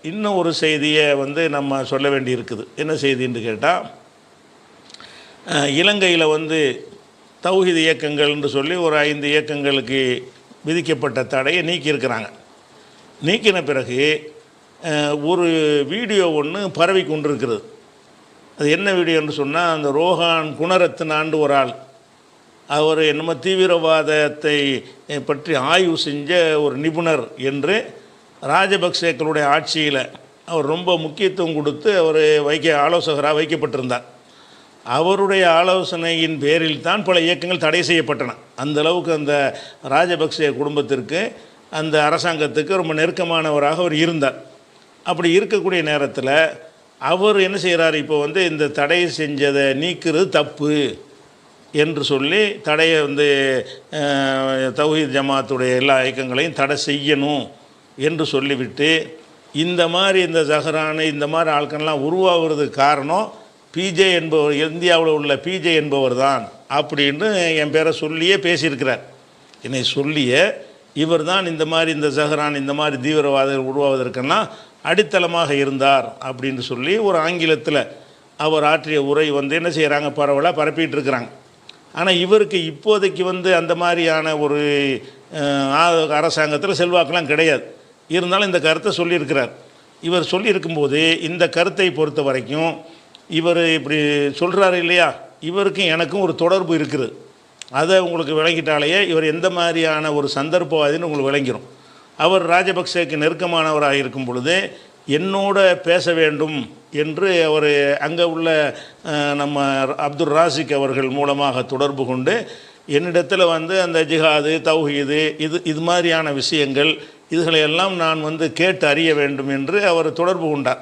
இன்னும் ஒரு செய்தியை வந்து நம்ம சொல்ல வேண்டி இருக்குது. என்ன செய்தின்னு கேட்டால், இலங்கையில் வந்து தௌஹீத் இயக்கங்கள்னு சொல்லி ஒரு 5 இயக்கங்களுக்கு விதிக்கப்பட்ட தடையை நீக்கியிருக்கிறாங்க. நீக்கின பிறகு ஒரு வீடியோ ஒன்று பரவி கொண்டிருக்கிறது. அது என்ன வீடியோன்னு சொன்னால், அந்த ரோஹான் குணரத்னான்னு ஒரு ஆள், அவர் என்னமோ தீவிரவாதத்தை பற்றி ஆய்வு செஞ்ச ஒரு நிபுணர் என்று ராஜபக்சேக்களுடைய ஆட்சியில் அவர் ரொம்ப முக்கியத்துவம் கொடுத்து அவர் ஆலோசகராக வைக்கப்பட்டிருந்தார். அவருடைய ஆலோசனையின் பேரில் தான் பல இயக்கங்கள் தடை செய்யப்பட்டன. அந்தளவுக்கு அந்த ராஜபக்சே குடும்பத்திற்கு, அந்த அரசாங்கத்துக்கு ரொம்ப நெருக்கமானவராக அவர் இருந்தார். அப்படி இருக்கக்கூடிய நேரத்தில் அவர் என்ன செய்கிறார், இப்போ வந்து இந்த தடை செஞ்சதை நீக்கிறது தப்பு என்று சொல்லி தடையை வந்து தௌஹீத் ஜமாத்துடைய எல்லா இயக்கங்களையும் தடை செய்யணும் என்று சொல்லிவிட்டு, இந்த மாதிரி இந்த ஜஹரானு இந்த மாதிரி ஆட்கள்லாம் உருவாகிறதுக்கு காரணம் P.J. என்பவர், இந்தியாவில் உள்ள P.J. என்பவர் தான் அப்படின்னு என் பேரை சொல்லியே பேசியிருக்கிறார். என்னை சொல்லிய இவர் தான் இந்த மாதிரி இந்த ஜஹரான் இந்த மாதிரி தீவிரவாதிகள் உருவாவதற்கெல்லாம் அடித்தளமாக இருந்தார் அப்படின்னு சொல்லி ஒரு ஆங்கிலத்தில் அவர் ஆற்றிய உரை வந்து என்ன செய்கிறாங்க, பரவலாக பரப்பிட்டு இருக்கிறாங்க. ஆனால் இவருக்கு இப்போதைக்கு வந்து அந்த மாதிரியான ஒரு அரசாங்கத்தில் செல்வாக்கெல்லாம் கிடையாது. இருந்தாலும் இந்த கருத்தை சொல்லியிருக்கிறார். இவர் சொல்லியிருக்கும்போது இந்த கருத்தை பொறுத்த வரைக்கும் இவர் இப்படி சொல்கிறாரு இல்லையா, இவருக்கும் எனக்கும் ஒரு தொடர்பு இருக்குது. அதை உங்களுக்கு விளங்கிட்டாலேயே இவர் எந்த மாதிரியான ஒரு சந்தர்ப்பவாதின்னு உங்களுக்கு விளங்கிடும். அவர் ராஜபக்சேக்கு நெருக்கமானவராக இருக்கும் பொழுது என்னோட பேச வேண்டும் என்று அவர் அங்கே உள்ள நம்ம அப்துல் ராசிக் அவர்கள் மூலமாக தொடர்பு கொண்டு என்னிடத்தில் வந்து அந்த ஜிஹாது தௌஹீது இது மாதிரியான விஷயங்கள் இதுகளையெல்லாம் நான் வந்து கேட்டு அறிய வேண்டும் என்று அவர் தொடர்பு கொண்டார்.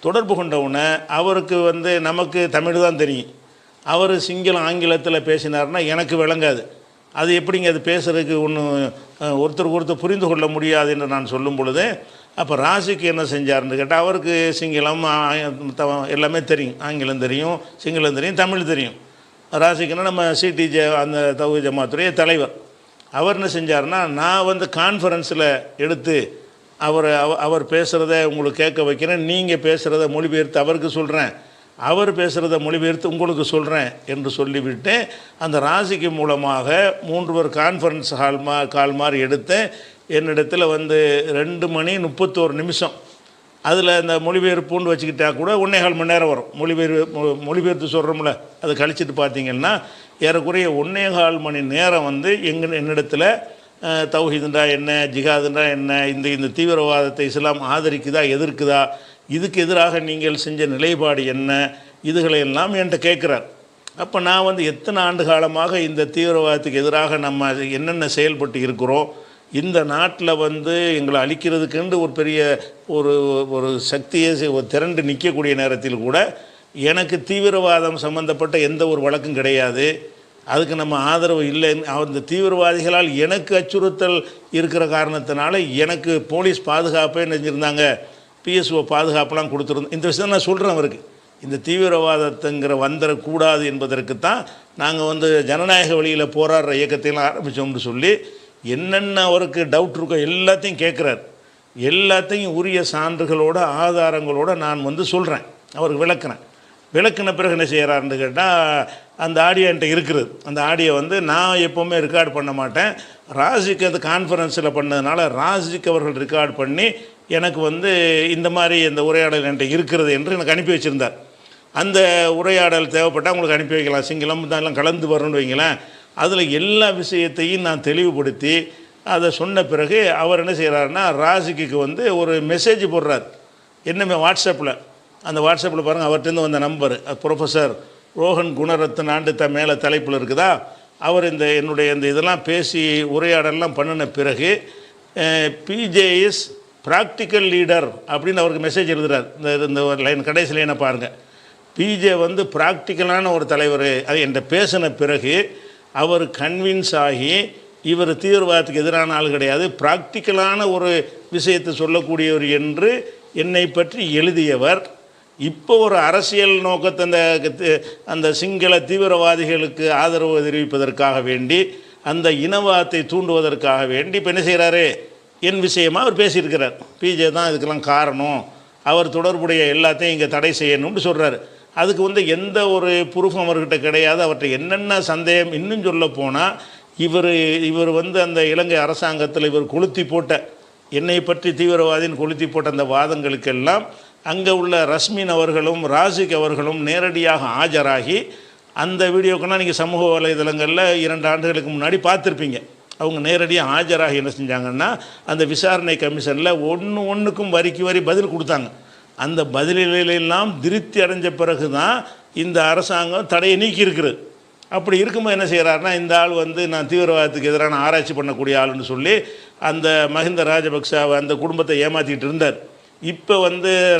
தொடர்பு கொண்டவுடனே அவருக்கு வந்து நமக்கு தமிழ் தான் தெரியும், அவர் சிங்களம் ஆங்கிலத்தில் பேசினார்னா எனக்கு விளங்காது. அது எப்படிங்க அது பேசுகிறதுக்கு ஒருத்தருக்கு ஒருத்தர் புரிந்து கொள்ள முடியாது என்று நான் சொல்லும் பொழுது, அப்போ ராசிக்கு என்ன செஞ்சார்னு கேட்டால், அவருக்கு சிங்களம் எல்லாமே தெரியும், ஆங்கிலம் தெரியும், சிங்களம் தெரியும், தமிழ் தெரியும். ராசிக்குன்னா நம்ம சிடிஜே அந்த தௌஹீத் ஜமாத்துடைய தலைவர். அவர் என்ன செஞ்சார்னா, நான் வந்து கான்ஃபரன்ஸில் எடுத்து அவர் பேசுகிறத உங்களுக்கு கேட்க வைக்கிறேன், நீங்கள் பேசுகிறத மொழிபெயர்த்து அவருக்கு சொல்கிறேன், அவர் பேசுகிறத மொழிபெயர்த்து உங்களுக்கு சொல்கிறேன் என்று சொல்லிவிட்டு அந்த ராசிக்கு மூலமாக 3 பேர் கான்ஃபரன்ஸ் கால் மாதிரி எடுத்து என்னிடத்தில் வந்து 2 மணி 31 நிமிஷம், அதில் இந்த மொழிபெயர்ப்புன்னு வச்சுக்கிட்டா கூட 1.25 மணி நேரம் வரும். மொழிபெயர்த்து சொல்கிறோம்ல, அதை கழிச்சிட்டு பார்த்தீங்கன்னா ஏறக்குறைய 1.25 மணி நேரம் வந்து என்னிடத்தில் தௌஹீதுண்டா என்ன, ஜிஹாதுண்டா என்ன, இந்த தீவிரவாதத்தை இஸ்லாம் ஆதரிக்குதா எதிர்க்குதா, இதுக்கு எதிராக நீங்கள் செஞ்ச நிலைப்பாடு என்ன, இதுகளையெல்லாம் என்கிட்ட கேட்குறார். அப்போ நான் வந்து எத்தனை ஆண்டு காலமாக இந்த தீவிரவாதத்துக்கு எதிராக நம்ம என்னென்ன செயல்பட்டு இருக்கிறோம், இந்த நாட்டில் வந்து எங்களை அழிக்கிறதுக்குன்னு ஒரு பெரிய ஒரு சக்தியை திரண்டு நிற்கக்கூடிய நேரத்தில் கூட எனக்கு தீவிரவாதம் சம்பந்தப்பட்ட எந்த ஒரு வழக்கும் கிடையாது, அதுக்கு நம்ம ஆதரவு இல்லை. அந்த தீவிரவாதிகளால் எனக்கு அச்சுறுத்தல் இருக்கிற காரணத்தினால எனக்கு போலீஸ் பாதுகாப்பே செஞ்சுருந்தாங்க, PSO பாதுகாப்பெல்லாம் கொடுத்துருந்தோம். இந்த விஷயம் நான் சொல்கிறேன் அவருக்கு, இந்த தீவிரவாதத்துங்கிற வந்துடக்கூடாது என்பதற்கு தான் நாங்கள் வந்து ஜனநாயக வழியில் போராடுற இயக்கத்தையெல்லாம் ஆரம்பித்தோம்னு சொல்லி என்னென்ன அவருக்கு டவுட் இருக்கோ எல்லாத்தையும் கேட்குறார். எல்லாத்தையும் உரிய சான்றுகளோட ஆதாரங்களோடு நான் வந்து சொல்கிறேன், அவருக்கு விளக்குன பிறகு என்ன செய்கிறாருன்னு கேட்டால், அந்த ஆடியோ என்கிட்ட இருக்குது. அந்த ஆடியோ வந்து நான் எப்போவுமே ரெக்கார்ட் பண்ண மாட்டேன், ராஜிக்கு அது கான்ஃபரன்ஸில் பண்ணதுனால ராஜிக்கு அவர்கள் ரெக்கார்ட் பண்ணி எனக்கு வந்து இந்த மாதிரி இந்த உரையாடல் என்கிட்ட இருக்கிறது என்று எனக்கு அனுப்பி வச்சுருந்தார். அந்த உரையாடல் தேவைப்பட்டால் உங்களுக்கு அனுப்பி வைக்கலாம், சிங்களம் தான் எல்லாம் கலந்து வரணும்னு வைங்களேன். அதில் எல்லா விஷயத்தையும் நான் தெளிவுபடுத்தி அதை சொன்ன பிறகு அவர் என்ன செய்கிறாருன்னா, ராஜிக்கு வந்து ஒரு மெசேஜ் போடுறார். என்னமே வாட்ஸ்அப்பில், அந்த வாட்ஸ்அப்பில் பாருங்கள், அவர்கிட்டருந்து வந்த நம்பர் ப்ரொஃபஸர் ரோஹன் குணரத்னாண்டு மேலே தலைப்பில் இருக்குதா, அவர் என்னுடைய இதெல்லாம் பேசி உரையாடலாம் பண்ணின பிறகு P.J. இஸ் ப்ராக்டிக்கல் லீடர் அப்படின்னு அவருக்கு மெசேஜ் எழுதுகிறார். இந்த லைன் கடைசி லைனை பாருங்கள், P.J. வந்து ப்ராக்டிக்கலான ஒரு தலைவர். அது என்கிட்ட பேசின பிறகு அவர் கன்வின்ஸ் ஆகி இவர் தீவிரவாதத்துக்கு எதிரான ஆள் கிடையாது, ப்ராக்டிக்கலான ஒரு விஷயத்தை சொல்லக்கூடியவர் என்று என்னை பற்றி எழுதியவர். இப்போ ஒரு அரசியல் நோக்கத்தை அந்த சிங்கள தீவிரவாதிகளுக்கு ஆதரவு தெரிவிப்பதற்காக வேண்டி, அந்த இனவாதத்தை தூண்டுவதற்காக வேண்டி இப்போ என்ன செய்கிறாரு, என் விஷயமாக அவர் பேசியிருக்கிறார். பிஜே தான் இதுக்கெல்லாம் காரணம், அவர் தொடர்புடைய எல்லாத்தையும் இங்கே தடை செய்யணும்னு சொல்கிறாரு. அதுக்கு எந்த ஒரு ப்ரூஃபும் அவர்கிட்ட கிடையாது. அவர்கிட்ட என்னென்ன சந்தேகம், இன்னும் சொல்ல போனால் இவர் அந்த இலங்கை அரசாங்கத்தில் இவர் கொளுத்தி போட்ட, என்னை பற்றி தீவிரவாதின்னு கொளுத்தி போட்ட அந்த வாதங்களுக்கெல்லாம் அங்கே உள்ள ரஸ்மின் அவர்களும் ராசிக் அவர்களும் நேரடியாக ஆஜராகி, அந்த வீடியோக்கெல்லாம் நீங்கள் சமூக வலைதளங்களில் 2 ஆண்டுகளுக்கு முன்னாடி பார்த்துருப்பீங்க. அவங்க நேரடியாக ஆஜராகி என்ன செஞ்சாங்கன்னா, அந்த விசாரணை கமிஷனில் ஒன்றுக்கும் வரிக்கு வரி பதில் கொடுத்தாங்க. அந்த பதிலெல்லாம் திருப்தி அடைஞ்ச பிறகு தான் இந்த அரசாங்கம் தடையை நீக்கியிருக்கிறது. அப்படி இருக்கும்போது என்ன செய்கிறாருன்னா, இந்த ஆள் நான் தீவிரவாதத்துக்கு எதிரான ஆராய்ச்சி பண்ணக்கூடிய ஆளுன்னு சொல்லி அந்த மஹிந்த ராஜபக்சாவை அந்த குடும்பத்தை ஏமாற்றிக்கிட்டு இருந்தார். இப்போ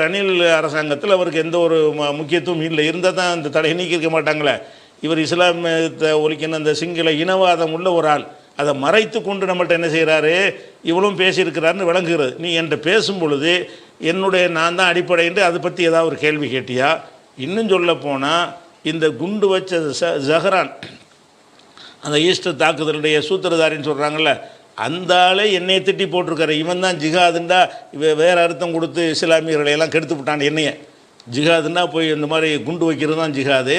ரணில் அரசாங்கத்தில் அவருக்கு எந்த ஒரு முக்கியத்துவம் இல்லை. இருந்தால் தான் இந்த தடையை நீக்கியிருக்க மாட்டாங்களே. இவர் இஸ்லாமியத்தை ஒழிக்கணும், அந்த சிங்கள இனவாதம் உள்ள ஒரு ஆள், அதை மறைத்து கொண்டு நம்மள்ட்ட என்ன செய்கிறாரு, இவ்வளவும் பேசியிருக்கிறாருன்னு விளங்குகிறது. நீ என்கிட்ட பேசும் பொழுது நான் தான் அடிப்படைன்ட்டு அதை பற்றி ஏதாவது ஒரு கேள்வி கேட்டியா? இன்னும் சொல்ல போனால் இந்த குண்டு வச்ச ஜஹரான், அந்த ஈஸ்டர் தாக்குதலுடைய சூத்திரதாரின்னு சொல்கிறாங்கல்ல, அந்த ஆளே என்னையை திட்டி போட்டிருக்காரு. இவன் தான் ஜிஹாதுண்டா வேறு அர்த்தம் கொடுத்து இஸ்லாமியர்களையெல்லாம் கெடுத்து விட்டான். என்னைய ஜிஹாதுன்னா போய் இந்த மாதிரி குண்டு வைக்கிறது தான் ஜிஹாது,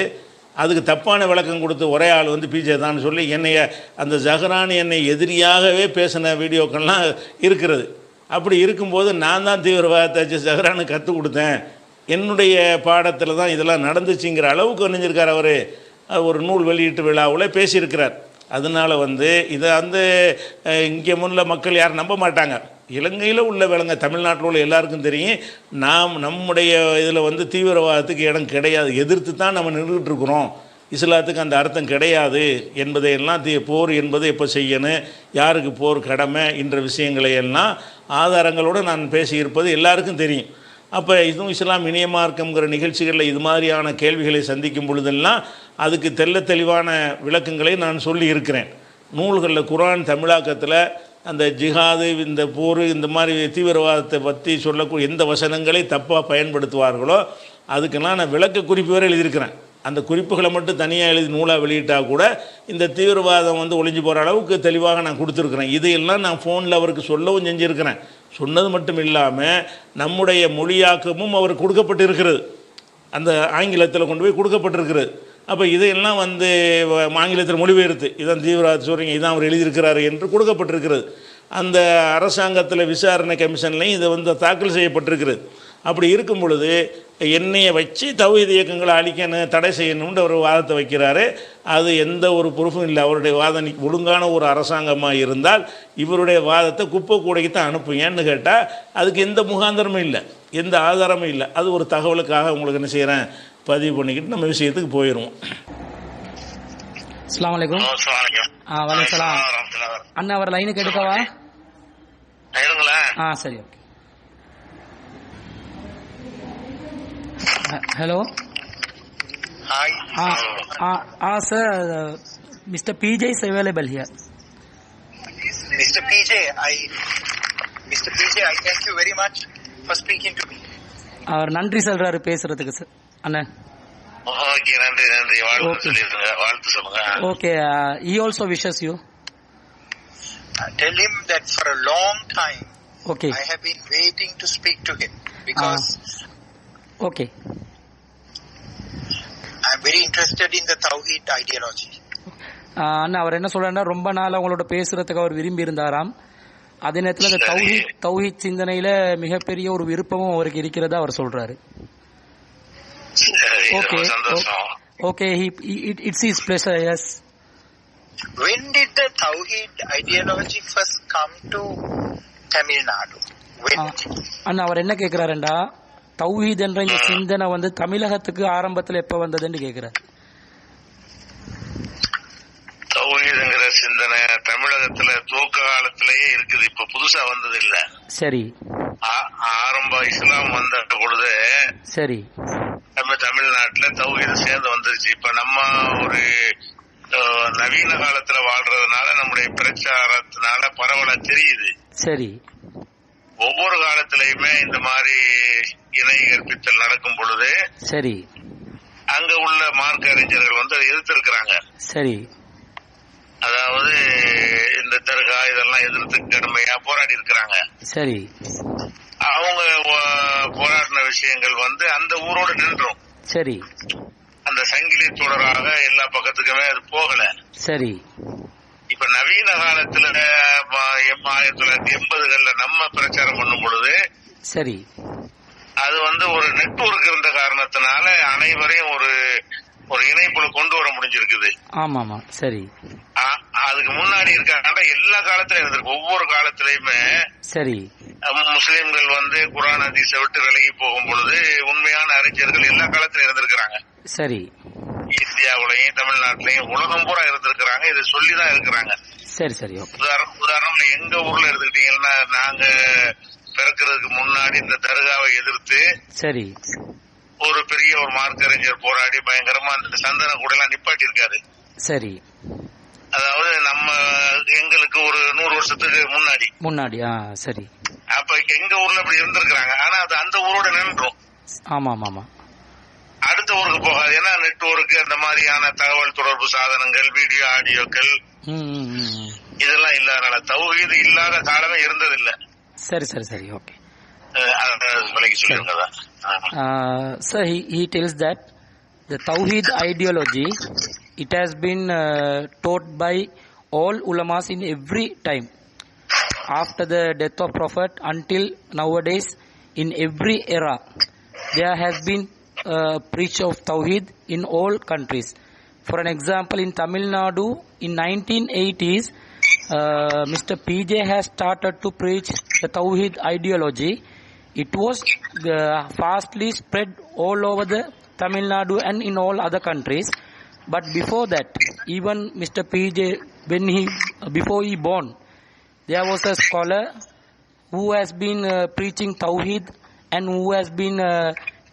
அதுக்கு தப்பான விளக்கம் கொடுத்து ஒரே ஆள் பிஜே தான் சொல்லி என்னைய அந்த ஜஹரான் என்னை எதிரியாகவே பேசின வீடியோக்கள்லாம் இருக்கிறது. அப்படி இருக்கும்போது நான் தான் தீவிரவாதத்தை ஜஹரானுக்கு கற்றுக் கொடுத்தேன், என்னுடைய பாடத்தில் தான் இதெல்லாம் நடந்துச்சுங்கிற அளவுக்கு நினைஞ்சிருக்கார். அவர் ஒரு நூல் வெளியீட்டு விழாவில் பேசியிருக்கிறார். அதனால் இதை இங்கே முன்ன மக்கள் யாரும் நம்ப மாட்டாங்க. இலங்கையில் உள்ள விலங்க தமிழ்நாட்டில் உள்ள எல்லாருக்கும் தெரியும், நம்முடைய இதில் தீவிரவாதத்துக்கு இடம் கிடையாது, எதிர்த்து தான் நம்ம நின்றுட்டு இருக்கிறோம், இஸ்லாத்துக்கு அந்த அர்த்தம் கிடையாது என்பதையெல்லாம் போர் என்பது எப்போ செய்யணும், யாருக்கு போர் கடமை என்ற விஷயங்களையெல்லாம் ஆதாரங்களோடு நான் பேசியிருப்பது எல்லாருக்கும் தெரியும். அப்போ இதுவும் இஸ்லாம் இணைய மார்க்கம்ங்கிற நிகழ்ச்சிகளில் இது மாதிரியான கேள்விகளை சந்திக்கும் பொழுதெல்லாம் அதுக்கு தெளிவான விளக்கங்களை நான் சொல்லி இருக்கிறேன். நூல்களில் குர்ஆன் தமிழாக்கத்தில் அந்த ஜிஹாது, இந்த போர், இந்த மாதிரி தீவிரவாதத்தை பற்றி சொல்லக்கூடிய எந்த வசனங்களை தப்பாக பயன்படுத்துவார்களோ அதுக்கெல்லாம் நான் விளக்க குறிப்பு வேறு எழுதியிருக்கிறேன். அந்த குறிப்புகளை மட்டும் தனியாக எழுதி நூலாக வெளியிட்டால் கூட இந்த தீவிரவாதம் ஒளிஞ்சு போகிற அளவுக்கு தெளிவாக நான் கொடுத்துருக்குறேன். இதையெல்லாம் நான் ஃபோனில் அவருக்கு சொல்லவும் செஞ்சுருக்கிறேன். சொன்னது மட்டும் இல்லாமல் நம்முடைய மொழியாக்கமும் அவருக்கு கொடுக்கப்பட்டு இருக்கிறது, அந்த ஆங்கிலத்தில் கொண்டு போய் கொடுக்கப்பட்டிருக்கிறது. அப்போ இதையெல்லாம் ஆங்கிலத்தில் மொழிபெயர்த்து இதான் தீவிரவாத சொல்கிறீங்க, இதான் அவர் எழுதியிருக்கிறாரு என்று கொடுக்கப்பட்டிருக்கிறது. அந்த அரசாங்கத்தில் விசாரணை கமிஷன்லையும் இதை தாக்கல் செய்யப்பட்டிருக்கிறது. அப்படி இருக்கும் பொழுது என்னையை வச்சு தௌஹீத் இயக்கங்களை அழிக்கணும், தடை செய்யணும்னு ஒரு வாதத்தை வைக்கிறாரு. அது எந்த ஒரு ப்ரூஃபும் இல்லை. அவருடைய வாதம் ஒழுங்கான ஒரு அரசாங்கமாக இருந்தால் இவருடைய வாதத்தை குப்பை கூடைக்கு தான் அனுப்புங்கன்னு கேட்டால் அதுக்கு எந்த முகாந்திரமும் இல்லை, எந்த ஆதாரமும் இல்லை. அது ஒரு தகவலுக்காக உங்களுக்கு என்ன செய்கிறேன், பதிவு பண்ணிக்கிட்டு நம்ம விஷயத்துக்கு போயிடுவோம். அஸ்ஸலாமு அலைக்கும். வலைக்கம் அண்ணா, அவர் லைனுக்கு எடுக்கவா? சரி, okay. Hello. Hi. Sir, Mr. P.J. is available here. Mr. P.J., I thank you very much for speaking to me. அவர் நன்றி சொல்றாரு பேசுறதுக்கு சார். அண்ணன் ஓகே, நன்றி வாழ்த்து சொல்லுங்க. Okay, he also wishes you. Tell him that for a long time okay I have been waiting to speak to him because okay I'm very interested in the Tawhid ideology. அண்ணா அவர் என்ன சொல்றாருன்னா, ரொம்ப நாள் அவங்களோட பேசுறதுக்கு அவர் விரும்பி இருந்தாராம். அதே நேரத்தில் அந்த தௌஹீத் சிந்தனையில மிகப்பெரிய ஒரு விருப்பமும் அவருக்கு இருக்கிறதா அவர் சொல்றாரு. Okay okay, it's his pleasure. Yes. When did the Tawhid ideology first come to Tamil Nadu? அண்ணா அவர் என்ன கேட்கிறாருண்டா, தௌஹீத் என்ற இந்த சிந்தனை தமிழகத்துக்கு ஆரம்பத்தில் எப்ப வந்ததுன்னு கேட்கிறார். தௌஹீதுங்கிற சிந்தனை தமிழகத்துல துவக்க காலத்திலேயே இருக்குது, இப்ப புதுசா வந்தது இல்ல. சரி, ஆரம்ப இஸ்லாம் வந்த பொழுது சரி நம்ம தமிழ்நாட்டுல தௌஹீது சேர்ந்து வந்துருச்சு. இப்ப நம்ம ஒரு நவீன காலத்துல வாழ்றதுனால நம்முடைய பிரச்சாரத்தினால பரவலா தெரியுது. சரி, ஒவ்வொரு காலத்திலயுமே இந்த மாதிரி இணை கற்பித்தல் நடக்கும் பொழுது சரி அங்க உள்ள மார்க்க அறிஞர்கள் எதிர்த்திருக்கிறாங்க. சரி, அதாவது இந்த தர்கா இதெல்லாம் எதிர்த்து கடுமையா போராடி இருக்கிறாங்க. சரி. அவங்க போராடின விஷயங்கள் அந்த ஊரோட நின்றும். சரி. அந்த சங்கிலி தொடராக எல்லா பக்கத்துக்குமே அது போகல. சரி. இப்ப நவீன காலத்துல 1980கள்ல நம்ம பிரச்சாரம் பண்ணும் பொழுது சரி அது ஒரு நெட்வொர்க் இருந்த காரணத்தினால அனைவரையும் ஒரு இணைப்புல கொண்டு வர முடிஞ்சிருக்குது. ஆமாமா. சரி. அதுக்கு முன்னாடி இருக்காங்க எல்லா காலத்திலயும் இருந்திருக்கு. ஒவ்வொரு காலத்திலயுமே சரி முஸ்லிம்கள் குர்ஆன் ஹதீஸை விட்டு விலகி போகும் பொழுது உண்மையான அறிஞர்கள் எல்லா காலத்திலும் இருந்திருக்கிறாங்க. சரி. இந்தியாவிலையும் தமிழ்நாட்டிலையும் உலகம் பூரா இருந்திருக்கிறாங்க. இதை சொல்லிதான் இருக்கிறாங்க. சரி சரி. உதாரணம் எங்க ஊர்ல எடுத்துக்கிட்டீங்கன்னா, நாங்க பிறக்கிறதுக்கு முன்னாடி இந்த தர்காவை எதிர்த்து சரி ஒரு பெரிய ஒரு மார்க்கறிஞர் போராடி பயங்கரமா அந்த சந்தன கூட எல்லாம் நிப்பாட்டி இருக்காரு. சரி. அதாவது நம்ம எங்களுக்கு ஒரு 100 வருஷத்துக்கு முன்னாடி. சரி. அப்ப எங்க ஊர்ல இப்படி இருந்திருக்கிறாங்க. ஆனா அது அந்த ஊரோட நின்றும். ஆமா ஆமா. அடுத்த ஊருக்கு போகாது. ஏன்னா நெட்வொர்க் அந்த மாதிரியான தகவல் தொடர்பு சாதனங்கள், வீடியோ ஆடியோக்கள் இதெல்லாம் இல்லாதனால தௌஹீத் இல்லாத காலமே இருந்ததில்லை. சரி சரி சரி. Okay. Sir, he tells that the Tawheed ideology, it has been taught by all ulamas in every time. After the death of Prophet until nowadays, in every era, there has been preach of Tawheed in all countries. For an example, in Tamil Nadu, in 1980s, Mr. P.J. has started to preach the Tawheed ideology. It was fastly spread all over the Tamil Nadu and in all other countries. But before that, even Mr. P.J., before he born, there was a scholar who has been preaching Tawheed and who has been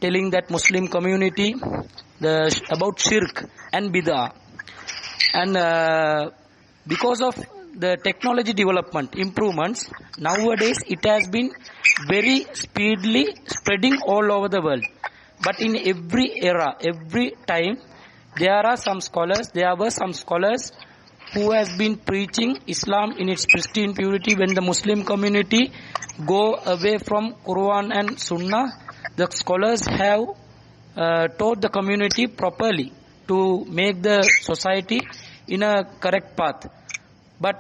telling that Muslim community about shirk and bid'ah. And because of the technology development improvements, nowadays it has been very speedily spreading all over the world. But in every era, every time, there were some scholars who has been preaching Islam in its pristine purity. When the Muslim community go away from Quran and Sunnah, the scholars have taught the community properly to make the society in a correct path. But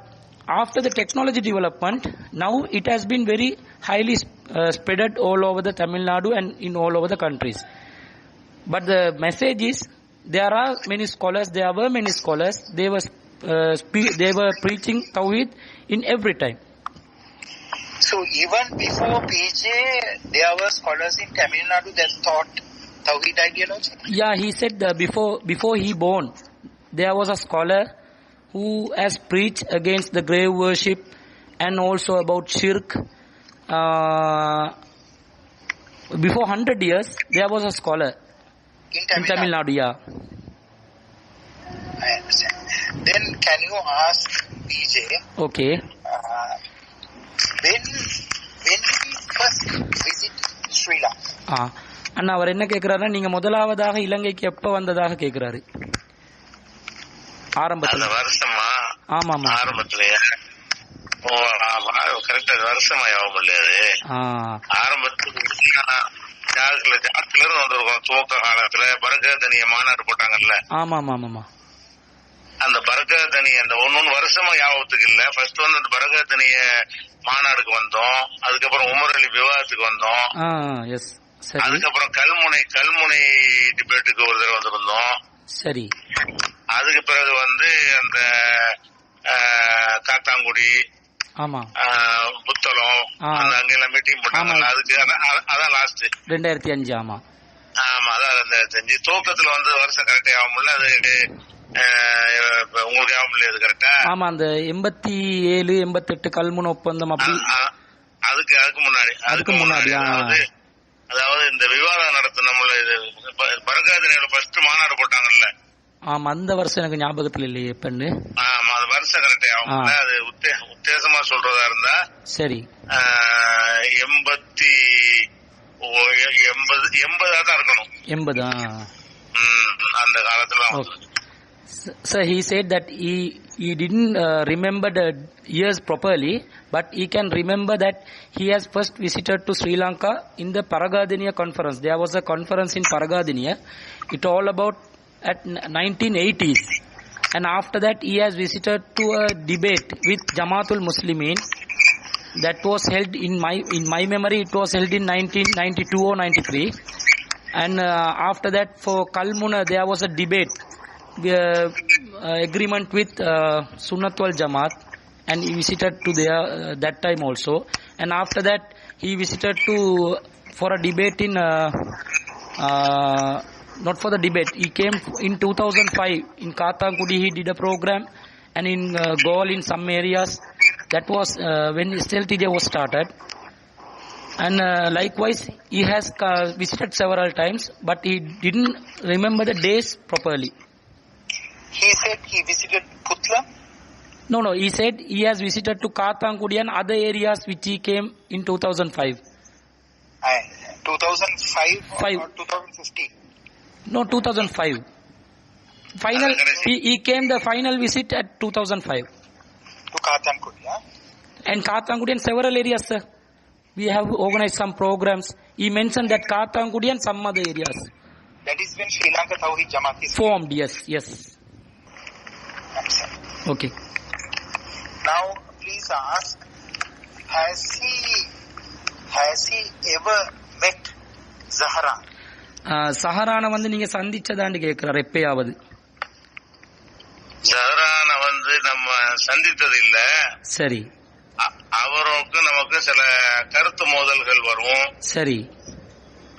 after the technology development, now it has been very highly spreaded all over the Tamil Nadu and in all over the countries. But the message is, there were many scholars, they were preaching Tawheed in every time. So even before PJ, there were scholars in Tamil Nadu that taught Tawheed ideology? Yeah, he said before he born, there was a scholar who has preached against the grave worship and also about shirk. Before 100 years, there was a scholar in Tamil Nadu. Yeah. I understand. Then can you ask PJ? Okay. When he first visited Sri Lanka? அண்ணா அவர் என்ன கேட்கிறாருன்னா, நீங்க முதலாவதாக இலங்கைக்கு எப்ப வந்ததாக கேட்கிறாரு. ஆரம்பத்துல வருஷமா? ஆமா ஆமா. ஆரம்பத்திலயா? கரெக்டா வருஷமா ஞாபகம் இல்லையாது. ஆரம்பத்துல ஜாத்துல இருந்து வந்திருக்கோம். துவக்க காலத்துல பரகதனிய மாநாடு போட்டாங்கல்ல. ஆமா ஆமா ஆமா. அந்த பரகதனி அந்த ஒன்னு வருஷமா ஞாபகத்துக்கு இல்ல. ஃபர்ஸ்ட் அந்த பரகதனிய மாநாடுக்கு வந்தோம். அதுக்கப்புறம் உமர் அலி விவாதத்துக்கு வந்தோம். அதுக்கப்புறம் கல்முனை டிபேட்டுக்கு ஒரு தடவை வந்திருந்தோம். சரி. அதுக்கு பிறகு அந்த காத்தாங்குடி, புத்தளம், அங்கெல்லாம் மீட்டிங் போட்டாங்க. அதுக்கு அதான் லாஸ்ட் 2005. ஆமா ஆமா, அதான் 2005. துவக்கத்துல வருஷம் கரெக்டா ஆகும் முடியல. அது உங்களுக்கு ஆகும் முடியாது கரெக்டா? ஆமா, அந்த 87 88 கல்முனை ஒப்பந்தம் அப்படி. அதுக்கு முன்னாடி அதாவது இந்த விவாதம் நடத்தின பரகாதனையோட ஃபர்ஸ்ட் மாநாடு போட்டாங்கல்ல. ஆமா, அந்த வருஷம் எனக்கு ஞாபகத்துல இல்லையே பெண்ணு. ஆமா, அது வருஷம் கரெக்டா ஆகும். அது உத்தேசமா சொல்றதா இருந்தா சரி 80 தான் இருக்கணும். 80 அந்த காலத்துல. So he said that he didn't remember the years properly, but he can remember that he has first visited to Sri Lanka in the Paragadiniya conference. There was a conference in Paragadiniya. It all about at 1980s. And after that he has visited to a debate with Jamaatul Muslimin. That was held in my memory, it was held in 1992 or 93. And after that for Kalmuna there was a debate, agreement with Sunnat wal Jamaat, and he visited to there that time also. And after that he visited to for a debate in not for the debate, he came in 2005 in Katangudi. He did a program, and in Gaul in some areas. That was when SLTJ was started. And likewise he has visited several times, but he didn't remember the days properly. He said he visited Putla? No, he said he has visited to Katangudi and other areas which he came in 2005. 2005 or 2015? No, 2005. Final, he came the final visit at 2005. To Katangudi, huh? And Katangudi and several areas, sir. We have organized some programs. He mentioned that Katangudi and some other areas. That is when Sri Lanka Tawheed Jamaat is formed, yes. Okay. Now, please ask, has he ever met Zahran? சஹரான வந்து நீங்க சந்திச்சதான்னு கேக்குறாரு எப்பயாவது. ஜஹரான வந்து நம்ம சந்தித்தது இல்ல. சரி. அவருக்கு நமக்கு சில கருத்து மோதல்கள் வரும். சரி.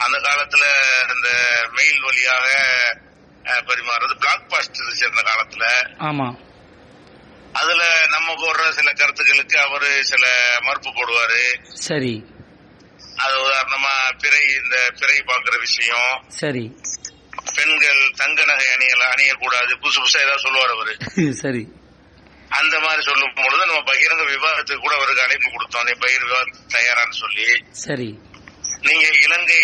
அந்த காலத்துல இந்த மெயில் வழியாக பரிமாறது பிளாக் பாஸ்ட் இருந்துச்சு அந்த காலத்துல. ஆமா. அதுல நம்ம போடுற சில கருத்துக்களுக்கு அவரு சில மறுப்பு போடுவாரு. சரி. அது உதாரணமா இந்த பிறை பாக்குற விஷயம். சரி. பெண்கள் தங்க நகை அணியக்கூடாது, புதுசா ஏதாவது சொல்லுவார் அவரு. சரி. அந்த மாதிரி சொல்லும் பொழுது நம்ம பகிரங்க விவாதத்துக்கு கூட அவருக்கு அழைப்பு கொடுத்தோம். நீ பகிர் விவாதத்துக்கு தயாரான்னு சொல்லி. சரி. நீங்க இலங்கை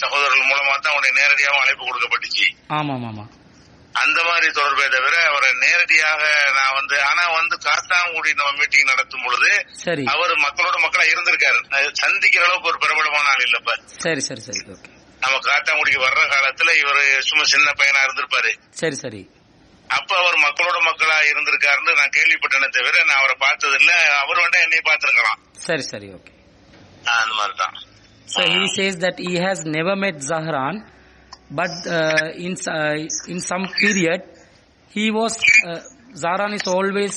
சகோதரர்கள் மூலமா தான் உடைய நேரடியாக அழைப்பு கொடுக்கப்பட்டுச்சு. ஆமா. அந்த மாதிரி தொடர்பை தவிர அவரை நேரடியாக நான் ஆனா காத்தாங்குடி நம்ம மீட்டிங் நடத்தும் பொழுது அவர் மக்களோட மக்களா இருந்திருக்காரு. சந்திக்கிற அளவுக்கு ஒரு பிரபலமான ஆள் இல்லப்ப. சரி. ஓகே. நம்ம காத்தாங்குடிக்கு வர்ற காலத்துல இவரு சும்மா சின்ன பையனா இருந்திருப்பாரு. சரி. அப்ப அவர் மக்களோட மக்களா இருந்திருக்காருன்னு நான் கேள்விப்பட்டேனே தவிர நான் அவரை பார்த்தது இல்ல. அவர் வேண்டாம் என்னை பார்த்திருக்கலாம். சரி. ஓகே. அந்த மாதிரிதான். So he says that he has never met Zahran, but in some period he was Zahran is always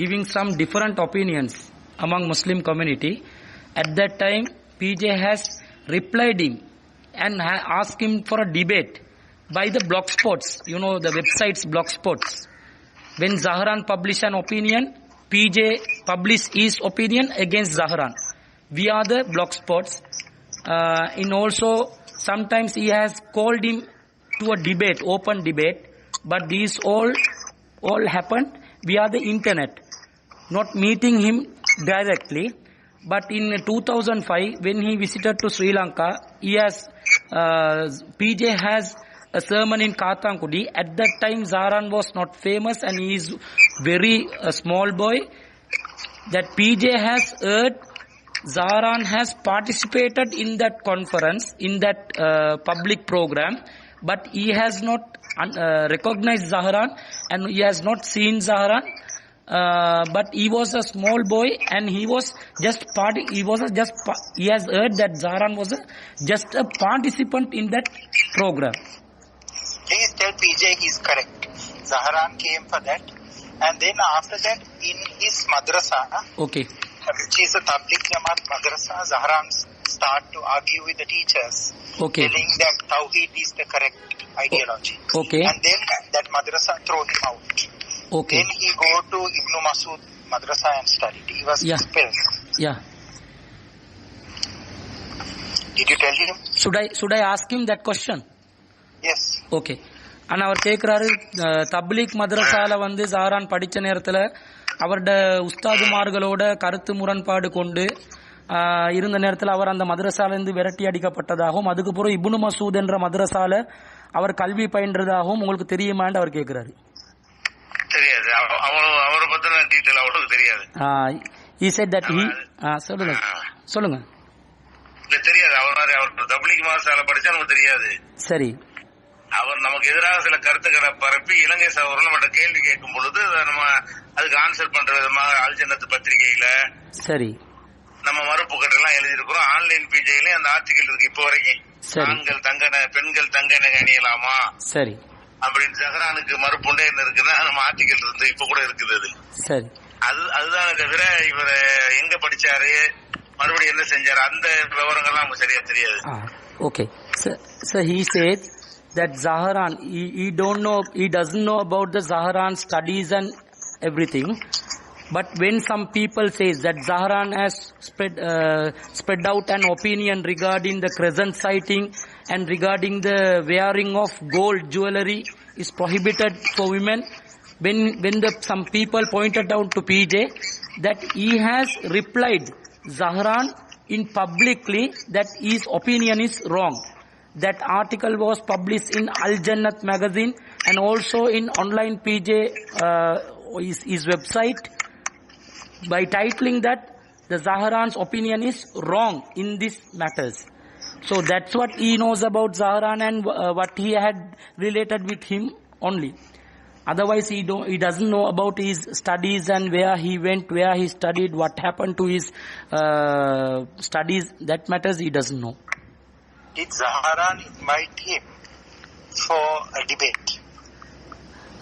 giving some different opinions among Muslim community. At that time PJ has replied him and asked him for a debate by the blogspots, the websites blogspots. When Zahran published an opinion, PJ published his opinion against Zahran via the blogspots. In also sometimes he has called him to a debate, open debate, but these all happened via the internet, not meeting him directly. But in 2005 when he visited to Sri Lanka, PJ has a sermon in Katangudi. At that time Zahran was not famous and he is very small boy. That PJ has heard Zahran has participated in that conference, in that public program, but he has not recognized Zahran and he has not seen Zahran. But he was a small boy and he has heard that Zahran was just a participant in that program. Please tell PJ he is correct. Zahran came for that, and then after that in his madrasa, okay, which is a Tabligh Jamaat madrasa, Zahran start to argue with the teachers, okay, telling that Tawheed is the correct ideology. Okay. And then that madrasa throw him out. Okay. Then he go to Ibn Masud madrasa and studied. He was expelled. Yeah. Did you tell him? Should I ask him that question? Yes. Okay. ஆனா அவர் கேக்குறாரு, தப்லீக் மதரசால ஜஹரான் படிச்ச நேரத்துல அவரோட உஸ்தாதுமார்களோட கருத்து முரண்பாடு கொண்டு இருந்த நேரத்தில் அவர் அந்த மதரசால இருந்து விரட்டி அடிக்கப்பட்டதாகவும் அதுக்கு பிறகு இப்னு மசூத் என்ற மதரசால அவர் கல்வி பயின்றதாகவும் உங்களுக்கு தெரியுமான்னு அவர் கேட்கிறாரு. அவரை பத்தின டீட்டெயில் அவருக்கு தெரியாது. He said that he சொல்லுங்க இல்ல தெரியாது. அவர் தப்லீக் மாசால படிச்சா நமக்கு தெரியாது. சரி. அவர் நமக்கு எதிராக சில கருத்துக்களை பரப்பி இலங்கை சகோதரர்கள் நம்மகிட்ட கேள்வி கேட்கும் பொழுது நம்ம அதுக்கு ஆன்சர் பண்ற விதமாக அல்ஜன்னத்து பத்திரிகையில சரி நம்ம மறுப்பு கட்டெல்லாம் எழுதியிருக்கிறோம். ஆன்லைன் பிஜேல அந்த ஆர்டிகல் இருக்கு இப்போ வரைக்கும். பெண்கள் தங்க நகை அணியலாமா சரி அப்படின்னு ஜஹரானுக்கு மறுப்புண்டே என்ன இருக்குன்னா நம்ம ஆர்டிகல் இருந்து இப்ப கூட இருக்குது. அது சரி அதுதான் தவிர இவர் எங்க படிச்சாரு மறுபடியும் என்ன செஞ்சாரு அந்த விவரங்கள்லாம் நமக்கு சரியா தெரியாது. Okay. So he said that Zaharan, he doesn't know about the Zaharan studies and everything. But when some people says that Zaharan has spread out an opinion regarding the crescent sighting and regarding the wearing of gold jewelry is prohibited for women, when some people pointed out to PJ that he has replied Zaharan in publicly that his opinion is wrong. That article was published in Al Jannat magazine and also in online PJ his website by titling that the Zaharan's opinion is wrong in these matters. So that's what he knows about Zaharan and what he had related with him only. Otherwise he doesn't know about his studies and where he went, where he studied, what happened to his studies. That matters he doesn't know. Did Zaharan invite him for a debate?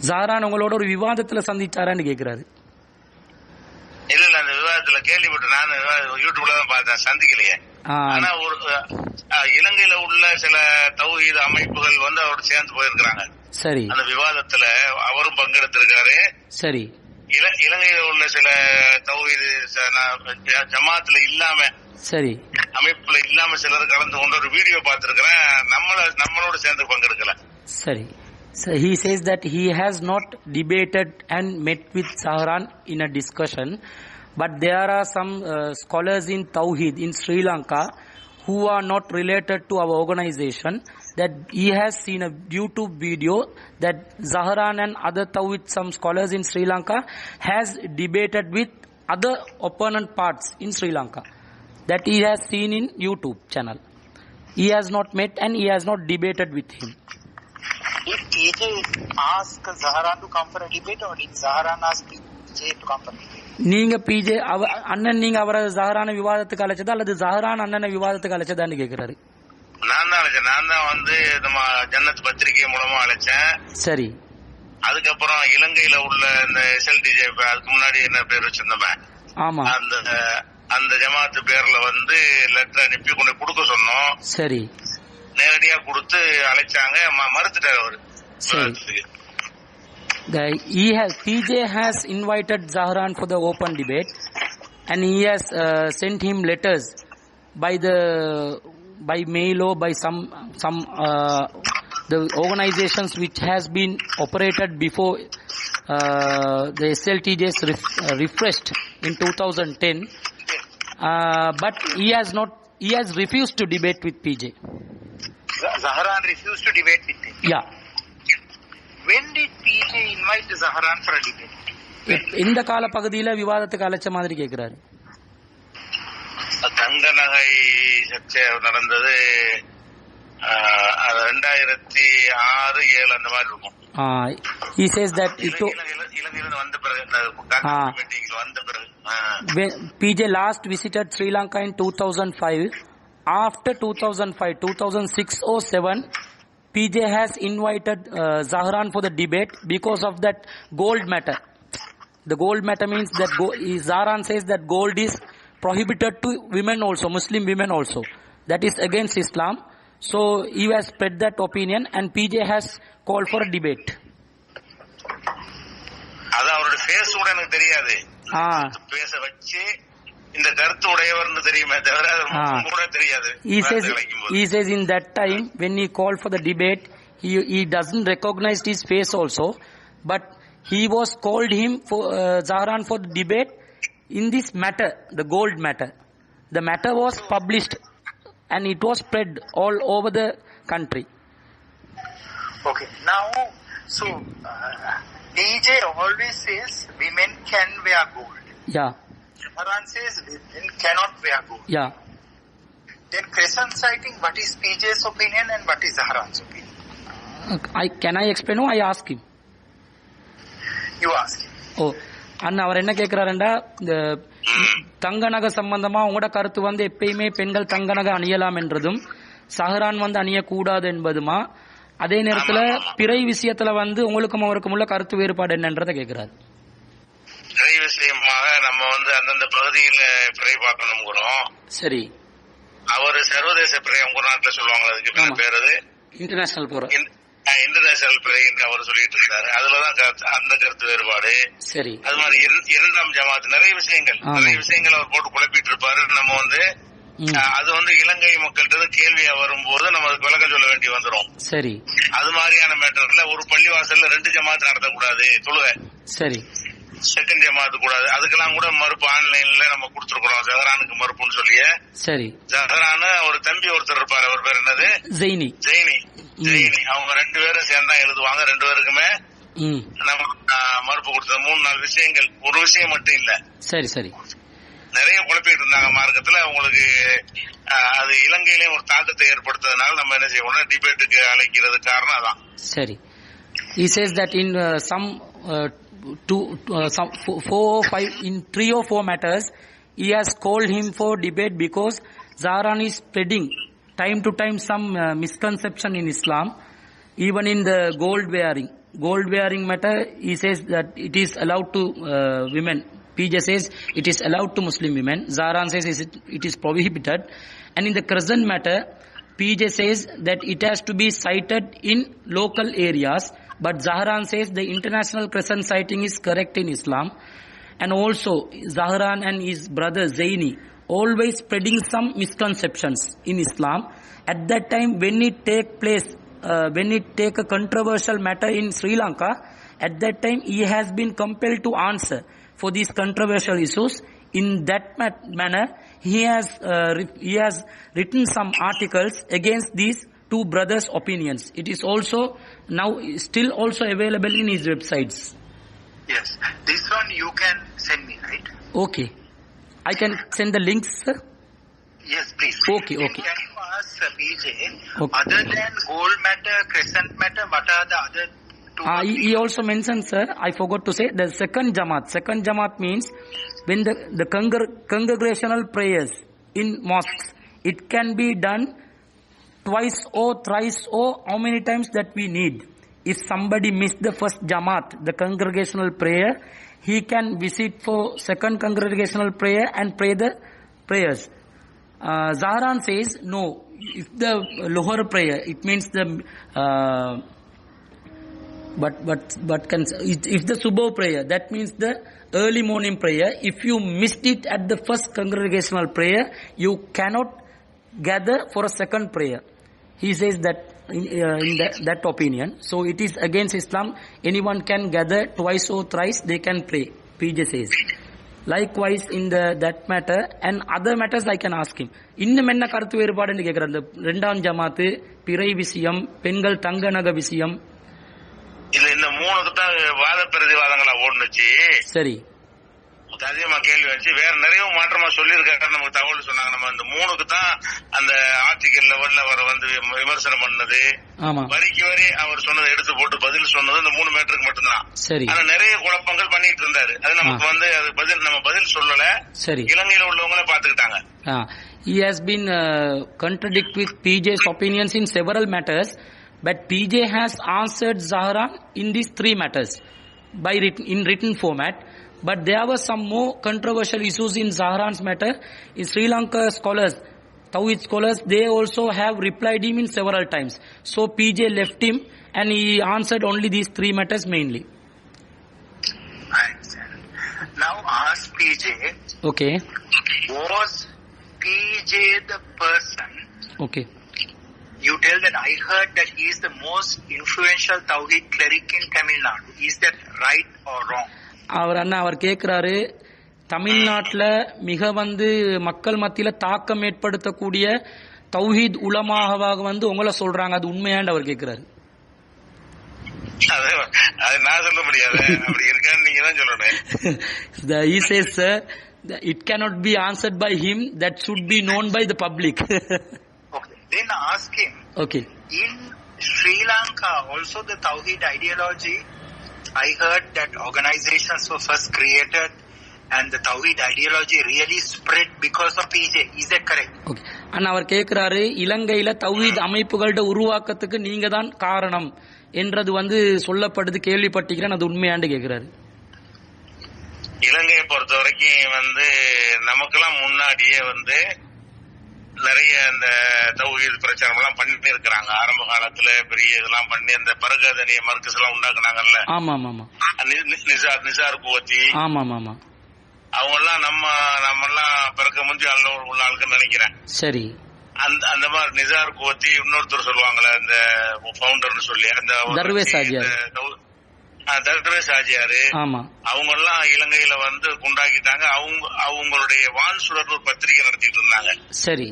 Zaharan உங்களோட ஒரு விவாதத்துல சந்திச்சாரான்னு கேக்குறாரு. இல்ல அந்த விவாதத்துல கேள்விப்பட்டு நான் யூடியூப்ல தான் பார்த்தேன், சந்திக்கலையே. ஆனா ஒரு இலங்கையில உள்ள சில தௌஹீத் அமைப்புகள் அவரோட சேர்ந்து போயிருக்கிறாங்க. சரி. அந்த விவாதத்துல அவரும் பங்கெடுத்திருக்காரு. சரி. இலங்கையில உள்ள சில தௌஹீத் ஜமாத்துல இல்லாம சரி அமைப்புல இல்லாம சிலர் கலந்து கொண்டு ஒரு வீடியோ பார்த்திருக்கிறேன். நம்மளோட சேர்ந்து பங்கெடுக்கல. சரி. So he says that he has not debated and met with Zaharan in a discussion, but there are some scholars in Tawheed in Sri Lanka who are not related to our organization that he has seen a YouTube video that Zaharan and other Tawheed some scholars in Sri Lanka has debated with other opponent parts in Sri Lanka that he has seen in YouTube channel. He has not met and he has not debated with him. Did P.J. ask Zaharan to come for a debate or did Zaharan ask P.J. to come for a debate? நீங்க PJ அண்ணன் நீங்க அவரை ஜஹரான விவாதத்துக்கு அழைச்சதா அல்லது ஜஹரான் அண்ணனை விவாதத்துக்கு அழைச்சதான்னு கேக்குறாரு. நான் தான் நம்ம ஜன்னத் பத்திரிகை மூலமா அழைச்சேன். சரி. அதுக்கப்புறம் இலங்கையில உள்ள இந்த எஸ்எல்டிஜே அதுக்கு முன்னாடி என்ன பேர் வச்சிருந்தோமே, ஆமா, அந்த ஜமாத்து பேர்ல லெட்டர் அனுப்பி கொண்டு கொடுக்க சொன்னோம். சரி. நேரடியா கொடுத்து அழைச்சாங்க, மறுத்துட்டாரு அவரு. சரி. PJ has invited Zaharan for the open debate and he has sent him letters by mail or by some the organizations which has been operated before the SLTJs refreshed in 2010, but he has refused to debate with PJ. Zaharan refused to debate with him? Yeah. When did PJ invite Zaharan for a debate? இந்த கால பகுதியில விவாதத்துக்கு அழைச்ச மாதிரி கேக்குறாரு. தங்க நகை சர்ச்சை நடந்தது 2006-7 அந்த மாதிரி இருக்கும். He says that இலங்கையில வந்த பிறகு PJ last visited Sri Lanka in 2005. After 2005, 2006 or 7, PJ has invited Zaharan for the debate because of that gold matter. The gold matter means that Zaharan says that gold is prohibited to women also, Muslim women also. That is against Islam. So he has spread that opinion and PJ has called for a debate. அது அவரோட face கூட எனக்கு தெரியாது. பேச வச்சு இந்த கருத்து உடையவர்னு தெரியுமே தவிர கூட தெரியாது. He says in that time when he called for the debate, he doesn't recognize his face also, but he was called him for Zaharan for the debate in this matter, the gold matter. The matter was published and it was spread all over the country. Okay, now so PJ always says women can wear gold. Yeah. Zahran says women cannot wear gold. Yeah. Then crescent sighting, what is PJ's opinion and what is Zahran's opinion? Can I explain or I ask him? You ask him. Oh, அண்ணா அவர் என்ன கேட்கிறாருண்டா, இந்த தங்க நகை சம்பந்தமா உங்களோட கருத்து வந்து எப்பயுமே பெண்கள் தங்க நகை அணியலாம் என்றதும் சஹரான் வந்து அணியக்கூடாது என்பதுமா, அதே நேரத்துல பிறை விஷயத்துல வந்து உங்களுக்கும் அவருக்கும் உள்ள கருத்து வேறுபாடு என்னன்றதை கேட்கிறாரு. பிறை விஷயமாக நம்ம வந்து அந்தந்த பகுதியில பிறை பார்க்கணும். சரி, அவர் சர்வதேச பிறை உங்க நாட்டுல சொல்லுவாங்க, அதுக்கு பேர் அது இன்டர்நேஷனல் போற இன்டர்நேஷனல் பிறை என்று அவர் சொல்லிட்டு இருக்காரு. அதுலதான் அந்த கருத்து வேறுபாடு. சரி, அது மாதிரி இரண்டாம் ஜமாத் நிறைய விஷயங்கள் அவர் போட்டு குழப்பிட்டு இருப்பாரு. நம்ம வந்து அது வந்து இலங்கை மக்கள்கிட்ட கேள்வியா வரும்போது நம்ம அதுக்கு விளக்கம் சொல்ல வேண்டி வந்துடும். சரி, அது மாதிரியான மேட்டர்ல ஒரு பள்ளிவாசல்ல 2 ஜமாத் நடத்தக்கூடாது தொழுகை. சரி, செகண்ட் ஜமாத்து கூடாது, அதுக்கெல்லாம் கூட மறுப்பு ஆன்லைன்ல நம்ம கொடுத்துருக்கோம். ஜஹரானுக்கு மறுப்புன்னு சொல்லிய. சரி, ஜஹரானு ஒரு தம்பி ஒருத்தர் இருப்பாரு, அவர் பேர் என்னது, ஜெயினி. அவங்க 2 பேரும் சேர்ந்தா எழுதுவாங்க. 2 பேருக்குமே நம்ம மறுப்பு கொடுத்தது. 3-4 விஷயங்கள், ஒரு விஷயம் மட்டும் இல்ல. சரி சரி, நிறைய குழப்பிட்டு இருந்தாங்க மார்க்கத்துல. அவங்களுக்கு அது இலங்கையிலேயும் ஒரு தாக்கத்தை ஏற்படுத்ததுனால நம்ம என்ன செய்யணும், டிபேட்டுக்கு அழைக்கிறது காரணம் அதான். சரி, he says that in some 4 or 5 in 3 or 4 matters he has called him for debate because Zahran is spreading time to time some misconception in Islam, even in the gold wearing matter. He says that it is allowed to women. PJ says it is allowed to Muslim women. Zahran says it is prohibited. And in the crescent matter, PJ says that it has to be sighted in local areas, but Zahran says the international crescent sighting is correct in Islam. And also Zahran and his brother Zaini always spreading some misconceptions in Islam. At that time when it take a controversial matter in Sri Lanka, at that time he has been compelled to answer for these controversial issues. In that manner, he has written some articles against these 2 brothers' opinions. It is also now still also available in his websites. Yes, this one you can send me, right? Okay, I can send the links, sir. Yes, please. Okay. Can you ask PJ, other than gold matter, crescent matter, what are the other 2? He also mentioned, sir, I forgot to say, the second jamaat means when the congregational prayers in mosques, it can be done twice or thrice or how many times that we need. If somebody missed the first jamaat, the congregational prayer, he can visit for second congregational prayer and pray the prayers. Zahran says no, if the Lohar prayer, it means the if the Subho prayer, that means the early morning prayer, if you missed it at the first congregational prayer, you cannot gather for a second prayer. He says that in that opinion. So it is against Islam. Anyone can gather twice or thrice, they can pray, PJ says. Likewise in that matter and other matters I can ask him. இன்னும் என்ன கருத்து வேறுபாடுன்னு கேட்கிறார். இந்த 2ஆம் ஜமாத்து, பிறை விஷயம், பெண்கள் தங்க நகை விஷயம், இல்ல இந்த 3க்கு தான் வாத பிரதிவாதங்களா ஓடுனுச்சு. சரி, அதிகமா கேள்வி வச்சு வேற நிறைய மாற்றமா சொல்லியிருக்காரு. நமக்கு தகவல் சொன்னாங்க. நம்ம இந்த 3க்கு தான் அந்த ஆர்டிகல் லெவல்ல வர வந்து விமர்சனம் பண்ணது, வரிக்கு வரி அவர் சொன்னதை எடுத்து போட்டு பதில் சொன்னது இந்த 3 மேட்டருக்கு மட்டும்தான். சரி, ஆனா நிறைய குழப்பங்கள் பண்ணிட்டு இருந்தாரு. அது நமக்கு வந்து அது நம்ம பதில் சொல்லல. சரி, இலங்கையில உள்ளவங்களே பாத்துக்கிட்டாங்க. He has been contradict with PJ's opinions in several matters, but PJ has answered Zahran in these 3 matters by written format. But there were some more controversial issues in Zahran's matter. In Sri Lanka scholars, Tawhid scholars, they also have replied him in several times. So PJ left him and he answered only these 3 matters mainly. I understand. Now ask PJ. Okay. Was PJ the person? Okay. You tell that I heard that he is the most influential Tawhid cleric in Tamil Nadu. Is that right or wrong? அவர் கேட்கிறாரு, தமிழ்நாட்டில் மிக வந்து மக்கள் மத்தியில தாக்கம் ஏற்படுத்தக்கூடிய தௌஹீத் உலமாவாக வந்து உங்களை சொல்றாங்க, அது உண்மையாண்டு அவர் கேட்கிறாரு. அது நான் சொல்ல முடியாது. அப்படி இருக்கான்னு நீங்க தான் சொல்லணும். He says, sir, it cannot be answered by him. That should be known by the public. Okay. Then ask him. Okay. In Sri Lanka, also the Tawhid ideology, I heard that organizations were first created and the Tawhid ideology really spread because of PJ. Is that correct? Okay. அண்ணா அவர் கேட்கிறாரு, இலங்கையில தௌஹீத் அமைப்புகளோட உருவாக்கத்துக்கு நீங்க தான் காரணம் என்றது சொல்லப்படுது, கேள்விப்பட்டிருக்கிறேன், அது உண்மையாண்டு கேட்கிறாரு. இலங்கையை பொறுத்த வரைக்கும் நமக்கெல்லாம் முன்னாடியே நிறைய இந்த தௌஹீத் பிரச்சாரம் எல்லாம் பண்ணிட்டு இருக்கிறாங்க. ஆரம்ப காலத்துல பெரிய இதெல்லாம் பண்ணி அந்த பரகாதனிய மர்கஸ் எல்லாம் உண்டாக்குனாங்கல்ல. ஆமா ஆமா. நிசார் குவத்தி. ஆமா ஆமா. அவங்க எல்லாம் நம்ம எல்லாம் பிறக்க முந்தி உள்ள ஆளுக்குன்னு நினைக்கிறேன். சரி. அந்த மாதிரி நிசார் குவத்தி, இன்னொருத்தர் சொல்லுவாங்களே அந்த ஃபவுண்டர்னு சொல்லி, அந்த தர்வேஸ் ஆஜியார். தர்வேஸ் ஆஜியாரு. ஆமா. அவங்க எல்லாம் இலங்கையில உண்டாக்கிட்டாங்க. அவங்களுடைய வான் சுடர் ஒரு பத்திரிகை நடத்திட்டு இருந்தாங்க. சரி.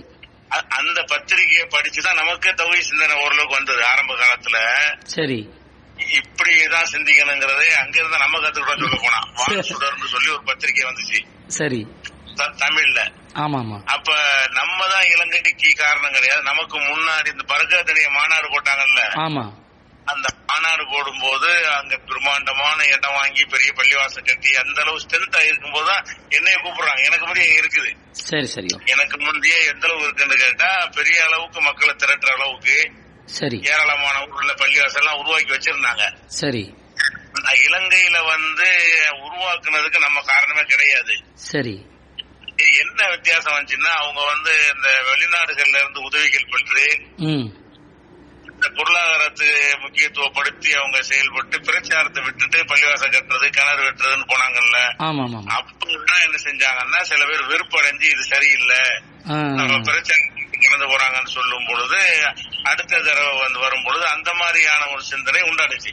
அந்த பத்திரிகையை படிச்சுதான் நமக்கு தௌஹீத் சிந்தனை ஓரளவுக்கு வந்தது ஆரம்ப காலத்துல. சரி. இப்படிதான் சிந்திக்கணுங்கிறதே அங்கிருந்து நம்ம கத்துக்கிட்டோம். சொல்ல போனா வான் சுடர்னு சொல்லி ஒரு பத்திரிகை வந்துச்சு. சரி. தமிழ்ல. ஆமா ஆமா. அப்ப நம்ம தான் இலங்கைக்கு காரணம் கிடையாது. நமக்கு முன்னாடி இந்த பரகாதனிய மாநாடு போட்டாங்கல்ல. ஆமா. அந்த மாநாடு போடும் போது அங்க பிரம்மாண்டமான இடம் வாங்கி பெரிய பள்ளிவாசல் கட்டி அந்த அளவு ஸ்ட்ரென்த் ஆயிருக்கும் போதுதான் என்னைய கூப்பிடுறாங்க. எனக்கு முன்னாடி இருக்குது. சரி சரி. எனக்கு முந்தைய எந்த அளவு இருக்குன்னு கேட்டா பெரிய அளவுக்கு மக்களை திரட்டுற அளவுக்கு சரி ஏராளமான ஊர்ல பள்ளிவாசல் எல்லாம் உருவாக்கி வச்சிருந்தாங்க. சரி. இலங்கையில உருவாக்குனதுக்கு நம்ம காரணமே கிடையாது. சரி. என்ன வித்தியாசம் வந்துச்சுன்னா அவங்க இந்த வெளிநாடுகள்ல இருந்து உதவிகள் பெற்று இந்த பொருளாதாரத்தை முக்கியத்துவப்படுத்தி அவங்க செயல்பட்டு பிரச்சாரத்தை விட்டுட்டு பள்ளிவாசல் கட்டுறது கிணறு வெட்டுறதுன்னு போனாங்கல்ல. அப்பதான் என்ன செஞ்சாங்கன்னா சில பேர் வெறுப்படைஞ்சு இது சரியில்லை நம்ம பிரச்சாரம் கடந்து போறாங்கன்னு சொல்லும் பொழுது அடுத்த தடவை வரும் பொழுது அந்த மாதிரியான ஒரு சிந்தனை உண்டாடுச்சு.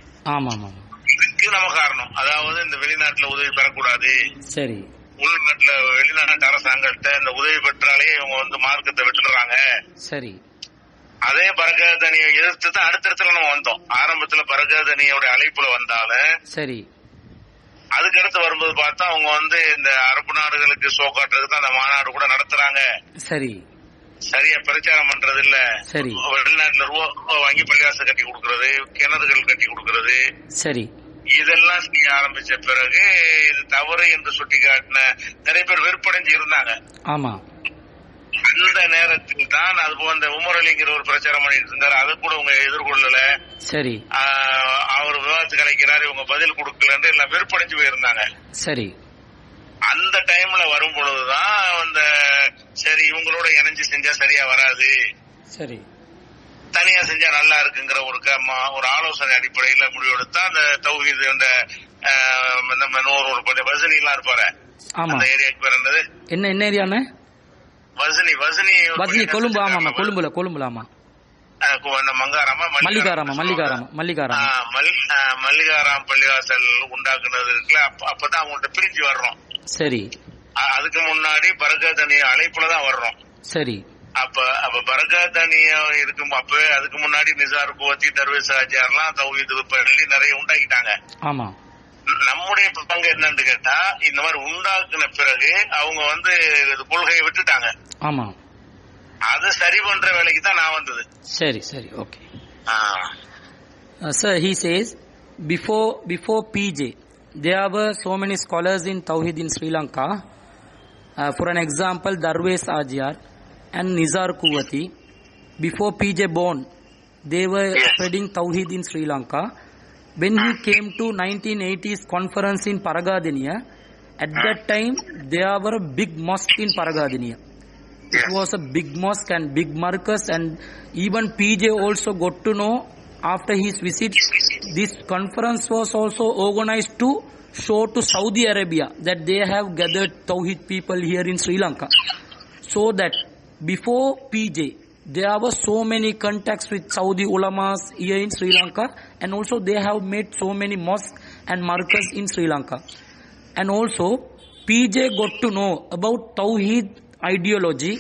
இதுக்கு நம்ம காரணம், அதாவது இந்த வெளிநாட்டுல உதவி பெறக்கூடாது. சரி. உள்நாட்டுல வெளிநாட்டு அரசாங்கத்தை இந்த உதவி பெற்றாலே இவங்க மார்க்கத்தை விட்டுறாங்க. சரி. அதே பரகாதனியை எதிர்த்து தான் அடுத்தடுத்துல நம்ம வந்தோம். ஆரம்பத்துல பரகாதனியோட அழைப்புல வந்தாலும் சரி. அதுக்கடுத்து வரும்போது பார்த்தா அவங்க இந்த அரபு நாடுகளுக்கு ஷோ காட்டுறதுக்கு தான் அந்த மாநாடு கூட நடத்துறாங்க. சரி. சரியா பிரச்சாரம் பண்றது இல்ல. சரி. வெளிநாட்டுல ரூபா வாங்கி பள்ளிவாசல் கட்டி கொடுக்கறது, கிணறுகள் கட்டி கொடுக்கறது. சரி. இதெல்லாம் செய்ய ஆரம்பிச்ச பிறகு இது தவறு என்று சுட்டி காட்டின நிறைய பேர் வெறுப்படைஞ்சு இருந்தாங்க. ஆமா. அந்த நேரத்தில் தான் அது போன்ற உமர் அலிங்கிற ஒரு பிரச்சாரம் பண்ணிட்டு இருந்தாரு. அதை கூட உங்க எதிர்கொள்ளல. சரி. அவர் விவாதத்துக்கு அழைக்கிறாரு, இவங்க பதில் கொடுக்கலன்னு எல்லாம் வெறுப்படைஞ்சு போயிருந்தாங்க. சரி. அந்த டைம்ல வரும் பொழுதுதான் சரி இவங்களோட இணைஞ்சு செஞ்சா சரியா வராது, சரி தனியா செஞ்சா நல்லா இருக்குங்கிற ஒரு ஆலோசனை அடிப்படையில முடிவெடுத்தா அந்த தௌஹீத் ஒரு வசனி எல்லாம் இருப்பாரு. அந்த ஏரியாக்கு பேர் என்னது? என்ன ஏரியான்னு? வசனி கொழும்பு. ஆமா கொழும்புல. ஆமா. மல்லிகாராம் பள்ளிவாசல் உண்டாக்குனது இருக்குல்ல, அப்பதான் அவங்கள்ட்ட பிரிஞ்சு வர்றோம். சரி. அதுக்கு முன்னாடி பரகாதனிய அழைப்புலதான் வர்றோம். சரி. அப்ப பரகாதனிய இருக்கும். அப்ப அதுக்கு முன்னாடி நிசார் குவத்தி, தர்வேஸ் ஆஜியார்லாம் தௌஹீத் பள்ளி நிறைய உண்டாக்கிட்டாங்க. ஆமா. நம்முடைய பங்கு என்னன்னு கேட்டா இந்த மாதிரி உண்டாக்குன பிறகு அவங்க கொள்கையை விட்டுட்டாங்க. ஆமா. அது சரி பண்ற வேலைக்கு தான் நான் வந்தது. சரி சரி. Okay. Sir, he says before PJ there were so many scholars in Tawhid in Sri Lanka. For an example, Darwesh Ajiyar and Nizar Kuwati. Before PJ born, they were spreading Tawhid in Sri Lanka. When he came to 1980s conference in Paragadeniya, at that time there were a big mosque in Paragadeniya. It was a big mosque and big markers, and even PJ also got to know after his visit. This conference was also organized to show to Saudi Arabia that they have gathered Tawhid people here in Sri Lanka. So that before PJ, there were so many contacts with Saudi ulamas here in Sri Lanka, and also they have made so many mosques and markers in Sri Lanka. And also PJ got to know about Tawhid ideology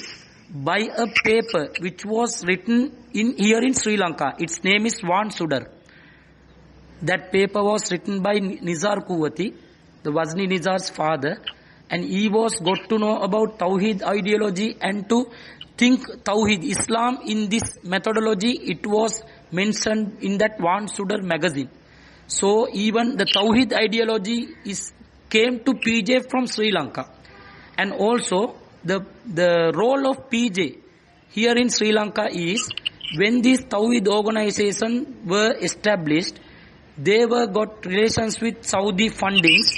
by a paper which was written here in Sri Lanka. Its name is Van Sudar. That paper was written by Nizar Kuwati, the Ghazni Nizar's father, and he was got to know about Tawheed ideology and to think Tawheed Islam in this methodology. It was mentioned in that Van Sudar magazine. So even the Tawheed ideology came to P.J. from Sri Lanka. And also the role of P.J. here in Sri Lanka is, when these Tawheed organizations were established, they were got relations with Saudi fundings,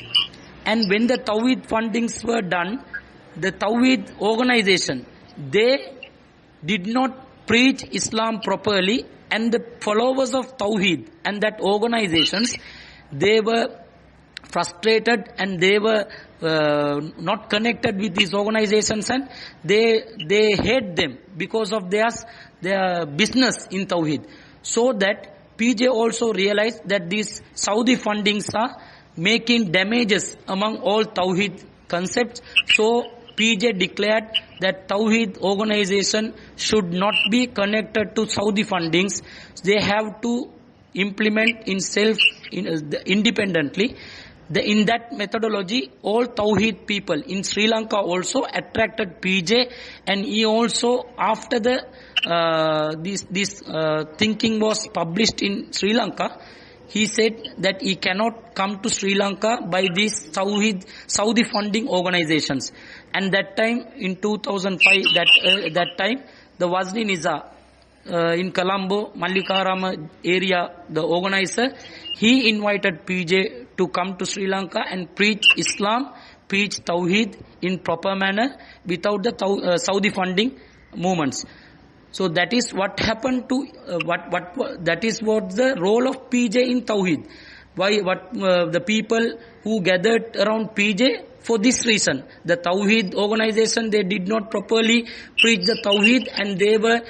and when the Tawheed fundings were done, the Tawheed organization, they did not preach Islam properly, and the followers of Tawheed and that organizations, they were frustrated and they were not connected with these organizations, and they hate them because of their business in Tawheed. So that PJ also realized that these Saudi fundings are making damages among all Tawheed concepts. So PJ declared that Tawheed organization should not be connected to Saudi fundings. They have to implement independently. In that methodology, all Tawheed people in Sri Lanka also attracted PJ, and he also, after this thinking was published in Sri Lanka, he said that he cannot come to Sri Lanka by these Saudi funding organizations. And that time, in 2005, that time, the Ghazni Nizar in Colombo, Mallikarama area, the organizer, he invited PJ to come to Sri Lanka and preach Islam, preach Tawheed in proper manner without the Saudi funding movements. So that is what happened to that is what the role of PJ in Tawheed. The people who gathered around PJ for this reason, the Tawheed organization, they did not properly preach the Tawheed and they were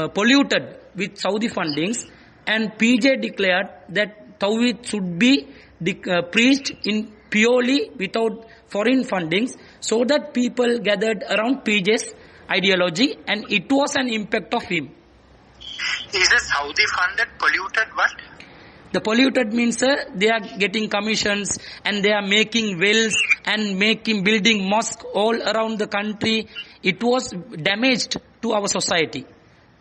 polluted with Saudi fundings, and PJ declared that Tawheed should be preached in purely without foreign fundings, so that people gathered around PJ's ideology, and it was an impact of him. Is the Saudi funded polluted what? The polluted means they are getting commissions and they are making wells and building mosques all around the country. It was damaged to our society.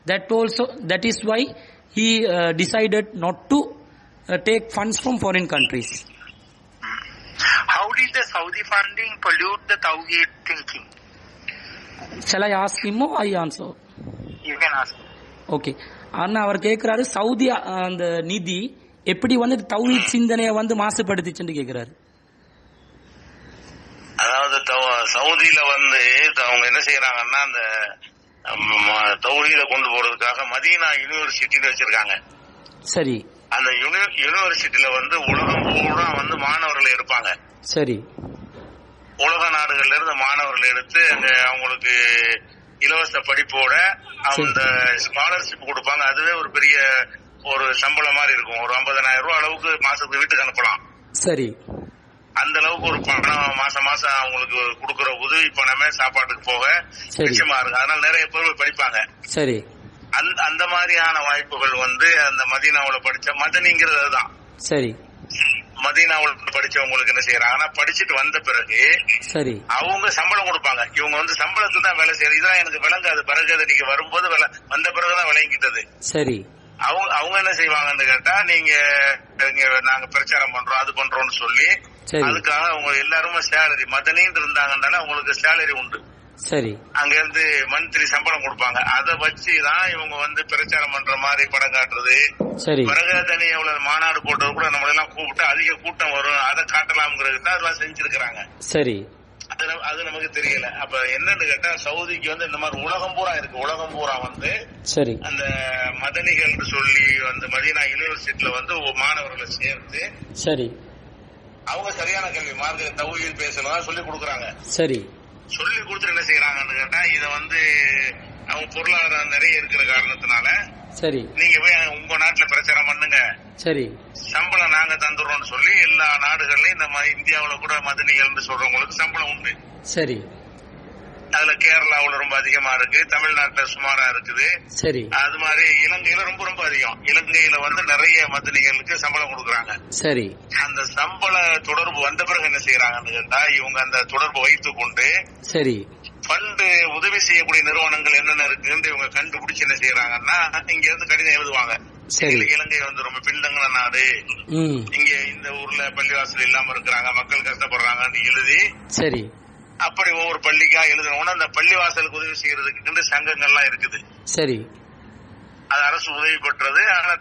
That is why he decided not to take funds from foreign countries. How did the Saudi funding pollute the Tawheed thinking? Shall I ask him or I answer? You can ask. Okay. அண்ணா அவர் கேட்கிறாரு, Saudi அந்த நிதி எப்படி வந்து தௌஹீத் சிந்தனையை வந்து மாசுபடுத்திச்சுன்னு கேட்கிறாரு. அதாவது சவுதியில வந்து அவங்க என்ன செய்யறாங்கன்னா, அந்த தௌஹீத கொண்டு போறதுக்காக மதீனா யூனிவர்சிட்டின்னு வச்சிருக்காங்க. சரி. அந்த யூனிவர்சிட்டியில வந்து உலகம் பூரா வந்து மாணவர்கள் இருப்பாங்க. சரி. உலக நாடுகள்ல இருந்து மாணவர்கள் எடுத்து அங்க அவங்களுக்கு இலவச படிப்போட அந்த ஸ்காலர்ஷிப் கொடுப்பாங்க. அதுவே ஒரு பெரிய ஒரு சம்பளம் மாதிரி இருக்கும். ஒரு 50,000 ரூபாய் அளவுக்கு மாசத்துக்கு வீட்டுக்கு அனுப்பலாம். சரி. அந்த அளவுக்கு ஒரு பணம் மாசம் அவங்களுக்கு கொடுக்கற உதவி பணமே சாப்பாட்டுக்கு போக நிச்சயமா இருக்கு. அதனால நிறைய பேர் படிப்பாங்க. சரி. அந்த மாதிரியான வாய்ப்புகள் வந்து அந்த மதீனாவுல படிச்ச மதனிங்கிறது தான். சரி. மதீனாவுல படிச்சவங்களுக்கு என்ன செய்யறாங்கன்னா, படிச்சுட்டு வந்த பிறகு சரி அவங்க சம்பளம் கொடுப்பாங்க. இவங்க வந்து சம்பளத்துக்கு தான் வேலை செய்யறது. இதெல்லாம் எனக்கு விளங்காது. பிறகு நீங்க வரும்போது வந்த பிறகுதான் விளங்கிட்டது. சரி. அவங்க என்ன செய்வாங்கன்னு கேட்டா, நீங்க நாங்க பிரச்சாரம் பண்றோம் அது பண்றோம்னு சொல்லி அதுக்காக அவங்க எல்லாருமே சேலரி மதனின்னு இருந்தாங்கன்னால அவங்களுக்கு சேலரி உண்டு. சரி. அங்க இருந்து மந்த்லி சம்பளம் கொடுப்பாங்க. அதை வச்சுதான் இவங்க வந்து பிரச்சாரம் பண்ற மாதிரி படம் காட்டுறது. பிறகு தனி எவ்வளவு மாநாடு போட்டது கூட நம்ம எல்லாம் கூப்பிட்டு அதிக கூட்டம் வரும், அதை காட்டலாம்ங்கிறது தான் அதெல்லாம் செஞ்சிருக்கிறாங்க. சரி. அது நமக்கு தெரியல. அப்ப என்னன்னு கேட்டா, சவுதிக்கு வந்து இந்த மாதிரி உலகம் பூரா இருக்கு. உலகம் பூரா வந்து சரி அந்த மதனிகள் சொல்லி வந்து மதீனா யூனிவர்சிட்டியில வந்து மாணவர்களை சேர்த்து சரி அவங்க சரியான கல்வி மார்க்க தௌஹீத் பேசலாம் சொல்லி கொடுக்குறாங்க. சரி. சொல்லி கொடுத்துட்டு என்ன செய்யறாங்கன்னு கேட்டா, இத வந்து அவங்க பொருளாதாரம் நிறைய இருக்கிற காரணத்தினால சரி நீங்க போய் உங்க நாட்டுல பிரச்சாரம் பண்ணுங்க, சரி சம்பளம் நாங்க தந்துடுறோம்னு சொல்லி எல்லா நாடுகள்லயும் இந்த மாதிரி இந்தியாவில கூட மதனிகள் சொல்றவங்களுக்கு சம்பளம் உண்டு. சரி. அதுல கேரளாவுல ரொம்ப அதிகமா இருக்கு, தமிழ்நாட்டுல சுமாரா இருக்குது. சரி. அது மாதிரி இலங்கையில ரொம்ப ரொம்ப அதிகம். இலங்கையில நிறைய மதனிகளுக்கு சம்பளம் கொடுக்குறாங்க. சரி. அந்த சம்பள தொடர்பு வந்த பிறகு என்ன செய்யறாங்கன்னு கேட்டா, இவங்க அந்த தொடர்பு வைத்துக் கொண்டு சரி ஃபண்டு உதவி செய்யக்கூடிய நிறுவனங்கள் என்னென்ன இருக்குன்னு இவங்க கண்டுபிடிச்சு என்ன செய்யறாங்கன்னா, இங்க இருந்து கடிதம் எழுதுவாங்க. இலங்கை ரொம்ப பின்தங்கின நாடு, இங்க இந்த ஊர்ல பள்ளிவாசல் இல்லாம இருக்கிறாங்க, மக்கள் கஷ்டப்படுறாங்கன்னு எழுதி சரி அப்படி ஒவ்வொரு பள்ளிக்கா எழுதணும்னா அந்த பள்ளிவாசலுக்கு உதவி செய்யறதுக்கு சங்கங்கள்லாம் இருக்குது. சரி. அது அரசு உதவி பெற்றது, ஆனா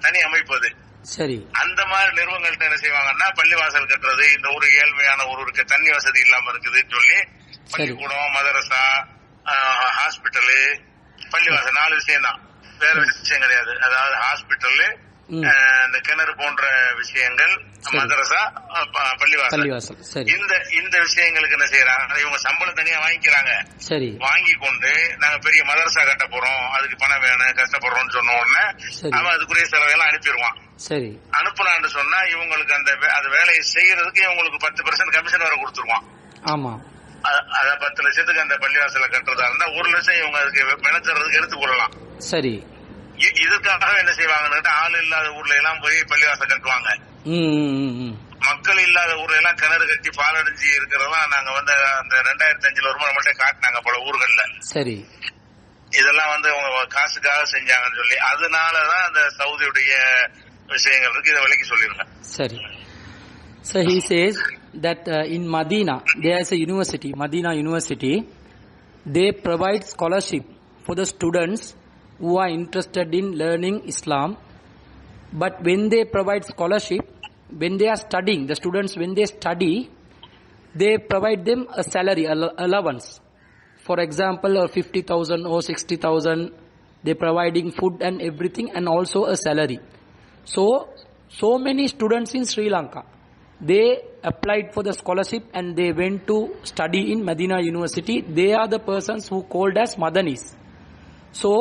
தனி அமைப்பது. சரி. அந்த மாதிரி நிறுவனங்கள்ட்ட என்ன செய்வாங்கன்னா, பள்ளிவாசல் கட்டுறது, இந்த ஊரு ஏழ்மையான ஊருக்கு தண்ணி வசதி இல்லாம இருக்குதுன்னு சொல்லி பள்ளிக்கூடம், மதரசா, ஹாஸ்பிட்டலு, பள்ளிவாசல் 4 விஷயம் தான், வேற விஷயம் கிடையாது. அதாவது ஹாஸ்பிட்டல், இந்த கிணறு போன்ற விஷயங்கள், மதரசா, பள்ளிவாசல். இந்த விஷயங்களுக்கு என்ன செய்யறாங்க, இவங்க சம்பளம் தனியா வாங்கிக்கிறாங்க. சரி. வாங்கி கொண்டு நாங்க பெரிய மதரசா கட்ட போறோம், அதுக்கு பணம் வேணும், கஷ்டப்படுறோம்னு சொன்ன உடனே அவன் அதுக்குரிய செலவெல்லாம் அனுப்பிடுவான். சரி. அனுப்புனான்னு சொன்னா இவங்களுக்கு அந்த வேலையை செய்யறதுக்கு இவங்களுக்கு 10% கமிஷன் வர கொடுத்துருவான். ஆமா. அத 10 லட்சத்துக்கு அந்த பள்ளிவாசல கட்டுறதா இருந்தா 1 லட்சம் இவங்க அதுக்கு மெனச்சறதுக்கு எடுத்துக்கொள்ளலாம். சரி. இதுக்காக என்ன செய்வாங்கன்னு, ஆள் இல்லாத ஊர்ல எல்லாம் போய் பள்ளிவாசல் கட்டுவாங்க. மக்கள் இல்லாத ஊர்ல எல்லாம் கிணறு கட்டி பாலடைஞ்சு இருக்கிறதெல்லாம் நாங்க அந்த 2005 வருமா நம்மள்ட்ட காட்டினாங்க பல ஊர்கள்ல. சரி. இதெல்லாம் அவங்க காசுக்காக செஞ்சாங்கன்னு சொல்லி, அதனாலதான் அந்த சவுதியுடைய விஷயங்கள் இருக்கு. இதை விலைக்கு சொல்லிருங்க. சரி. So he says that in Medina there is a university, Medina University. They provide scholarship for the students who are interested in learning Islam. But when they provide scholarship, when they are studying, the students when they study, they provide them a salary allowance. For example, 50,000 or 60,000. They providing food and everything, and also a salary. So many students in Sri Lanka, they applied for the scholarship and they went to study in Medina University. They are the persons who called as Madanis. So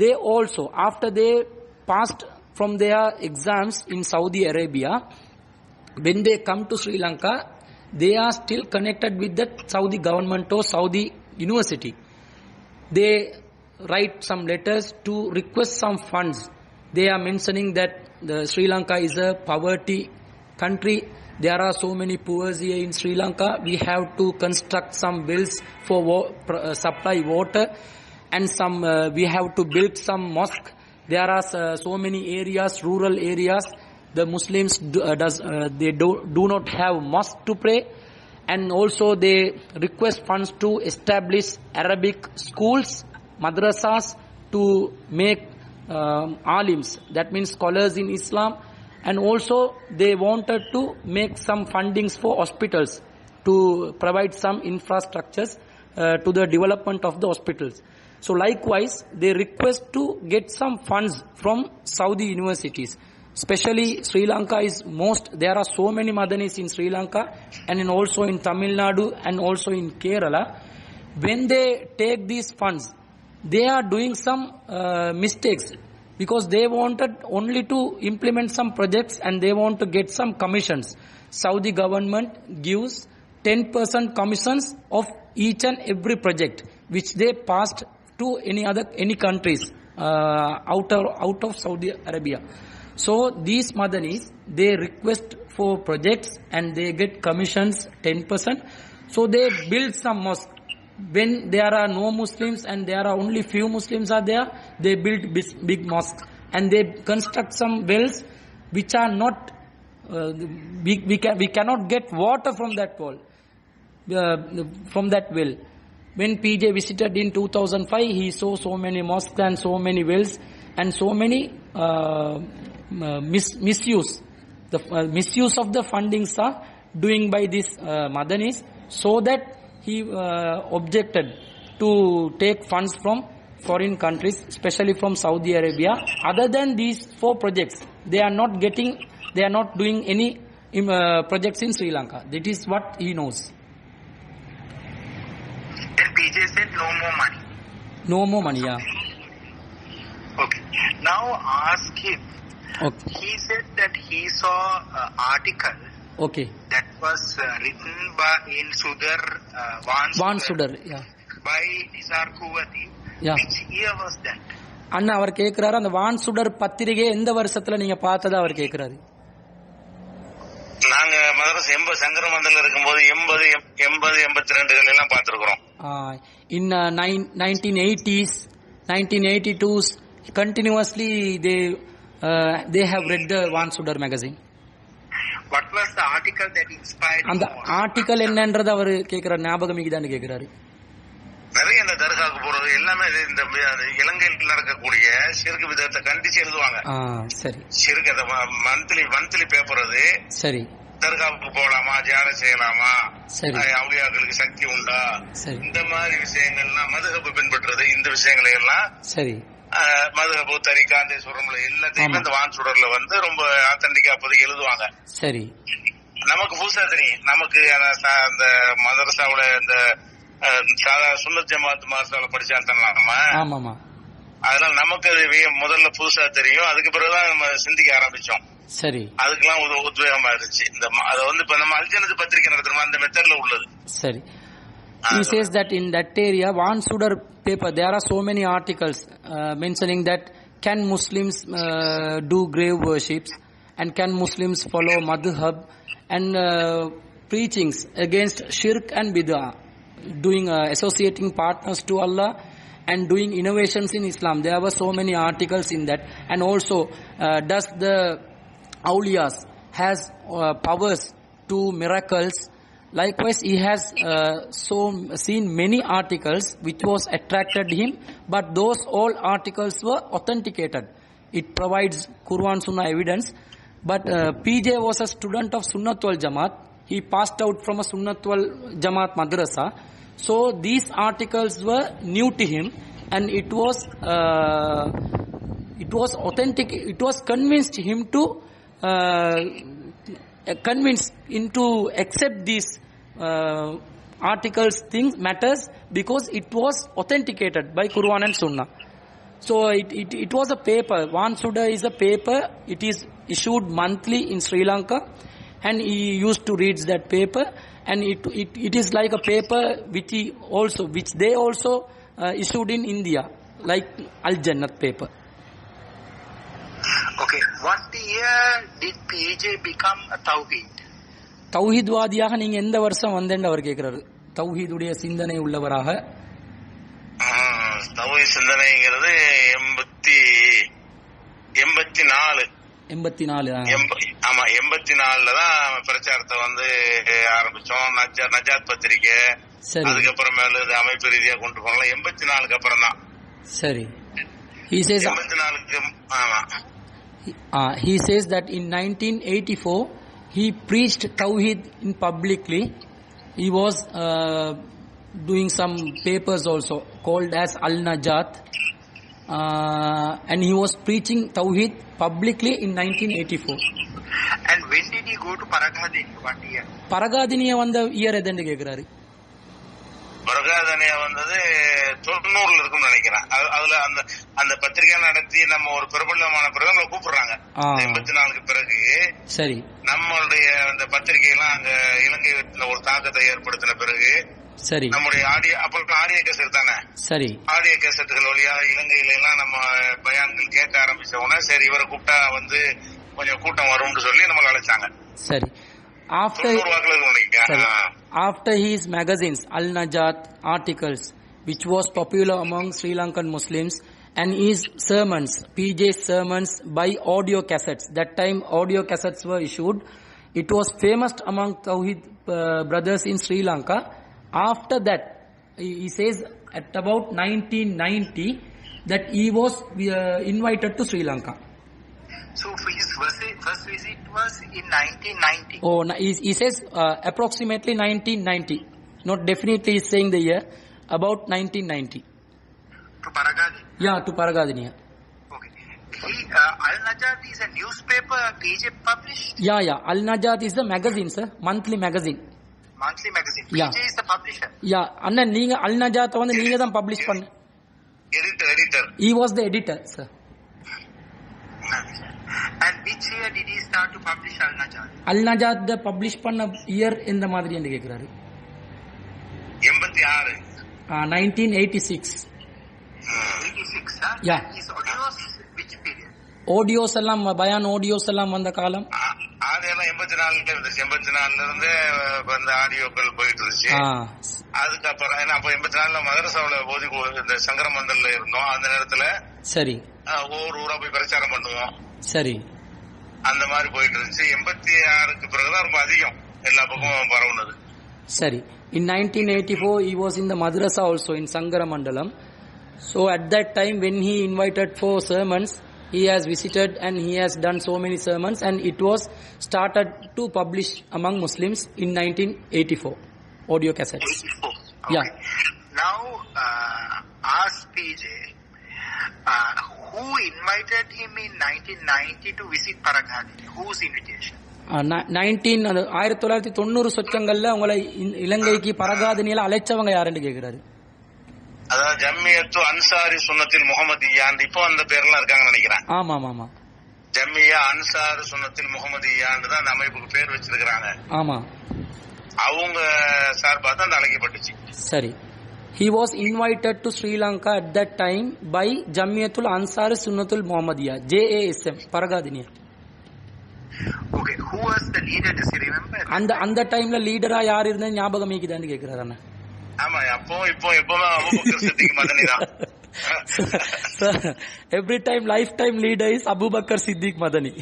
they also, after they passed from their exams in Saudi Arabia, when they come to Sri Lanka, they are still connected with the Saudi government or Saudi university. They write some letters to request some funds. They are mentioning that the Sri Lanka is a poverty country. There are so many poor here in Sri Lanka. We have to construct some wells for supply water, and we have to build some mosque. There are so many areas, rural areas. The Muslims they do not have mosque to pray, and also they request funds to establish Arabic schools, madrasas, to make alims, that means scholars in Islam. And also they wanted to make some fundings for hospitals, to provide some infrastructures to the development of the hospitals. So likewise they request to get some funds from Saudi universities. Especially Sri Lanka is there are so many Madanis in Sri Lanka, and also in Tamil Nadu and also in Kerala. When they take these funds, they are doing some mistakes, because they wanted only to implement some projects and they want to get some commissions. Saudi government gives 10% commissions of each and every project which they passed to any countries out of Saudi Arabia. So these Madanis, they request for projects and they get commissions 10%. So they build some mosque. When there are no Muslims and there are only few Muslims are there, they build big mosques, and they construct some wells which are not we cannot get water from that well. When P.J. visited in 2005, he saw so many mosques and so many wells and so many misuse. The misuse of the fundings are doing by these Madanis, so that he objected to take funds from foreign countries, especially from Saudi Arabia. Other than these 4 projects, they are not doing any projects in Sri Lanka. That is what he knows. Then PJ said no more money. No more money, yeah. Okay. Now ask him. Okay. He said that he saw an article Okay. That was written in Sudar, Van Sudar, yeah. by Nizar Kuvati. Yeah. Which year was that? அண்ணா அவர் கேட்கிறாரு, அந்த வான் சுடர் பத்திரிகை எந்த வருஷத்துல நீங்க பார்த்ததா அவர் கேட்கிறாரு. நாங்க மதரசா சங்கர மந்தல இருக்கும்போது 82 எல்லாம் பார்த்திருக்கிறோம். In 1980s, 1982s, continuously they have read the Van Sudar magazine. What was the article that inspired you? அந்த ஆர்டிகல் என்னன்றது அவர் கேட்கிறார், ஞாபகம் இருக்குதான்னு கேட்கிறாரு. நிறைய இந்த தர்காவுக்கு போறது எல்லாமே இந்த இலங்கையில் நடக்கக்கூடிய சிறுக்கு விதத்தை கண்டிச்சு எழுதுவாங்க. சரி. சிறுக்கு அந்த மந்த்லி பேப்பர் அது. சரி. தர்காவுக்கு போலாமா, ஜியாரத் செய்யலாமா, சரி, அவுலியாக்களுக்கு சக்தி உண்டா, சரி, இந்த மாதிரி விஷயங்கள்லாம் மதுஹப் பின்பற்றுறது, இந்த விஷயங்களை எல்லாம் சரி மதுஹப் தரிகாந்தே சுரம்ல எல்லாத்தையுமே இந்த வான் சுடர்ல வந்து ரொம்ப ஆத்தன்டிக்கா அப்போதைக்கு எழுதுவாங்க. சரி. நமக்கு புதுசா தெரியும், நமக்கு அந்த மதரசாவுல இந்த சுன்னத் ஜமாத் மதரசால படிச்சாத்தலாம் நம்ம. அதனால நமக்கு அது முதல்ல புதுசா தெரியும். அதுக்கு பிறகுதான் நம்ம சிந்திக்க ஆரம்பிச்சோம். சரி. அதுக்கெல்லாம் உத்வேகமா இருந்துச்சு. இந்த அதை வந்து இப்ப நம்ம அல்ஜனத் பத்திரிகை நடத்துறோம், அந்த மெத்தட்ல உள்ளது. சரி. He says that in that area, Van Sudar paper, there are so many articles mentioning that can Muslims do grave worships and can Muslims follow madhhab and preachings against shirk and bid'ah, doing associating partners to Allah and doing innovations in Islam. There were so many articles in that. And also, does the awliyas has powers to miracles? Likewise, he has seen many articles which was attracted him, but those all articles were authenticated. It provides Quran Sunnah evidence. But P.J. was a student of Sunnat wal Jamaat. He passed out from a Sunnat wal Jamaat madrasa. So these articles were new to him, and it was authentic. It was convinced him to accept these articles, things, matters, because it was authenticated by Quran and Sunnah. So it was a paper. Van Sudar is a paper. It is issued monthly in Sri Lanka, and he used to read that paper. And it is like a paper which they also issued in India, like Al Jannat paper. Okay, what year did P.J. become a Tawhid? தௌஹீத்வாதியாக நீங்க எந்த வருஷம் வந்தேன்னு அவர் கேட்கிறாரு. தௌஹீதுடைய சிந்தனை உள்ளவராக. தௌஹீத் சிந்தனைங்கிறது 84. ஆமா, 84 தான் பிரச்சாரத்தை வந்து ஆரம்பிச்சோம். நஜாத் பத்திரிகை, அதுக்கப்புறமேல அமைப்பு ரீதியா கொண்டு போகலாம். 84க்கு அப்புறம் தான். சரி. He says that in 1984 he preached Tawheed in publicly. He was doing some papers also called as Al-Najat, and he was preaching Tawheed publicly in 1984. And when did he go to Paragadini? What year? Paragadiniya வந்த year எதுன்னு கேக்குறாரு. பரகாதனியா வந்தது 90 இருக்கும்னு நினைக்கிறேன். அதுல அந்த பத்திரிகை நடத்தி நம்ம ஒரு பிரபலமான பிறகு நம்மளை கூப்பிடுறாங்க. 84க்கு பிறகு சரி நம்மளுடைய அந்த பத்திரிகை எல்லாம் அங்க இலங்கையில ஒரு தாக்கத்தை ஏற்படுத்தின பிறகு சரி நம்முடைய ஆடியோ கேசட் தானே, சரி ஆடியோ கேசட்டுகள் வழியா இலங்கையில எல்லாம் நம்ம பயான்கள் கேட்க ஆரம்பிச்ச உடனே சரி இவரை கூப்பிட்டா வந்து கொஞ்சம் கூட்டம் வரும்னு சொல்லி நம்மளை அழைச்சாங்க. சரி. After his magazines, Al-Najat articles, which was popular among Sri Lankan Muslims, and his sermons, P.J.'s sermons by audio cassettes. That time audio cassettes were issued. It was famous among Tawhid brothers in Sri Lanka. After that, he says at about 1990 that he was invited to Sri Lanka. So his first visit was in 1990. Oh, he says approximately 1990. Not definitely he's saying the year. About 1990. To Paragadini? Yeah, to Paragadini. Okay. Al-Najat is a newspaper P.J. published? Yeah. Al-Najat is the magazine, sir. Monthly magazine. Monthly magazine. Yeah. P.J. is the publisher? Yeah. Anna, நீங்க Al-Najat வந்து நீங்க தான் publish பண்ண. Editor. He was the editor, sir. And which year did he start to publish Al-Najat? Al-Najat publish பண்ண year எந்த மாதிரி என்று கேட்கிறாரு. 86. 1986. 86, huh? Yeah. His audios, which period? Audios எல்லாம் பயான் ஆடியோஸ் எல்லாம் வந்த காலம் அதெல்லாம் 84 இருந்துச்சு. 84 இருந்து அந்த ஆடியோக்கள் போயிட்டு இருந்துச்சு. அதுக்கப்புறம் ஏன்னா அப்ப 84 மதரசாவில போதி இந்த சங்கரமந்தல்ல இருந்தோம். அந்த நேரத்துல சரி ஒவ்வொரு ஊரா போய் பிரச்சாரம் பண்ணுவோம். சரி அந்த மாதிரி போயிட்டு இருந்துச்சு. 86க்கு பிறகுதான் ரொம்ப அதிகம் எல்லா பக்கமும் பரவுனது. சரி. In 1984 he was in the madrasa also in Sangaramandalam. So at that time when he invited for sermons, he has visited and he has done so many sermons, and it was started to publish among Muslims in 1984 audio cassettes. 84. Okay. Yeah. Now ask PJ, who invited him in 1990 to visit Paraghadini? Whose invitation? 1990 சொச்சங்கள்ல உங்களை இலங்கைக்கு பரகாதினியில அழைச்சவங்க யாருன்னு கேக்குறாரு. அதாவது ஜம்மியத்து அன்சாரி சுன்னத்தில் முகமதியான் இப்போ அந்த பேர்லாம் இருக்காங்கன்னு நினைக்கிறேன். ஆமா ஆமா. ஜம்மியா அன்சார் சுன்னத்தில் முகமதியான் தான் அந்த அமைப்புக்கு பேர் வச்சிருக்காங்க. ஆமா. அவங்க சார்பா தான் அழைக்கப்பட்டுச்சு. சரி. He was invited to Sri Lanka at that time by Jamiatul Ansar Sunnatul Muhammadiyah, JASM, Paragadiniya. Okay, who was the leader? Does you remember? அந்த டைம்ல லீடரா யார் இருந்தா ஞாபகம் இருக்குதான்னு கேக்குறாரு அண்ணா. ஆமா, எப்பவும் அபூபக்கர் சித்திக் மதனி தான். Every time lifetime leader is Abu Bakr Siddiq Madani.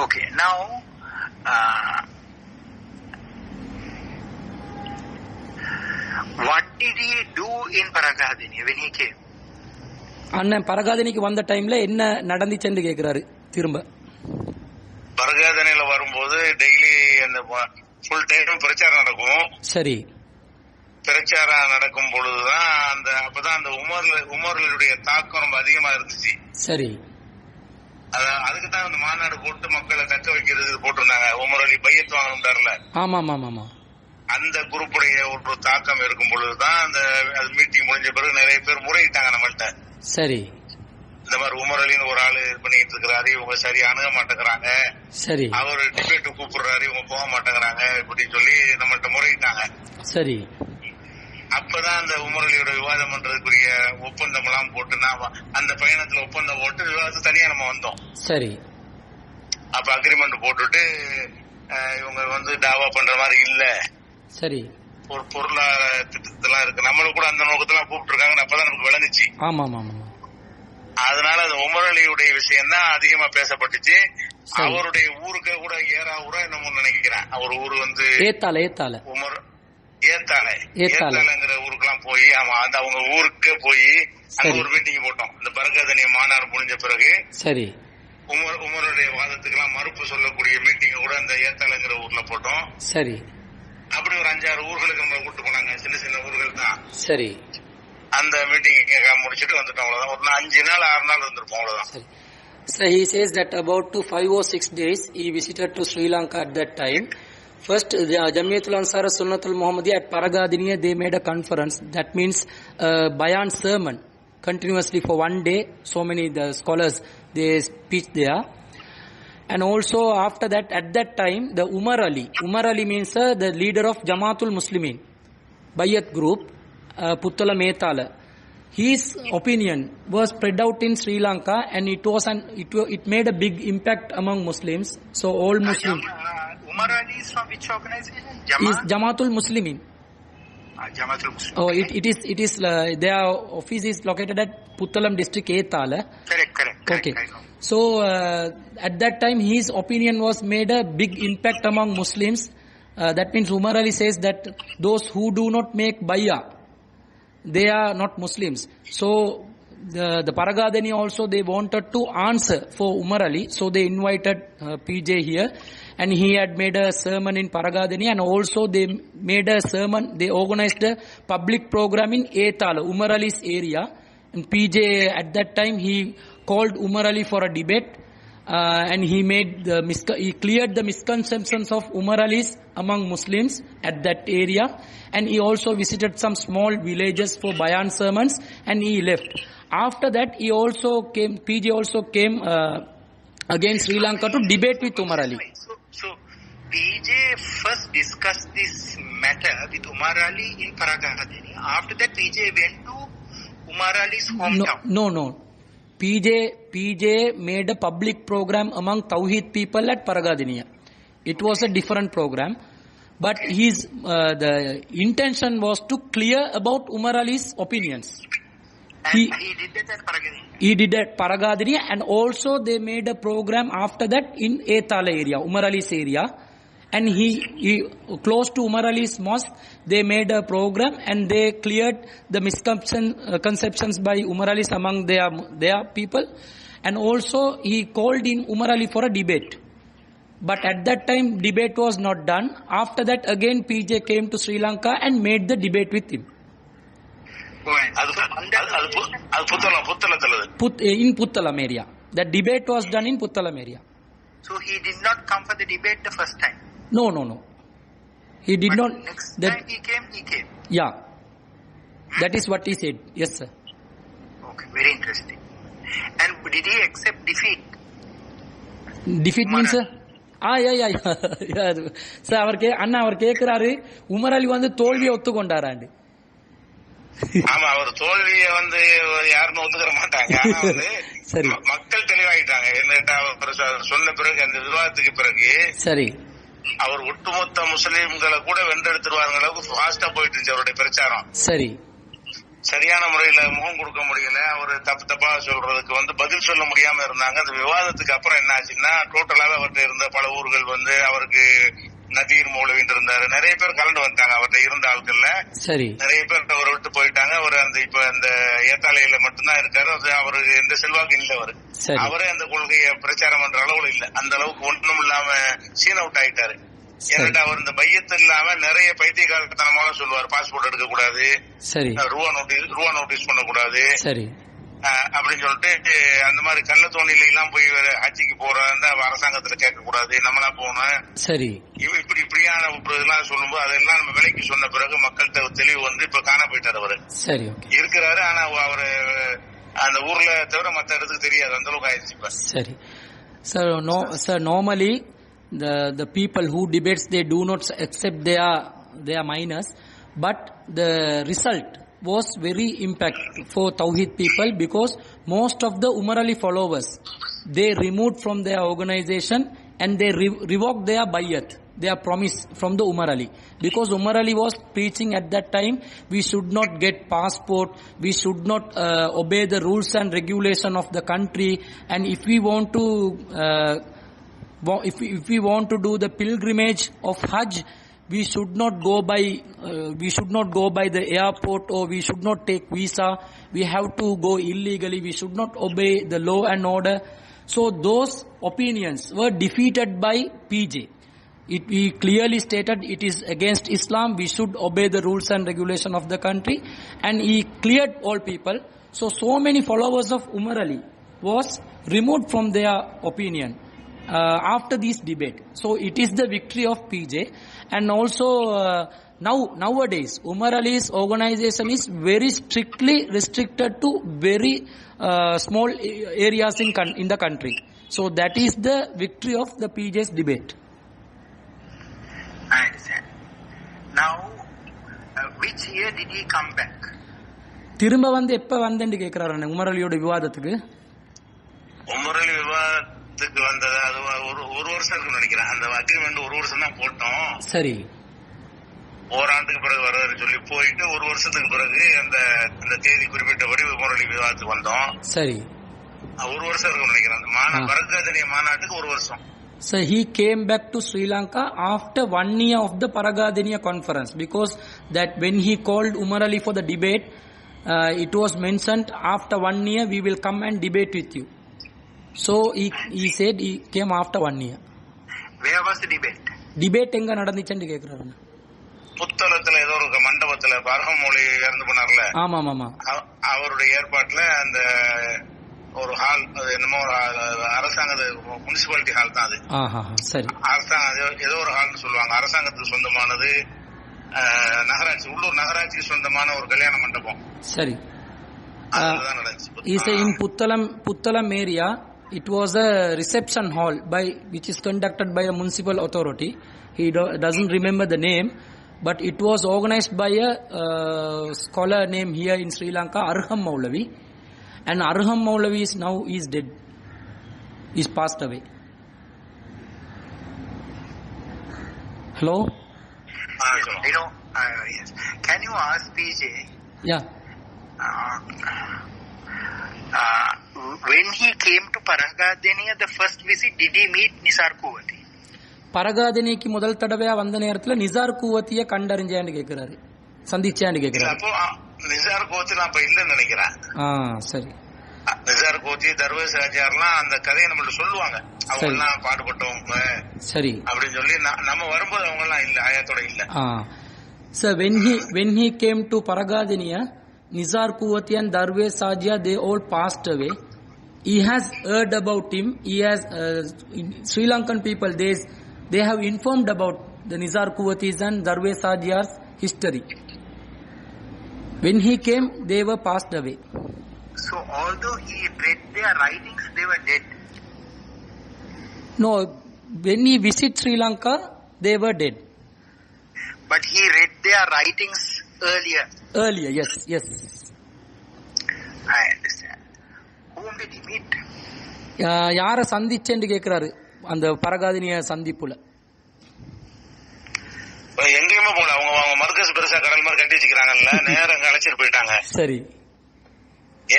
Okay, now what did he do in Paragadini when he came? அண்ணன் பரகாதினிக்கு வந்த டைம்ல என்ன நடந்துச்சுன்னு கேக்குறாரு திரும்ப. பரகாதனையில வரும்போது டெய்லி அந்த ஃபுல் டைம் பிரச்சாரம் நடக்கும். சரி. பிரச்சாரம் நடக்கும் பொழுதுதான் அப்பதான் அந்த உமர்களுடைய தாக்கம் ரொம்ப அதிகமா இருந்துச்சு. சரி. அதுக்குதான் அந்த மாநாடு போட்டு மக்களை தக்க வைக்கிறது போட்டிருந்தாங்க. உமர் அலி பையத்து வாங்கணும்ல. ஆமா ஆமா ஆமா. அந்த குரூப்புடைய ஒரு தாக்கம் இருக்கும் பொழுதுதான் அந்த மீட்டிங் முடிஞ்ச பிறகு நிறைய பேர் முறையிட்டாங்க நம்மள்ட்ட. சரி. இந்த மாதிரி உமர் அலின்னு ஒரு ஆளு பண்ணிட்டு இருக்கிறாரு, இவங்க சரியா அணுக மாட்டேங்கிறாங்க. சரி. அவர் டிபேட் கூப்பிடுறாரு, இவங்க போக மாட்டேங்கிறாங்க இப்படின்னு சொல்லி நம்மள்ட்ட முறையிட்டாங்க. சரி. அப்பதான் அந்த உமர் அலியோட விவாதம் பண்றதுக்குரிய ஒப்பந்தம் எல்லாம் போட்டு அந்த பயணத்துல ஒப்பந்தம் போட்டு விவாதத்தை தனியா நம்ம வந்தோம். சரி. அப்ப அக்ரிமெண்ட் போட்டுட்டு இவங்க தாவா பண்ற மாதிரி இல்ல. சரி. ஒரு பொருளாதார திட்டத்தெல்லாம் இருக்கு, நம்மளுக்கு கூட அந்த நோக்கத்தெல்லாம் கூப்பிட்டு இருக்காங்கன்னு அப்பதான் நமக்கு விளங்குச்சு. ஆமா ஆமா ஆமா. அதனால அந்த உமர் அலியுடைய விஷயம் தான் அதிகமா பேசப்பட்டுச்சு. அவருடைய ஊருக்கு கூட ஏறாவூரா என்னமோ நினைக்கிறேன். அவர் ஊரு ஏத்தால உமர் ஏத்தாலங்கிற ஊருக்கெல்லாம் போய் அந்த அவங்க ஊருக்கு போய் அங்க ஒரு மீட்டிங் போட்டோம். இந்த பரகாதனிய மாநாடு முடிஞ்ச பிறகு சரி உமருடைய வாதத்துக்கு எல்லாம் மறுப்பு சொல்லக்கூடிய மீட்டிங் கூட அந்த ஏத்தாலங்கிற ஊர்ல போட்டோம். சரி. அப்படி ஒரு 5-6 ஊர்களுக்கு நம்ம கூட்டு போனாங்க. சின்ன சின்ன ஊர்கள் தான். சரி. அந்த மீட்டிங் முடிச்சுட்டு வந்துட்டோம். அவ்வளவுதான். ஒரு 5 நாள் 6 நாள் இருந்திருப்போம். அவ்வளவுதான். So he says that about 5 or 6 days he visited to Sri Lanka at that time. First, the Jamiatul Ansar Sunnatul Muhammadiyah at Paragadiniya, they made a conference. That means bayan sermon continuously for 1 day. So many the scholars they speak there. And also after that, at that time, the Umar Ali means the leader of Jamaatul Muslimin Bayat group, Puttala Metala. His opinion was spread out in Sri Lanka, and it made a big impact among Muslims. So all Muslims. Umar Ali is from which organization? Jamaatul Muslimin. Jamaatul Muslimin. Oh, it is their office is located at Puttalam district, Etala. Correct. Okay. So at that time, his opinion was made a big impact among Muslims. That means Umar Ali says that those who do not make bay'ah, they are not Muslims. So the Paragadani also, they wanted to answer for Umar Ali. So they invited PJ here, and he had made a sermon in Paragadani, and also they made a sermon. They organized a public program in Etala, Umar Ali's area. And PJ at that time he called Umar Ali for a debate, and he cleared the misconceptions of Umar Ali's among Muslims at that area, and he also visited some small villages for bayan sermons, and he left. After that, PJ also came against Sri Lanka to debate with Umar Ali. So PJ first discussed this matter with Umar Ali in Paragadini. After that, PJ went to Umar Ali's hometown. No. PJ made a public program among Tawhid people at Paragadiniya. It was a different program, but his the intention was to clear about Umar Ali's opinions. And he did that at Paragadini. He did at Paragadiniya, and also they made a program after that in Etala area, Umar Ali's area. And he close to Umar Ali's mosque, they made a program and they cleared the misconceptions by Umar Ali among their people. And also he called in Umar Ali for a debate. But at that time, debate was not done. After that, again PJ came to Sri Lanka and made the debate with him. In Puttalam area. The debate was done in Puttalam area. So he did not come for the debate the first time? No. He did not. Next time he came? Yeah. That is what he said. Yes, sir. Okay, very interesting. And did he accept defeat? Defeat means, sir? Yeah. Sir, அவர் கேக்குறாரு Umar அலி வந்து தோல்வியை ஒத்துக்கொண்டாராண்டு. ஆமா, அவர் தோல்வியை வந்து யாருன்னு ஒத்துக்கிற மாட்டாங்க. சரி, மக்கள் தெளிவாயிட்டாங்க. என்னட்டா அவர் சொன்ன பிறகு, அந்த விவாதத்துக்கு பிறகு சரி, அவர் ஒட்டுமொத்த முஸ்லீம்களை கூட வென்றெடுத்துருவாங்க அளவுக்கு ஃபாஸ்டா போயிட்டு இருந்துச்சு அவருடைய பிரச்சாரம். சரி, சரியான முறையில முகம் கொடுக்க முடியல. அவரு தப்பா சொல்றதுக்கு வந்து பதில் சொல்ல முடியாம இருந்தாங்க. அந்த விவாதத்துக்கு அப்புறம் என்ன ஆச்சுன்னா, டோட்டலாவே அவர்கிட்ட இருந்த பல ஊர்கள் வந்து அவருக்கு நதீர் மௌலவின் இருந்தாரு. நிறைய பேர் கலந்து வந்தாங்க. அவர்கிட்ட இருந்த ஆட்கள்ல சரி, நிறைய பேர் அவரை விட்டு போயிட்டாங்க. அவர் அந்த இப்ப அந்த ஏத்தாலையில மட்டும்தான் இருக்காரு. அவருக்கு எந்த செல்வாக்கு இல்ல. அவரே அந்த கொள்கையை பிரச்சாரம் பண்ற அளவுல இல்ல. அந்த அளவுக்கு ஒன்றும் இல்லாம சீன் அவுட் ஆயிட்டாரு. ஏன்னா அவர் இந்த பையத்து இல்லாம நிறைய பைத்தியகாரத்தனமான சொல்லுவார். பாஸ்போர்ட் எடுக்க கூடாது, ரூபா நோட்டீஸ் பண்ணக்கூடாது அப்படின்னு சொல்லிட்டு, அந்த மாதிரி கள்ள தோணில எல்லாம் போய் ஹஜ்ஜிக்கு போறாங்க அரசாங்கத்துல கேட்க கூடாது, நம்மளா போகணும், சரி, இப்படியான இதெல்லாம் சொல்லும்போது அதெல்லாம் நம்ம விலைக்கு சொன்ன பிறகு மக்கள்கிட்ட தெளிவு வந்து இப்ப காண போயிட்டாரு. அவரு சரி இருக்கிறாரு, ஆனா அவரு அந்த ஊர்ல தவிர மத்த இடத்துக்கு தெரியாது. அந்த அளவுக்கு ஆயிடுச்சு இப்ப. சரி sir, normally the people who debates, they do not accept their minors, but the result was very impact for Tawhid people, because most of the Umar Ali followers, they removed from their organization and they revoked their bayat, their promise from the Umar Ali, because Umar Ali was preaching at that time, we should not get passport, we should not obey the rules and regulation of the country, and if we want to do the pilgrimage of Hajj, we should not go by the airport, or we should not take visa, we have to go illegally, we should not obey the law and order. So those opinions were defeated by PJ. He clearly stated it is against Islam, we should obey the rules and regulation of the country, and he cleared all people. So many followers of Umar Ali was removed from their opinion after this debate. So it is the victory of PJ. And also nowadays Umar Ali's organization is very strictly restricted to very small areas in the country. So that is the victory of the PJ's debate. I understand. Now which year did he come back? திரும்ப வந்து எப்ப வந்தேன்னு கேக்குறாரு Umar அலியோட விவாதத்துக்கு. Umar அலி விவாதத்துக்கு வந்தது அது ஒரு வருஷம் இருக்குன்னு நினைக்கிறேன். அந்த அக்ரிமெண்ட் ஒரு வருஷம் தான் போட்டோம். சரி, ஓராண்டுக்கு பிறகு வர்றதுன்னு சொல்லி போயிட்டு ஒரு வருஷத்துக்கு பிறகு அந்த தேதி குறிப்பிட்டபடி உமர் அலி விவாதத்துக்கு வந்தோம். சரி, ஒரு வருஷம் இருக்குன்னு நினைக்கிறேன். அந்த பரகாதனிய மாநாட்டுக்கு ஒரு வருஷம். So he came back to Sri Lanka after 1 year of the Paragadiniya conference, because that when he called Umar Ali for the debate, it was mentioned after 1 year we will come and debate with you. So he said he came after 1 year. Where was the debate? Debate எங்க நடந்துச்சுன்னு கேக்குறாரு. புத்தளத்துல ஏதோ ஒரு மண்டபத்துல பரமமொழி இறந்து போனார்ல, ஆமா, அவருடைய ஏற்பாட்டுல அந்த ஒரு ஹால், அது என்னமோ அரசாங்க முனிசிபாலிட்டி ஹால் தான் அது. சரி, அரசாங்கம் ஏதோ ஒரு ஹால்னு சொல்லுவாங்க. அரசாங்கத்துக்கு சொந்தமானது, நகராட்சி, உள்ளூர் நகராட்சிக்கு சொந்தமான ஒரு கல்யாண மண்டபம். சரி, is in Puttalam area, it was a reception hall which is conducted by a municipal authority. He doesn't remember the name, but it was organized by a scholar named here in Sri Lanka, Arham Maulavi. And Arham Maulavi is dead. He's passed away. Hello? Yes. Can you ask PJ? Yeah. When he came to Paragadeniya, the first visit, did he meet Nisar Kuvati? பரகாதினிக்கு முதல் தடவையா வந்த நேரத்துல நிசார் கூவத்திய கண்டறிஞ்சான்னு கேக்குறாரு, சந்திச்சான்னு கேக்குறாரு. அப்போ நிசார் கோத்தி நான் இப்ப இல்லன்னு நினைக்கிறேன். சரி. நிசார் கோத்தி தர்வேஸ் ராஜார்லாம் அந்த கதையை நம்மள்ட்ட சொல்லுவாங்க. அவங்க எல்லாம் பாடுபட்டவங்க சரி அப்படின்னு சொல்லி நம்ம வரும்போது அவங்க எல்லாம் இல்ல, ஆயத்தோட இல்ல. So when he came to Paragadiniya, Nizar Kuvati and Darvesh Sajia, they all passed away. He has heard about him. He has Sri Lankan people. They have informed about the Nizar Kuvatis and Darvesh Sajia's history. When he came, they were passed away. So although he read their writings, they were dead. No, when he visited Sri Lanka, they were dead. But he read their writings earlier. Earlier, yes. I understand. Whom did he meet? யார சந்திச்சேன்னு கேக்குறாரு அந்த பரகாதினிய சந்திப்புல. எங்கேயுமே போல, அவங்க மர்கஸ் பெருசா கடல் மாதிரி கட்டி வச்சுக்கிறாங்கல்ல, நேரம் அங்க அழைச்சிட்டு போயிட்டாங்க. சரி.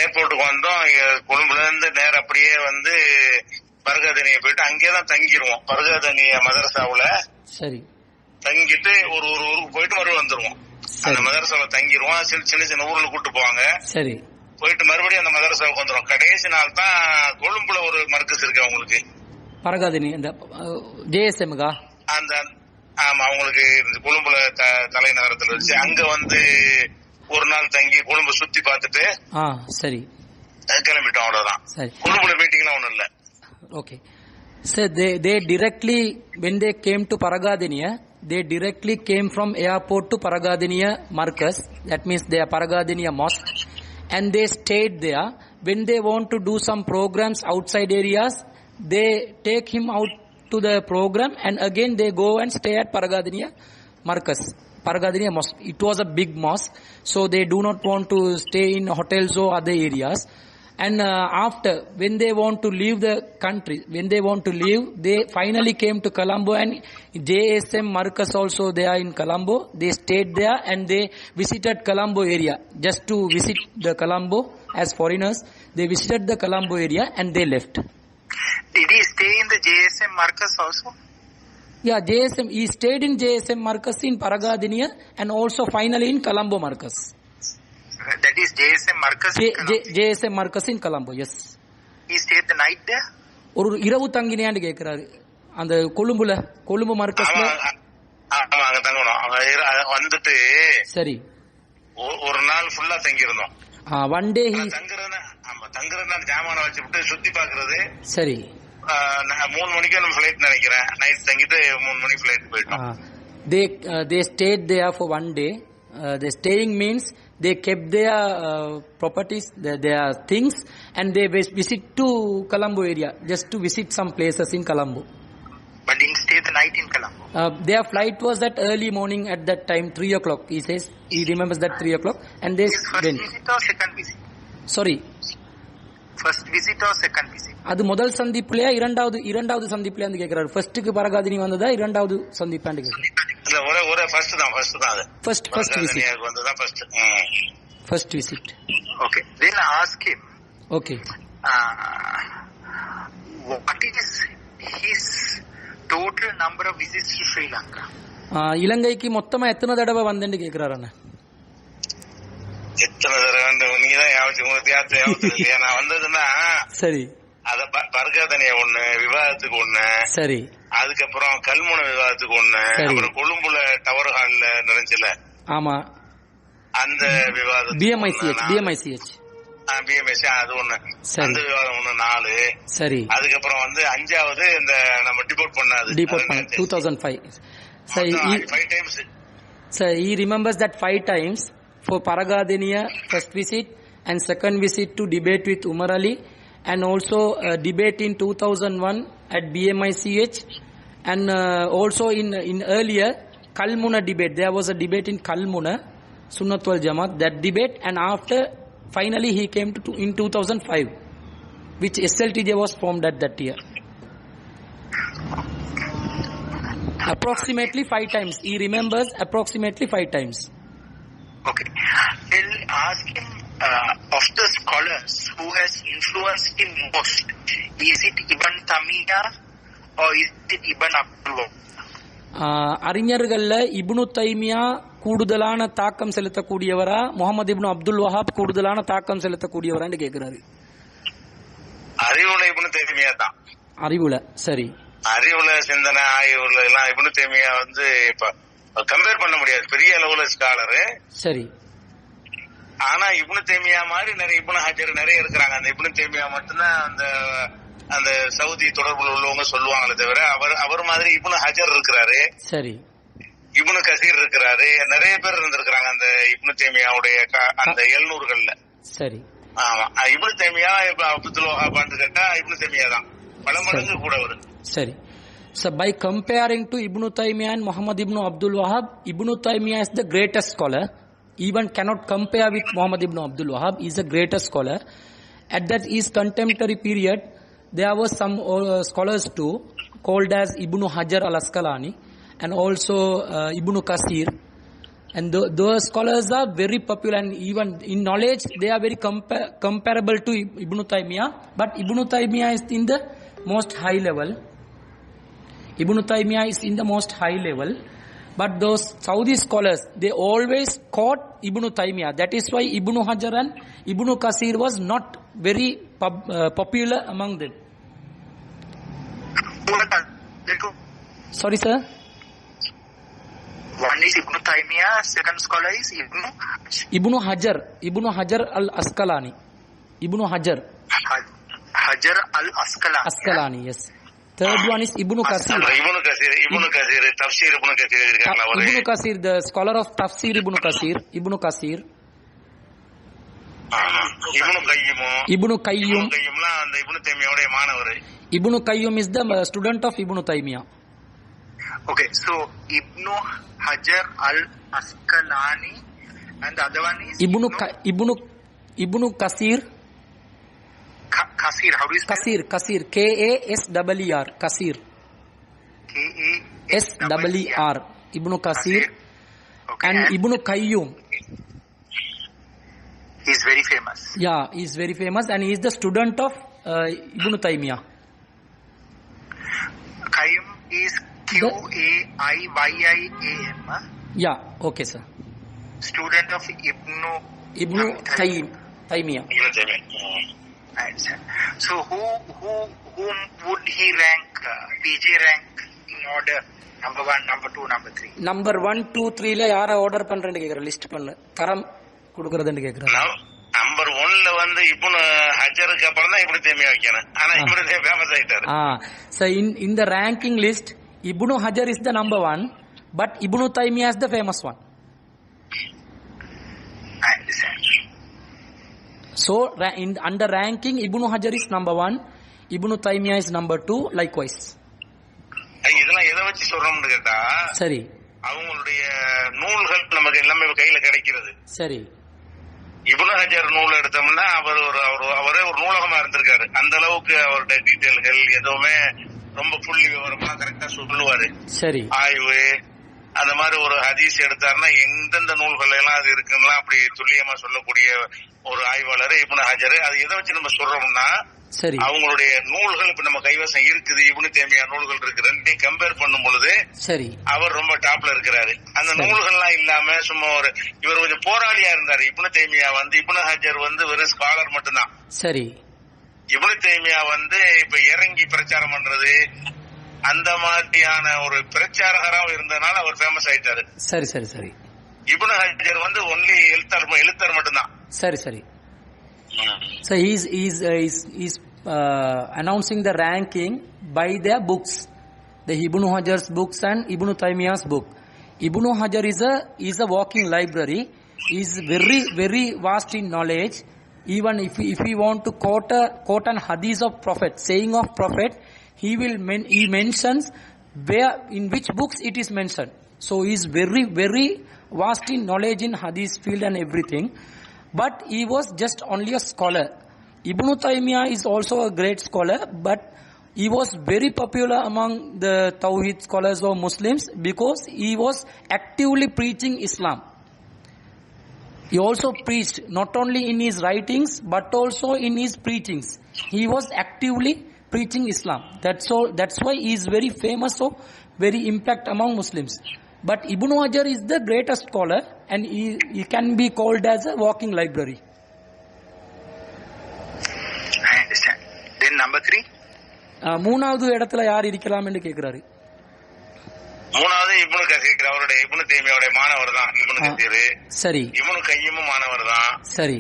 ஏர்போர்ட்டுக்கு வந்தோம், கொழும்புல இருந்து நேரம் அப்படியே வந்து பரகாதனிய போயிட்டு அங்கேதான் தங்கிடுவோம். பரகாதனிய மதரசாவுல சரி தங்கிட்டு ஒரு ஊருக்கு போயிட்டு மறுபடியும் வந்துருவோம். அந்த மதரசாவில தங்கிடுவோம். சின்ன சின்ன ஊர்ல கூட்டு போவாங்க. சரி. போயிட்டு மறுபடியும் அந்த மதரசாவுக்கு வந்துடும். கடைசி நாள் தான் கொழும்புல ஒரு மர்கஸ் இருக்கு அவங்களுக்கு, பரகாதினி அந்த ஜேஎஸ்எம்கா. அந்த ஆமா, அவங்களுக்கு கொழும்புல தலைநகரத்துல வச்சு அங்க வந்து ஒரு நாள் தங்கி கொழும்பு சுத்தி பார்த்துட்டு சரி கிளம்பிட்டோம். அவ்வளவுதான். கொழும்புல மீட்டிங்லாம் ஒண்ணும் இல்ல. Okay. So they directly, when they came to Paragadiniya, they directly came from airport to Paragadiniya Marcus. That means they are Paragadiniya mosque, and they stayed there. When they want to do some programs outside areas, they take him out to the program, and again they go and stay at Paragadiniya Marcus, Paragadiniya mosque. It was a big mosque, so they do not want to stay in hotels or other areas. And after, when they want to leave the country, they finally came to Colombo, and JSM Marcus also they are in Colombo. They stayed there and they visited Colombo area just to visit the Colombo as foreigners. They visited the Colombo area and they left. Did he stay in the JSM Marcus also? Yeah, JSM. He stayed in JSM Marcus in Paragadiniya and also finally in Colombo Marcus. That is JSM Marcus in Colombo. JSM Marcus in Colombo, yes. He stayed the night there? ஒரு இரவு தங்கினியான்னு கேக்குறாரு அந்த கொழும்பு மார்க்கஸ்ல. ஆமா, அங்க தங்கணும். வந்துட்டு சரி ஒரு நாள் ஃபுல்லா தங்கி இருந்தோம். ஒன் டே தங்குறதுனா ஜாமான வச்சுட்டு சுத்தி பாக்குறது. சரி. 3 மணிக்கு நம்ம ஃபிளைட் நினைக்கிறேன். நைட் தங்கிட்டு 3 மணி ஃபிளைட் போயிட்டோம். They stayed there for one day. The staying means they kept their properties, their things, and they visit to Colombo area just to visit some places in Colombo. But didn't stay the night in Colombo. Their flight was that early morning at that time, 3 o'clock. He says he remembers that 3 o'clock, and they went. First visit or second visit? Sorry. First visit or second visit? அது முதல் சந்திப்புலயா இரண்டாவது சந்திப்புலயா கேக்குறாரு. ஃபர்ஸ்ட்க்கு பரகாதினி வந்ததா இரண்டாவது சந்திப்பான்னு கேக்குறாரு. இல்ல, ஒரே first தான் அது. ஃபர்ஸ்ட் விசிட் வந்ததா first visit. Okay, then ask him. Okay. What is his total number of visits to Sri Lanka? இலங்கைக்கு மொத்தமா எத்தனை தடவை வந்தேன்னு கேக்குறாரு அண்ணா. எத்தனை தடவை நீதான் ஞாபகம். நான் வந்ததுன்னா சரி, அத பர்காதனிய ஒண்ணு, விவாதத்துக்கு ஒண்ணு, சரி, அதுக்கப்புறம் கல்முன விவாதத்துக்கு ஒண்ணு, அப்புறம் கொழும்புல டவர் ஹால்ல நடந்துச்சுல, ஆமா, அந்த விவாதம் பிஎம்ஐசிஹெச் அது ஒண்ணு, அந்த விவாதம் ஒண்ணு 4. சரி, அதுக்கப்புறம் வந்து 5வது இந்த நம்ம டிபோர்ட் பண்ணது 2005. So 5 times. So he remembers that 5 times for Paragadiniya first visit and second visit to debate with Umar Ali, and also a debate in 2001 at BMICH, and also in earlier Kalmuna debate. There was a debate in Kalmuna, Sunnat wal Jamaat, that debate, and after finally he came to in 2005, which SLTJ was formed at that year. Approximately 5 times. He remembers approximately 5 times. Okay. I'll ask him, of the scholars who has influenced him most, is it Ibn Taymiyyah or is it Ibn Abdul? அறிஞர்கள்ல இப்னு தைமியா கூடுதலான தாக்கம் செலுத்தக்கூடியவரா, முகமது இப்னு அப்துல் வஹாப் கூடுதலான தாக்கம் செலுத்தக்கூடியவரான்னு கேட்கிறாரு. அறிவுல இப்னு தைமியா தான். அறிவுல, சரி. அறிவுல சிந்தனை ஆய்வுல எல்லாம் இப்னு தைமியா வந்து இப்ப கம்பேர் பண்ண முடியாது, பெரிய அளவுல ஸ்காலரு. சரி. ஆனா இப்னு தைமியா மாதிரி நிறைய இப்னு ஹஜர் நிறைய இருக்கிறாங்க. அந்த இப்னு தைமியா மட்டும்தான் அந்த சவுதி தொடர்புல உள்ளவங்க சொல்லுவாங்களே தவிர அவர் மாதிரி இப்னு ஹஜர் இருக்கிறாரு. சரி. இப்னு கசீர் இருக்கிறாரு. நிறைய பேர் இருந்திருக்கிறாங்க அந்த இப்னு தைமியாவுடைய அந்த 700கள்ல. சரி. ஆமா, இப்னு தைமியா இப்ப அப்துல் வஹாப் கேட்டா இப்னு தைமியா தான் பல மடங்கு கூட வரும். சரி. So by comparing to Ibn Taymiyyah and Muhammad ibn Abdul Wahhab, Ibn Taymiyyah is the greatest scholar. Even cannot compare with Muhammad ibn Abdul Wahhab. He is the greatest scholar. At that his contemporary period, there were some scholars too, called as Ibn Hajar al-Asqalani and also Ibn Kasir. And those scholars are very popular, and even in knowledge they are very comparable to Ibn Taymiyyah. But Ibn Taymiyyah is in the most high level. Ibn Taymiyyah is in the most high level. But those Saudi scholars, they always quote Ibn Taymiyyah. That is why Ibn Hajar and Ibn Kasir was not very popular among them. Sorry, sir? One is Ibn Taymiyyah, second scholar is Ibn Hajar. Ibn Hajar al-Asqalani. Ibn Hajar. Hajar al-Asqalani. Asqalani, yes. Third one is Ibn Kasir. Ibn Kasir, Tafsir Ibn Kasir இருக்காங்களா அவரு? Ibn Kasir, the scholar of Tafsir Ibn Kasir. Ibn Kasir. Ibn Qayyum. அந்த இப்னு தைமியாவுடைய மாணவர். Ibn Qayyum is the student of Ibn Taymiyyah. Okay, so Ibn Hajar al-Asqalani and the other one is Ibn Kasir. Kasir, how do you spell? Kasir, K-A-S-E-R, Kasir. K-A-S-E-R, Ibn Kasir. Okay. And Ibn Qayyum. He is very famous. Yeah, he is very famous, and he is the student of Ibn Taymiyyah. Qayyum is Q-A-I-Y-I-A-M. Yeah, okay, sir. Student of Ibn Taymiyyah. So whom would he rank, PJ rank in order? Number 1, number 2, number 3. Number 1, 2, 3 ல யாரை order பண்றேன்னு கேக்குற, list பண்ணு, தரம் கொடுக்கறதுன்னு கேக்குற. Number 1ல வந்து இப்னு ஹஜருக்கு அப்புறம் தான் இப்னு தைமியா வைக்கணும். ஆனா இப்னு தைமியா ஃபேமஸ் ஆயிட்டாரு. So in the ranking list, Ibn Hajar is the number 1, but Ibn Taymiyyah is the famous one. I understand. So under ranking, Ibn Hajar is number 1, Ibn Taymiyyah is number 2, likewise. இதெல்லாம் எதை வச்சு சொல்றோம்னு கேட்டா, சரி, அவங்களுடைய நூல்கள் நமக்கு எல்லாமே கையில கிடைக்கிறது. சரி. இப்னு ஹஜர் நூல் எடுத்தோம்னா அவரே ஒரு நூலகமா இருந்திருக்காரு. அந்த அளவுக்கு அவருடைய டீடைல்கள் எதுவுமே ரொம்ப புள்ளி விவரமா கரெக்டா சொல்லுவாரு. சரி. ஆய்வு அந்த மாதிரி ஒரு ஹதீஸ் எடுத்தாருன்னா எந்தெந்த நூல்கள் எல்லாம் அது இருக்குன்னா அப்படி துல்லியமா சொல்லக்கூடிய ஒரு ஆய்வாளர் இப்னு ஹஜர். அது எதை வச்சு நம்ம சொல்றோம்னா, சரி, அவங்களுடைய நூல்கள் இப்ப நம்ம கைவசம் இருக்குது, இப்னு தைமியா நூல்கள் இருக்கு, ரெண்டையும் கம்பேர் பண்ணும் பொழுது சரி அவர் ரொம்ப டாப்ல இருக்கிறாரு. அந்த நூல்கள்லாம் இல்லாம சும்மா இவர் கொஞ்சம் போராளியா இருந்தாரு. இப்னு தைமியா வந்து இப்னு ஹஜர் வந்து வெறும் ஸ்காலர் மட்டும்தான். சரி. இப்னு தைமியா வந்து இப்ப இறங்கி பிரச்சாரம் பண்றது அந்த மாதிரியான ஒரு பிரச்சாரகராக இருந்ததுனால அவர் ஃபேமஸ் ஆயிட்டாரு. சரி சரி சரி. இப்னு ஹஜர் வந்து ஒன்லி எழுத்தர் மட்டும்தான். சரி சரி. So he's announcing the ranking by their books, the Ibn Hajar's books and Ibn Taymiyyah's book. Ibn Hajar is a walking library. He is very very vast in knowledge, Even if we want to quote an hadith of Prophet, saying of Prophet, he mentions where, in which books it is mentioned. So he is very, very vast in knowledge in hadith field and everything. But he was just only a scholar. Ibn Taymiyyah is also a great scholar, but he was very popular among the Tawhid scholars or Muslims because he was actively preaching Islam. He also preached not only in his writings but also in his preachings. He was actively preaching Islam. That's why he is very famous, so very impact among Muslims. But Ibn Hajar is the greatest scholar and he can be called as a walking library. I understand. Then number 3. மூணாவது இடத்துல யார் இருக்கலாம் என்று கேக்குறாரு. மூணாவது இப்னு கசீர், அவருடைய இப்னு தைமியாவுடைய மாணவர் தான் இப்னு கசீர். சரி. இப்னு கையும் மாணவர் தான். சரி.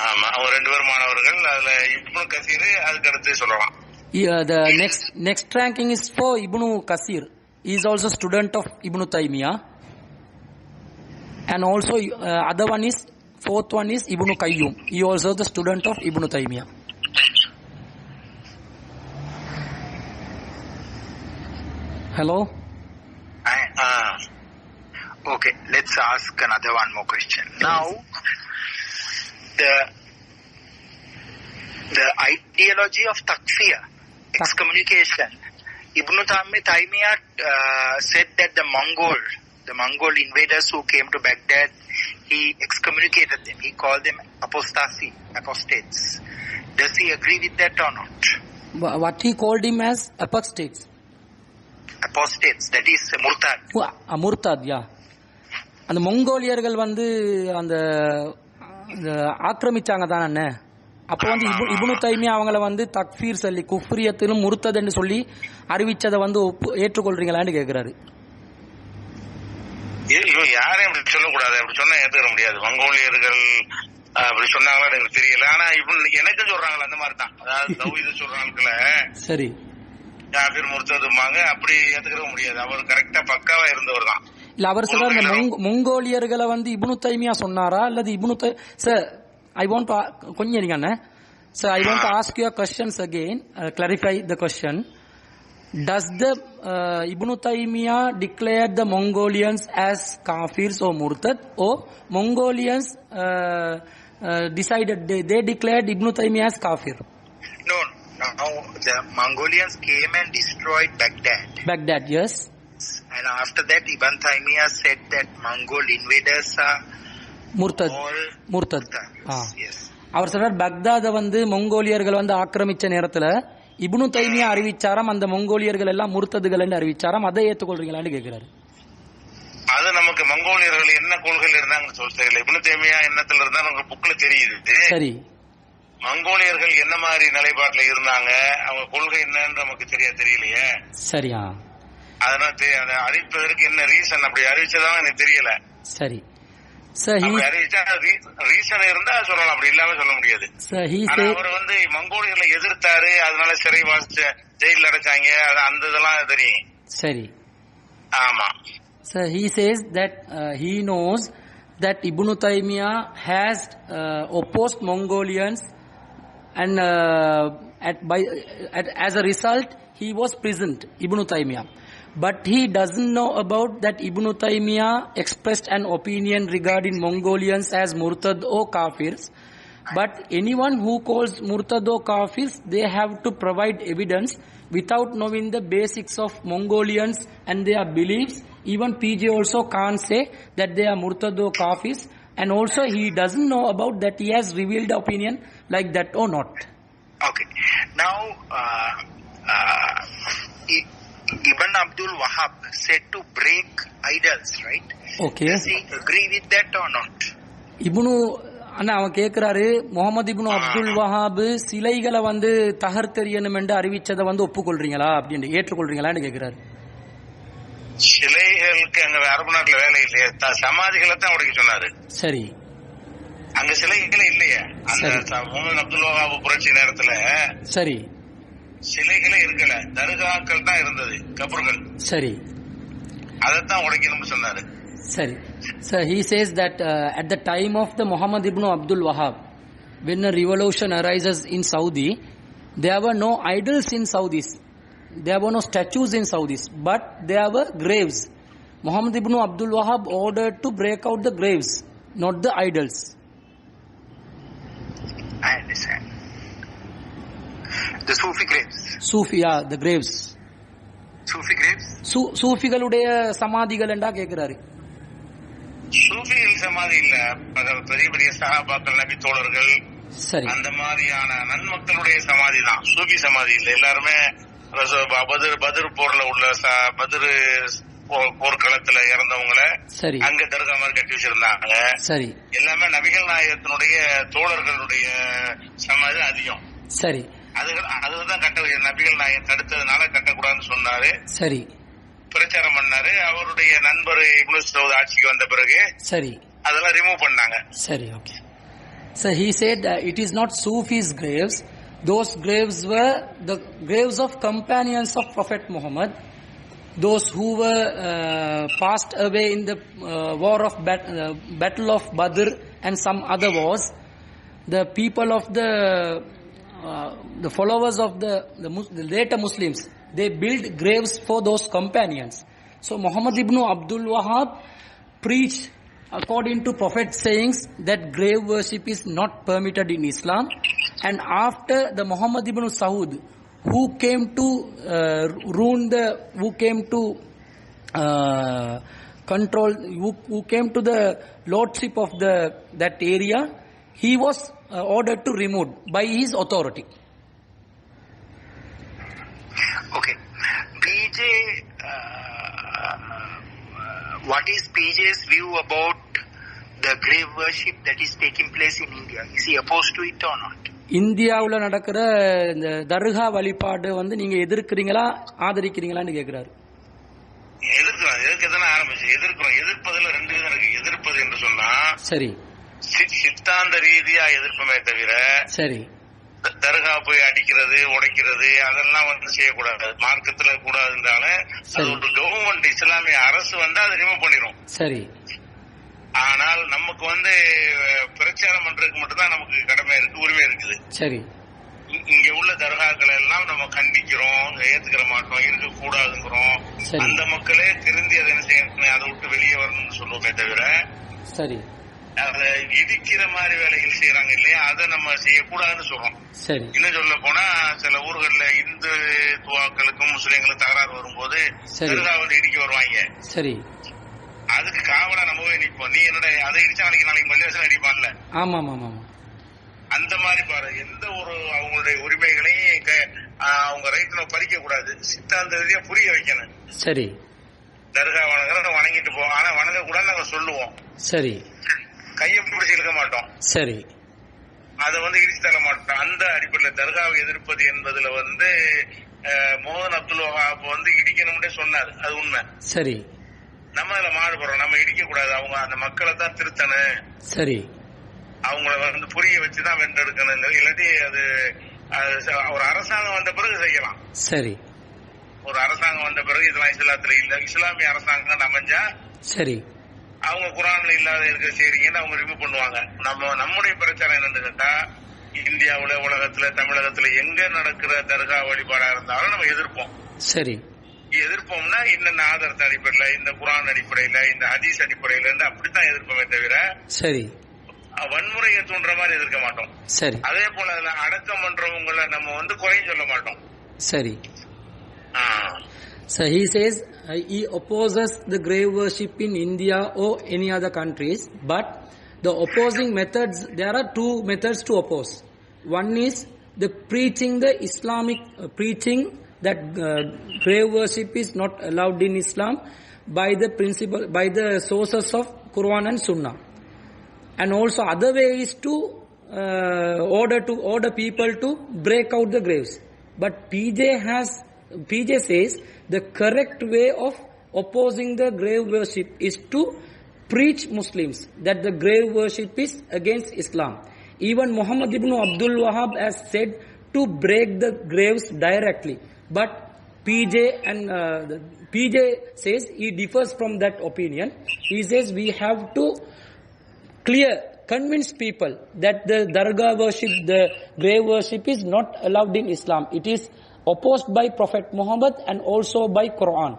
ஆமா, அவர் 2 பேர் மாணவர்கள். அதுல இப்னு கசீர் அதுக்கு அடுத்து சொல்லலாம். The next ranking is for Ibn Kasir. He is also student of Ibn Taymiyyah. And also other one is, fourth one is Ibn Qayyum. He also the student of Ibn Taymiyyah. Hello? Okay, let's ask another one more question. Now, the ideology of takfir, excommunication. Ibn Taymiyyah said that the Mongol invaders who came to Baghdad, he excommunicated them. He called them apostates. Does he agree with that or not? What he called him as apostates? Apostates, that is murtad. Murtad, yeah. அந்த மங்கோலியர்கள் வந்து அந்த ஆக்கிரமிச்சாங்க தானே. அப்போ வந்து இப்னு தைமியா அவங்கள வந்து தக்ஃபீர் சொல்லி குஃப்ரியத்திலும் முர்த்தத்னு சொல்லி அறிவிச்சதை வந்து ஏற்றுக்கொள்றீங்களான்னு கேக்குறாரு. யாரையும் அப்படி சொல்லக்கூடாது, அப்படி சொன்னா ஏத்துக்க முடியாது. மங்கோலியர்கள் அப்படி சொன்னாங்களா எனக்கு தெரியல. ஆனா எனக்கு சொல்றாங்களா அந்த மாதிரி தான், அதாவது தௌஹீத் சொல்றாங்கல்ல, சரி, காஃபிர் முர்த்ததுமாங்க, அப்படி ஏத்துக்க முடியாது. அவர் கரெக்டா பக்காவா இருந்தவர் தான். இல்ல அவர் சொல்றாரு மங்கோலியர்களை வந்து இப்னு தைமியா சொன்னாரா அல்லது sir I want to konja irunga. So I want to ask you a questions again, clarify the question. Does the Ibn Taymiyyah declared the Mongolians as kafirs or murtad, or Mongolians decided they declared Ibn Taymiyyah as kafir? No, the Mongolians came and destroyed Baghdad, yes. And after that Ibn Taymiyyah said that Mongol invaders are முர்த்தத். Yes. அவர் சொல்றார் பக்தாத வந்து மங்கோலியர்கள் வந்து ஆக்கிரமிச்ச நேரத்துல இப்னு தைமியா அறிவிச்சாராம் அந்த மங்கோலியர்கள் எல்லாம் முர்த்ததுகள் அறிவிச்சாராம். அதை ஏத்துக்கொள்றீங்களான்னு கேக்குறாரு. அது நமக்கு மங்கோலியர்கள் என்ன கொள்கையில் இருந்தாங்கன்னு சொல்ல தெரியல. இப்னு தைமியா என்னத்துல இருந்தா நமக்கு புக்ல தெரியுது. சரி. மங்கோலியர்கள் என்ன மாதிரி நிலைப்பாட்டுல இருந்தாங்க, அவங்க கொள்கை என்னன்னு நமக்கு தெரியலையே. சரியா. அதனால அறிவிப்பதற்கு என்ன ரீசன், அப்படி அறிவிச்சதான் எனக்கு தெரியல. சரி. ரீசன் இருந்தா சொல்லலாம், அப்படி இல்லாம சொல்ல முடியாது. அவர் வந்து மங்கோலியர்களை எதிர்த்தாரு, அதனால சிறை வாசிச்ச ஜெயில அடைச்சாங்க, அந்த இதெல்லாம் தெரியும். சரி. ஆமா. So he says that he knows that Ibn Taymiyyah has opposed Mongolians and as a result he was imprisoned, Ibn Taymiyyah. But he doesn't know about that Ibn Taymiyyah expressed an opinion regarding Mongolians as murtad or kafirs. But anyone who calls murtad or kafirs, they have to provide evidence without knowing the basics of Mongolians and their beliefs. Even P.J. also can't say that they are murtad or kafirs. And also he doesn't know about that he has revealed opinion like that or not. Okay. Now, Ibn Abdul Wahhab said to break idols, right? Okay. Does he agree with that or not? அண்ணா அவன் கேக்குறாரு, முகமது இப்னு அப்துல் வஹாப் சிலைகளை வந்து தகர்த்தெறியணும் என்று அறிவிச்சதை வந்து ஒப்புக்கொள்றீங்களா அப்படின்னு ஏற்றுக்கொள்றீங்களான்னு கேக்குறாரு. சிலைகளுக்கு அங்க அரபு நாட்டுல வேலை இல்லையா, சமாதிகளை தான் உடைக்க சொன்னாரு. சரி. அங்க சிலைகளே இல்லையா அந்த முகமது அப்துல் வஹாப் புரட்சி நேரத்துல? சரி. சிலைகளே இருக்கல, தர்காக்கள் தான் இருந்தது, கபர்கள். சரி. அதைத்தான் உடைக்கணும்னு சொன்னாரு. சரி. So he says that at the time of the Muhammad ibn Abdul Wahhab, when a revolution arises in Saudi, there were no idols in Saudis. There were no statues in Saudis, but there were graves. Muhammad ibn Abdul Wahhab ordered to break out the graves, not the idols. I understand. The Sufi graves. Sufi, yeah, the graves. Sufi graves? சூஃபிகளுடைய சமாதிகள் என்றா கேட்கிறாரு. சூஃபிகள் சமாதி இல்ல, பெரிய பெரிய சஹாபாக்கள், நபி தோழர்கள், சரி, அந்த மாதிரியான நன்மக்களுடைய சமாதி தான். சூஃபி சமாதி இல்ல. எல்லாருமே பத்ர் போர்ல உள்ள பத்ர் போர்க்களத்துல இறந்தவங்கள சரி அங்க தர்கா மாதிரி கட்டி வச்சிருந்தாங்க. சரி, எல்லாமே நபிகள் நாயகத்தினுடைய தோழர்களுடைய சமாதி அதிகம். சரி, அதுதான் கட்ட நபிகள் நாயகம் தடுத்ததுனால கட்டக்கூடாதுன்னு சொன்னாரு. சரி, பிரச்சாரம் பண்ணாரு. அவருடைய நண்பர் இப்னு சவுத் ஆட்சிக்கு வந்த பிறகு சரி அதெல்லாம் ரிமூவ் பண்ணாங்க. சரி, okay. So he said it is not Sufis' graves. Those graves were the graves of companions of Prophet Muhammad. Those who were passed away in the war of battle of Badr and some other wars. The people of the followers of the later Muslims, they built graves for those companions. So Muhammad ibn Abdul Wahhab preached according to Prophet's sayings that grave worship is not permitted in Islam. And after the Muhammad ibn Saud, who came to control, who came to the lordship of that area, he was ordered to remove by his authority. Okay. PJ, what is PJ's view about the grave worship that is taking place in India? Is he opposed to it or not? இந்தியாவுல நடக்கிற இந்த தர்கா வழிபாடு நீங்க எதிர்க்கிறீங்களா ஆதரிக்கிறீங்களான்னு கேக்குறாரு. எதிர்க்கிறோம். எதிர்க்கதான் ஆரம்பிச்சு எதிர்க்கிறோம். எதிர்ப்பதுல ரெண்டு விதம் இருக்கு. எதிர்ப்பது என்று சொன்னா சரி, சித்தாந்த ரீதியா எதிர்ப்புமே தவிர சரி, தர்கா போய் அடிக்கிறது உடைக்கிறது அதெல்லாம் செய்யக்கூடாது. மார்க்கத்துல கூடாதுன்றாலும் அது ஒரு கவர்மெண்ட் இஸ்லாமிய அரசு அதை ரிமூவ் பண்ணிடும். சரி. ஆனால் நமக்கு பிரச்சாரம் பண்றதுக்கு மட்டும்தான் நமக்கு கடமை இருக்கு, உரிமை இருக்குது. சரி. இங்க உள்ள தர்காக்களை எல்லாம் நம்ம கண்டிக்கிறோம், ஏத்துக்கிற மாட்டோம், இருக்க கூடாதுங்கிறோம். அந்த மக்களே திருந்தி அதை என்ன செய்யணும், அதை விட்டு வெளியே வரணும்னு சொல்லுவோமே தவிர சரி அதை இடிக்கிற மாதிரி வேலைகள் செய்யறாங்க இல்லையா, அதை நம்ம செய்யக்கூடாதுன்னு சொல்றோம். சரி. இன்னும் சொல்ல போனா சில ஊர்கள்ல இந்து துவாக்களுக்கும் முஸ்லீம்களுக்கும் தகராறு வரும்போது தர்கா இடிக்க வருவாங்க. சரி. அதுக்கு காவலா நம்மவே நிற்போம். நீ என்னோட அதை இடிச்சா நாளைக்கு மல்லிவாசன் அடிப்பான்ல. ஆமா ஆமா ஆமா. அந்த மாதிரி பாரு, எந்த ஒரு அவங்களுடைய உரிமைகளையும் அவங்க ரைட் நம்ம பறிக்க கூடாது. சித்தாந்த ரீதியா புரிய வைக்கணும். சரி. தர்கா வணங்குற வணங்கிட்டு போவோம், ஆனா வணங்க கூடாதுன்னு நாங்க சொல்லுவோம். சரி. கையை பிடிச்சி இருக்க மாட்டோம். சரி. அதை இடிச்சு தர மாட்டோம். அந்த அடிப்படையில் தர்காவை எதிர்ப்பது என்பதுல மோகன் அப்துல் வஹாப் இடிக்கணும்னே சொன்னார். அது உண்மை. சரி. நம்ம அதுல மாறுபடுறோம். நம்ம இடிக்க கூடாது. அவங்க அந்த மக்களை தான் திருத்தணும். சரி. அவங்கள புரிய வச்சுதான் வென்றெடுக்கணும். இல்லாட்டி அது ஒரு அரசாங்கம் வந்த பிறகு செய்யலாம். சரி. ஒரு அரசாங்கம் வந்த பிறகு இதெல்லாம் இஸ்லாத்துல இல்ல, இஸ்லாமிய அரசாங்கம் அமைஞ்சா சரி, அவங்க குரான்ல இல்லாத இருக்க செய்றீங்கன்னு அவங்க ரிமூவ் பண்ணுவாங்க. நம்முடைய பிரச்சாரம் என்னன்னு கேட்டா, இந்தியாவுல உலகத்துல தமிழகத்துல எங்க நடக்கிற தர்கா வழிபாடா இருந்தாலும் நம்ம எதிர்ப்போம். சரி. எதிர்ப்போம்னா இன்னென்ன ஆதாரத்தை அடிப்படையில, இந்த குரான் அடிப்படையில, இந்த ஹதீஸ் அடிப்படையில இருந்து அப்படித்தான் எதிர்ப்போமே தவிர சரி வன்முறையை தூண்டுற மாதிரி எதிர்க்க மாட்டோம். சரி. அதே போல அதுல அடக்கம் பண்றவங்களை நம்ம குறையும் சொல்ல மாட்டோம். சரி. So he says he opposes the grave worship in India or any other countries, but the opposing methods, there are two methods to oppose. One is the Islamic preaching that grave worship is not allowed in Islam by the sources of Quran and Sunnah. And also other way is to order people to break out the graves. But PJ says the correct way of opposing the grave worship is to preach Muslims that the grave worship is against Islam. Even Muhammad ibn Abdul Wahhab has said to break the graves directly. But PJ says he differs from that opinion. He says we have to clear convince people that the dargah worship, the grave worship is not allowed in Islam. It is opposed by Prophet Muhammad and also by Quran.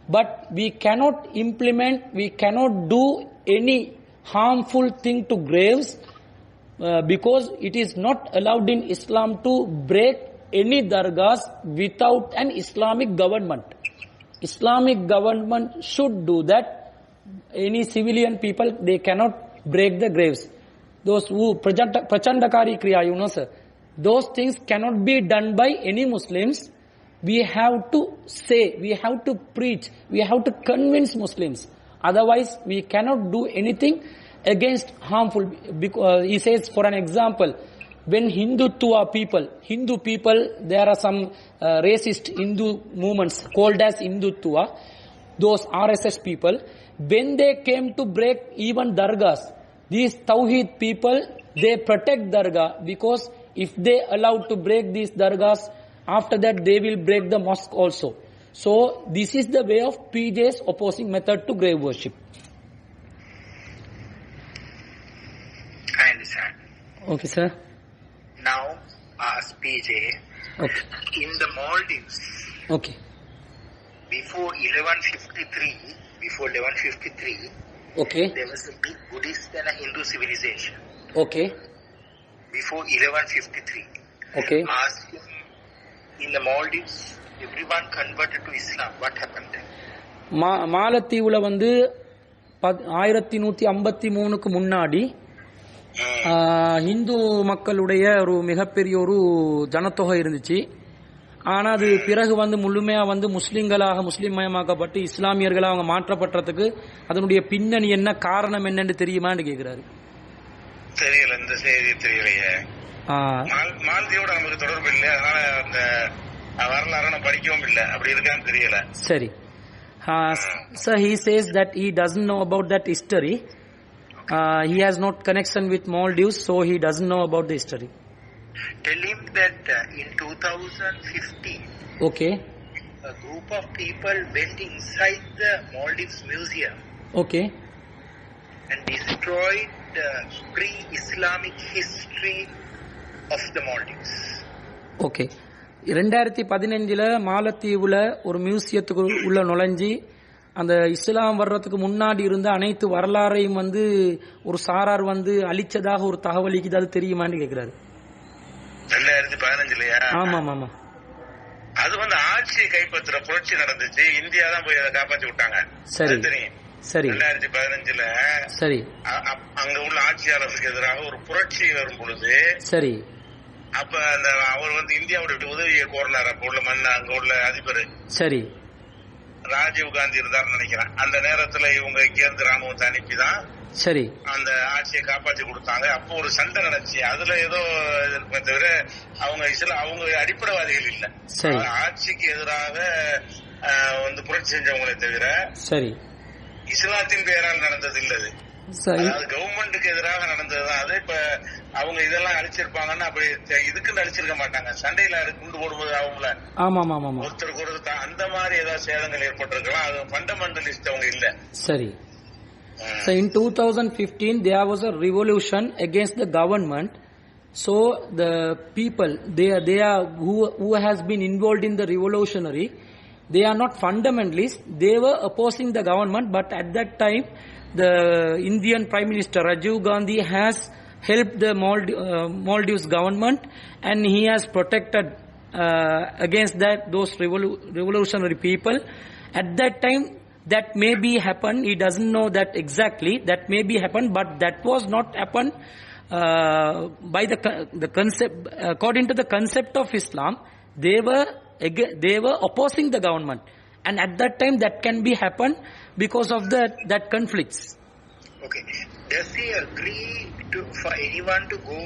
But we cannot implement, we cannot do any harmful thing to graves because it is not allowed in Islam to break any dargahs without an Islamic government. Islamic government should do that. Any civilian people, they cannot break the graves. Those who prachandakari kriya, you know sir, those things cannot be done by any Muslims. We have to say, we have to preach, we have to convince Muslims. Otherwise, we cannot do anything against harmful. Because he says, for an example, when Hindu people, there are some racist Hindu movements called as Hindutva, those RSS people, when they came to break even dargahs, these Tawheed people, they protect dargah, because if they allow to break these dargahs, after that they will break the mosque also. So this is the way of PJ's opposing method to grave worship. I understand. Okay, sir. Now ask PJ. Okay. In the Maldives, Okay. before 1153, Okay. there was a big Buddhist and a Hindu civilization. Okay. Before 1153. Okay. Ask him, in the Maldives, everyone converted to Islam. What happened there? மாலத்தீவுல வந்து 1153க்கு முன்னாடி இந்து மக்களுடைய ஒரு மிகப்பெரிய ஒரு ஜனத்தொகை இருந்துச்சு. ஆனா அது பிறகு வந்து முழுமையா வந்து முஸ்லிம் மயமாக்கப்பட்டு இஸ்லாமியர்களா அவங்க மாற்றப்பட்டதுக்கு அதனுடைய பின்னணி என்ன, காரணம் என்னன்னு தெரியுமான்னு கேக்குறாரு. தெரியல, இந்த செய்தி தெரியலையே. மாலத்தீவோட நமக்கு தொடர்பு இல்லை, அதனால அந்த வரலாறு நம்ம படிக்கவும் இல்லை. அப்படி இருக்கான்னு தெரியல. சரி. So he says that he doesn't know about that history. He has not connection with Maldives, so he doesn't know about the history. Tell him that in 2015, Okay. a group of people went inside the Maldives Museum Okay. and destroyed the pre-Islamic history of the Maldives. Okay. 2015ல மாலத்தீவுல ஒரு மியூசியத்துக்கு உள்ள நுழைஞ்சி அந்த இஸ்லாம் வர்றதுக்கு முன்னாடி இருந்த அனைத்து வரலாறையும் வந்து ஒரு சாரார் வந்து அழிச்சதாக ஒரு தகவலிக்கு அது தெரியுமான்னு கேக்குறாரு. 2015லயா? ஆமா ஆமா. அது வந்து ஆட்சியை கைப்பற்றுற புரட்சி நடந்துச்சு, இந்தியா தான் போய் அதை காப்பாற்றி விட்டாங்க. சரி சரி. 2015ல சரி. அங்க உள்ள ஆட்சியாளருக்கு எதிராக ஒரு புரட்சி வரும் பொழுது சரி. அப்ப அந்த அவர் வந்து இந்தியாவுடைய உதவியை கோரினார். அப்ப உள்ள அங்க உள்ள அதிபர் சரி ராஜீவ் காந்தி இருந்தாருன்னு நினைக்கிறேன். அந்த நேரத்துல இவங்க இங்க இருந்து ராணுவத்தை அனுப்பிதான் சரி அந்த ஆட்சியை காப்பாற்றி கொடுத்தாங்க. அப்போ ஒரு சண்டை நடந்துச்சு, அதுல ஏதோ தவிர அவங்க அவங்க அடிப்படைவாதிகள் இல்ல, ஆட்சிக்கு எதிராக வந்து புரட்சி செஞ்சவங்களே தவிர சரி இஸ்லாத்தின் பெயரால் நடந்தது இல்லது. அதாவது கவர்மெண்ட்டுக்கு எதிராக நடந்ததுதான். அது இப்ப அவங்க இதெல்லாம் அழிச்சிருப்பாங்கன்னா அப்படி இதுக்குன்னு அழிச்சிருக்க மாட்டாங்க. சண்டையில குண்டு போடும்போது அவங்கள ஒருத்தருக்கு ஒருத்தர் அந்த மாதிரி ஏதாவது சேதங்கள் ஏற்பட்டிருக்கலாம். அது ஃபண்டமெண்டலிஸ்ட் அவங்க இல்ல. சரி. So in 2015 there was a revolution against the government. So the people they are who has been involved in the revolutionary, they are not fundamentalists, they were opposing the government, but at that time the Indian Prime Minister Rajiv Gandhi has helped the Maldives government and he has protected against those revolutionary people. At that time that may be happened, he doesn't know that exactly, that may be happened, but that was not happened by the concept. According to the concept of Islam, they were opposing the government, and at that time that can be happened because of that conflicts. Okay, does he agree for anyone to go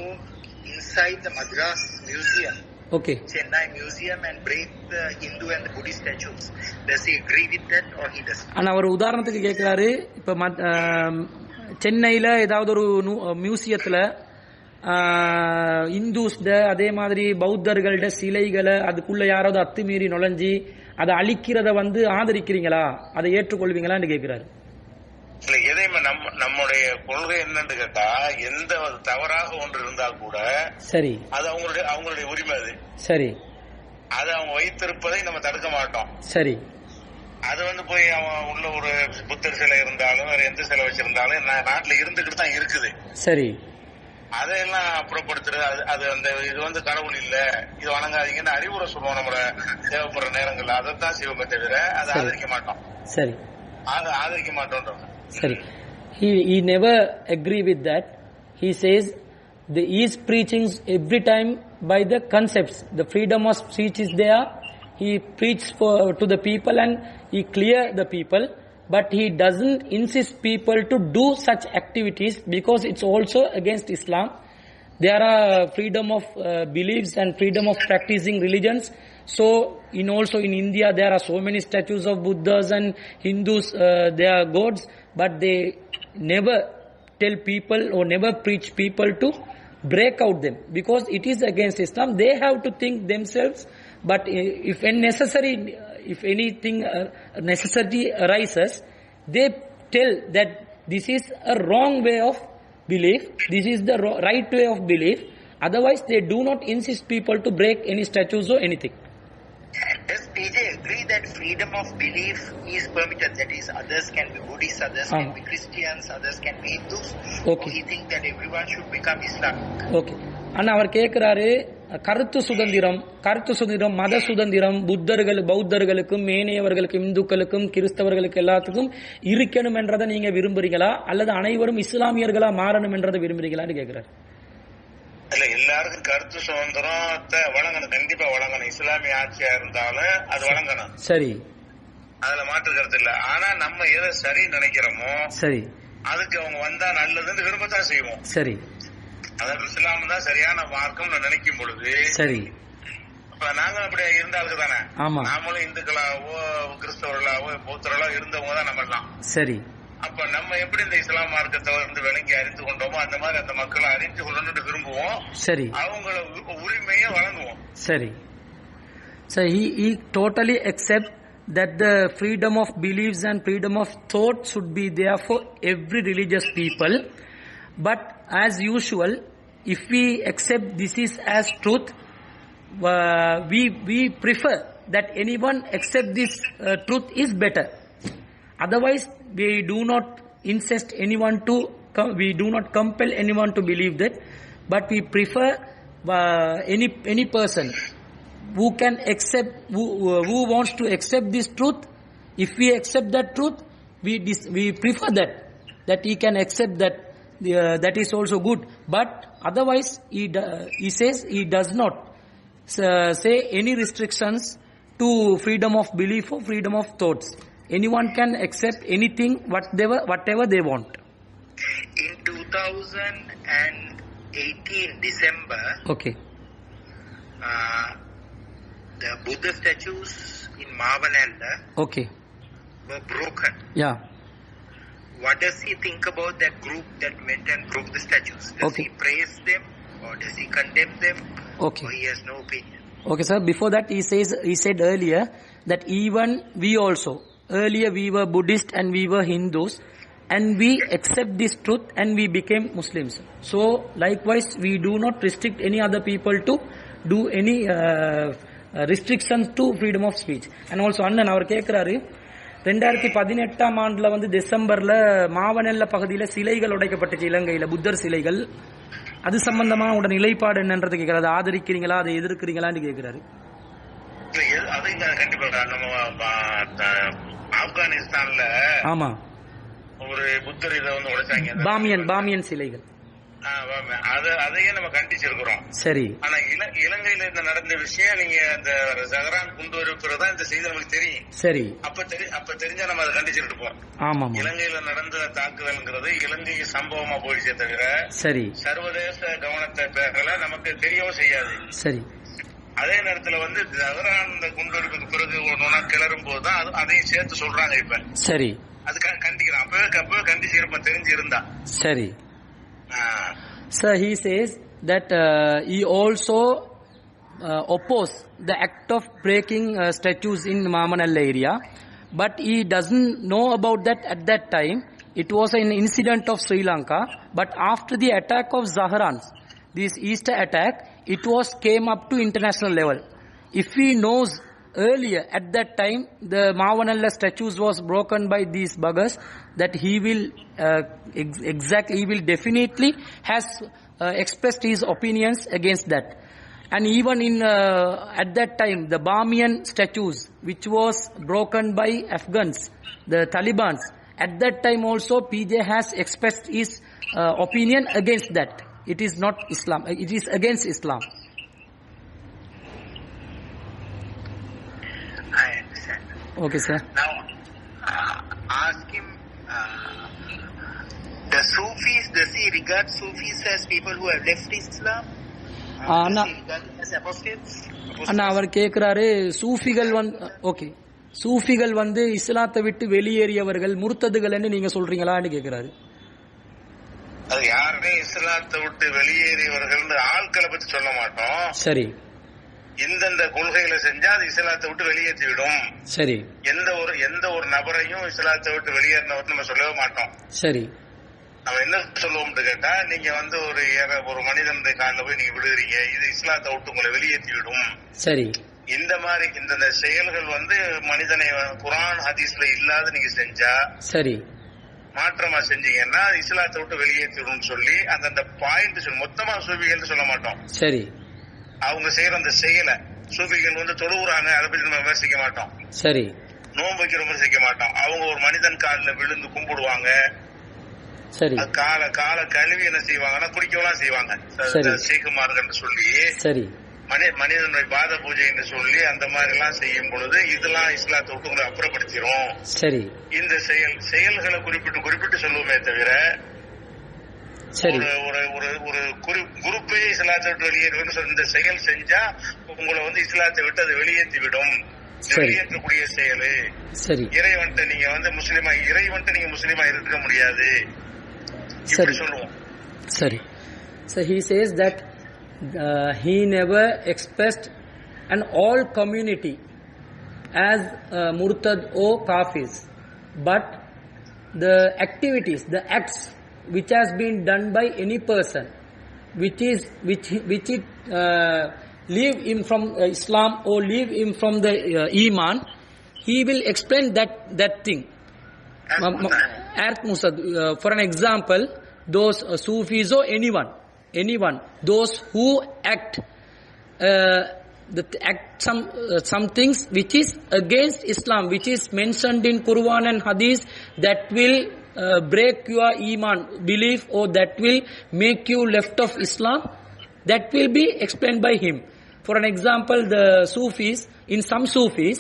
inside the Madras Museum, okay, Chennai Museum, and break the Hindu and the Buddhist statues? Does he agree with that or he doesn't? ஆனா ஒரு உதாரணத்துக்கு கேக்குறாரு. இப்ப சென்னையில ஏதாவது ஒரு மியூசியத்துல இந்துஸ்ட அதே மாதிரி பௌத்தர்கள்ட சிலைகளை அதுக்குள்ள யாராவது அத்துமீறி நுழைஞ்சி அதை அழிக்கிறத வந்து ஆதரிக்கிறீங்களா, அதை ஏற்றுக்கொள்வீங்களான்னு கேக்குறாரு. இல்ல எதையுமே நம்முடைய கொள்கை என்னன்னு கேட்டா, எந்த தவறாக ஒன்று இருந்தா கூட சரி, அது அவங்களுடைய உரிமை. அது சரி, அதை அவங்க வைத்திருப்பதை நம்ம தடுக்க மாட்டோம். சரி, அது போய் அவன் உள்ள ஒரு புத்தர் சிலை இருந்தாலும் வேற எந்த சிலை வச்சிருந்தாலும் நாட்டுல இருந்துகிட்டு தான் இருக்குது. சரி, அதையெல்லாம் அப்புறப்படுத்துறது அது இது கடவுள் இல்ல, இது வணங்காதீங்கன்னு அறிவுரை சொல்லுவோம் நம்மள தேவைப்படுற நேரங்கள்ல. அதைத்தான் செய்வோமே தவிர அதை ஆதரிக்க மாட்டோம். சரி, ஆதரிக்க மாட்டோம். சரி. He never agree with that. He says he is preaching every time by the concepts. The freedom of speech is there. He preaches to the people and he clear the people, but he doesn't insist people to do such activities because it's also against Islam. There are freedom of beliefs and freedom of practicing religions. So also in India there are so many statues of Buddhas and Hindus, they are gods, but they never tell people or never preach people to break out them because it is against Islam. They have to think themselves, but if anything necessity arises, they tell that this is a wrong way of belief, this is the right way of belief. Otherwise they do not insist people to break any statues or anything. Does PJ agree that freedom of belief is permitted? That is, others can be Buddhists, others can be Christians, others can be Hindus. Okay. Or he think that everyone should become Islamic? Okay. ஆனா அவர் கேட்கிறாரு, கருத்து சுதந்திரம், மத சுதந்திரம் பௌத்தர்களுக்கும் ஏனையவர்களுக்கும் இந்துக்களுக்கும் கிறிஸ்தவர்களுக்கு எல்லாத்துக்கும் இருக்கணும் என்றதை நீங்க விரும்புறீங்களா, அல்லது அனைவரும் இஸ்லாமியர்களா மாறணும் என்றதை விரும்புறீங்களான்னு கேட்கிறாரு. இல்ல, எல்லாருக்கும் கருத்து சுதந்திரத்தை வழங்கணும், கண்டிப்பா வழங்கணும். இஸ்லாமிய ஆட்சியா இருந்தாலும் அது வழங்கணும். சரி, அதுல மாற்று கருத்து இல்ல. ஆனா நம்ம எதை சரி நினைக்கிறோமோ சரி அதுக்கு அவங்க வந்தா நல்லதுன்னு விரும்பத்தான் செய்வோம். சரி, அதாவது இஸ்லாம் தான் சரியான மார்க்கம் நினைக்கும் பொழுது சரி. இப்ப நாங்களும் அப்படி இருந்த ஆளுக்கு தானே, நாமளும் இந்துக்களாவோ கிறிஸ்தவர்களாவோ பௌத்தர்களாவோ இருந்தவங்க தான் நம்ம எல்லாம். சரி, அப்ப நம்ம எப்படி இந்த இஸ்லாம் மார்க்கத்தை விளங்கி அறிந்து கொண்டோமோ அந்த மாதிரி அந்த மக்களை அறிந்து கொள்ளணும்னு விரும்புவோம். சரி, அவங்கள உரிமையை வழங்குவோம். சரி. So he totally accept that the freedom of beliefs and freedom of thought should be there for every religious people, but as usual if we accept this is as truth, we prefer that anyone accept this truth is better. Otherwise we do not insist anyone to we do not compel anyone to believe that, but we prefer any person who can accept who wants to accept this truth. If we accept that truth, we prefer that he can accept that is also good, but otherwise he says he does not say any restrictions to freedom of belief or freedom of thoughts. Anyone can accept anything whatever they want. In 2018 December, okay, the Buddha statues in Mavanella okay were broken. Yeah. What does he think about that group that went and broke the statues? Does he praise them or does he condemn them? Okay. Or he has no opinion? Okay, sir. Before that, he said earlier that even we also, earlier we were Buddhist and we were Hindus, and we accept this truth and we became Muslims. So, likewise, we do not restrict any other people to do any restrictions to freedom of speech. And also, அண்ணன் அவர் கேட்கிறாரு, 2018 ஆண்டுல டிசம்பர்ல மாவனெல்ல பகுதியில சிலைகள் உடைக்கப்பட்டுச்சு இலங்கையில, புத்தர் சிலைகள். அது சம்பந்தமா உங்களோட நிலைப்பாடு என்னன்றது கேட்கிறாரு. ஆதரிக்கிறீங்களா, அதை எதிர்க்கிறீங்களான்னு கேட்கிறாரு. ஆப்கானிஸ்தான்ல ஆமா ஒரு புத்தர் இதை உடைச்சாங்க, பாமியன் சிலைகள். அதையே நம்ம கண்டிச்சிருக்கிறோம். சரி, ஆனா இலங்கையில இந்த நடந்த விஷயம் நீங்க அந்த ஜஹரான் கொண்டு வரதான் இந்த செய்தி நமக்கு தெரியும். சரி, அப்ப தெரிஞ்சா நம்ம அதை கண்டிச்சிட்டு இருப்போம். ஆமா, இலங்கையில நடந்த தாக்குதல்ங்கிறது இலங்கைக்கு சம்பவமா போயிடுச்சே தவிர சரி சர்வதேச கவனத்தை பெறல, நமக்கு தெரியவும் செய்யாது. சரி, அதே நேரத்துல ஜஹரான் குண்டுவெடிப்புக்கு பிறகு ஒன்னா கிளறும் போதுதான் அதையும் சேர்த்து சொல்றாங்க. இப்ப சரி, அது கண்டிக்கிறோம். அப்பவே கண்டிச்சு இருப்போம் தெரிஞ்சு இருந்தா. சரி. Sir, he says that he also oppose the act of breaking statues in Mamanalla area, but he doesn't know about that at that time. it was an incident of Sri Lanka, but after the attack of Zahrans, this Easter attack, it was came up to international level. If we knows earlier at that time the Mavanalla statues was broken by these buggers, that he will he will definitely has expressed his opinions against that. And even in at that time the Bamiyan statues which was broken by Afghans, the Taliban, at that time also PJ has expressed his opinion against that. It is not Islam, it is against Islam. I understand. Okay, sir. Now, ask him, the Sufis, does he regard Sufis as people who have left Islam? Does he regard them as apostates? அண்ணா அவர் கேட்கிறாரு, சூஃபிகள் okay, சூஃபிகள் இஸ்லாத்தை விட்டு வெளியேறியவர்கள் முர்த்ததுகள்னு நீங்க சொல்றீங்களான்னு கேட்கிறாரு. அது யாருமே இஸ்லாத்தை விட்டு வெளியேறியவர்கள் ஆட்களை பத்தி சொல்ல மாட்டோம். சரி. இந்தந்த கொள்கைகளை செஞ்சா அது இஸ்லாத்தை விட்டு வெளியேற்றி விடும். சரி. எந்த ஒரு நபரையும் இஸ்லாத்தை விட்டு வெளியேறினவர் நம்ம சொல்லவே மாட்டோம். சரி. நம்ம என்ன சொல்லுவோம் கேட்டா, நீங்க ஒரு மனிதன் காலில் போய் நீங்க விடுறீங்க, இது இஸ்லாத்தை விட்டு உங்களை வெளியேற்றி விடும். சரி. இந்த மாதிரி இந்த செயல்கள் மனிதனை குர்ஆன் ஹதீஸ்ல இல்லாத நீங்க செஞ்சா, சரி, மாற்றமா செஞ்சீங்கன்னா இஸ்லாத்தை விட்டு வெளியேற்றிடும் சொல்லி அந்த பாயிண்ட் சொல்லி மொத்தமா சூஃபிகள் சொல்ல மாட்டோம். சரி. அவங்க செய்யற அந்த செயலை சூஃபிகள் தொழுவுறாங்க, அதை பத்தி நம்ம விமர்சிக்க மாட்டோம். சரி. நோன்பு வைக்கிற விமர்சிக்க மாட்டோம். அவங்க ஒரு மனிதன் காலில் விழுந்து கும்பிடுவாங்க. சரி. கால கழுவி என்ன செய்வாங்கன்னா குடிக்கலாம் செய்வாங்க. சீக்குமார்கள் சொல்லி, சரி, மனிதனுடைய பாத பூஜை என்று சொல்லி அந்த மாதிரி எல்லாம் செய்யும் பொழுது இதெல்லாம் இஸ்லாத்தை விட்டு உங்களை அப்புறப்படுத்திடும். சரி. இந்த செயல்களை குறிப்பிட்டு சொல்லுவோமே தவிர ஒரு குரூப்பே இஸ்லாத்தை விட்டு வெளியேறுவது இந்த செயல் செஞ்சா உங்களை இஸ்லாத்தை விட்டு அதை வெளியேற்றி விடும், வெளியேற்றக்கூடிய செயலு. சரி. இறைவன்ட்ட நீங்க முஸ்லிமா நீங்க முஸ்லிமா இருக்க முடியாது இப்படி சொல்லுவோம். சரி. So he says that he never expressed an all community as murtad or kafirs, but the activities, the acts which has been done by any person which leave him from Islam or leave him from the iman, he will explain that thing. For an example, those Sufis or anyone, those who act some things which is against Islam, which is mentioned in Quran and Hadith, that will break your iman belief or that will make you left of Islam, that will be explained by him. For an example, the Sufis, in some Sufis,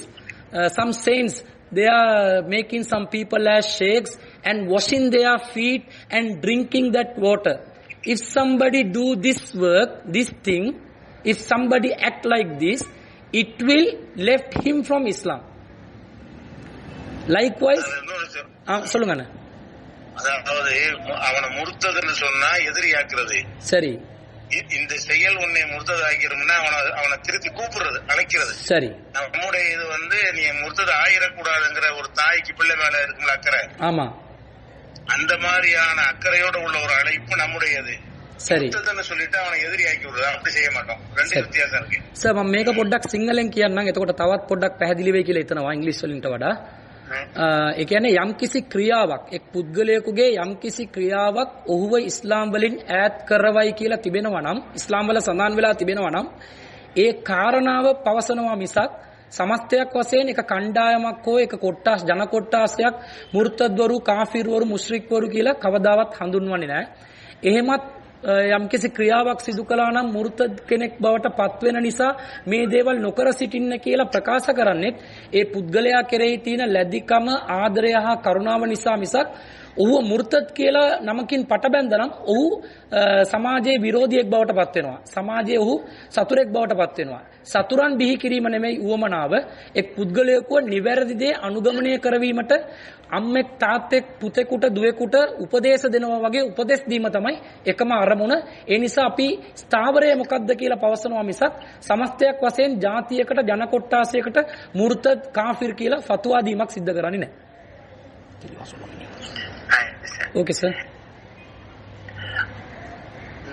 some saints, they are making some people as sheikhs and washing their feet and drinking that water. If somebody do this work, this thing, if somebody act like this, it will left him from Islam. Likewise, சொல்லுங்க அண்ணா. அதாவது அவனை முர்த்ததுன்னு சொன்னா எதிரியாக்குறது. சரி. இந்த செயல் உன்னை முர்த்ததாக்கிறோம்னா அவனை திருப்பி கூப்பிடுறது, அழைக்கிறது. சரி. நம்முடைய இது நீ முர்த்தது ஆயிடக்கூடாதுங்கிற ஒரு தாய்க்கு பிள்ளை மேல இருக்கும்ல அக்கறை. ஆமா. அந்த மாதிரியான அக்கறையோட உள்ள ஒரு அழைப்பு நம்முடையது. சரி. சொல்லிட்டு அவனை எதிரியாக்கி விடுறது, அப்படி செய்ய மாட்டோம். ரெண்டு வித்தியாசம் இருக்கு. සර් මම මේක පොඩ්ඩක් සිංහලෙන් කියන්නම්, එතකොට තවත් පොඩ්ඩක් පැහැදිලි වෙයි කියලා හිතනවා ඉංග්‍රීසි වලින්ට වඩා. ඒ කියන්නේ යම්කිසි ක්‍රියාවක්, එක් පුද්ගලයෙකුගේ යම්කිසි ක්‍රියාවක් ඔහුව ඉස්ලාම් වලින් ඈත් කරවයි කියලා තිබෙනවා නම්, ඉස්ලාම් වල සඳහන් වෙලා තිබෙනවා නම්, ඒ කාරණාව පවසනවා මිසක් සමස්තයක් වශයෙන් එක කණ්ඩායමක් හෝ එක කොට්ටාස් ජන කොට්ටාසයක් මුර්තද්වරු, කාෆිර්වරු, මුශ්රික්වරු කියලා කවදාවත් හඳුන්වන්නේ නැහැ. එහෙමත් යම්කිසි ක්‍රියාවක් සිදු කළා නම් මුර්තද් කෙනෙක් බවට පත්වෙන නිසා මේ දේවල් නොකර සිටින්න කියලා ප්‍රකාශ කරන්නේ ඒ පුද්ගලයා කෙරෙහි තියෙන ලැබිකම, ආදරය හා කරුණාව නිසා මිසක් ඔහු මුර්තද් කියලා නමකින් පටබැඳනම් ඔහු සමාජයේ විරෝධියෙක් බවට පත් වෙනවා. සමාජයේ ඔහු සතුරෙක් බවට පත් වෙනවා. සතුරන් බිහි කිරීම නෙමෙයි උවමනාව. එක් පුද්ගලයෙකුව නිවැරදි දේ අනුගමනය කරවීමට අම්මෙක්, තාත්තෙක්, පුතෙකුට, දුවෙකුට උපදේශ දෙනවා වගේ උපදෙස් දීම තමයි එකම අරමුණ. ඒ නිසා අපි ස්ථාවරය මොකක්ද කියලා පවසනවා මිසක් සමස්තයක් වශයෙන් ජාතියකට, ජන කොට්ටාසයකට මුර්තද්, කාෆිර් කියලා ෆතුවා දීමක් සිද්ධ කරන්නේ නැහැ. Okay, sir.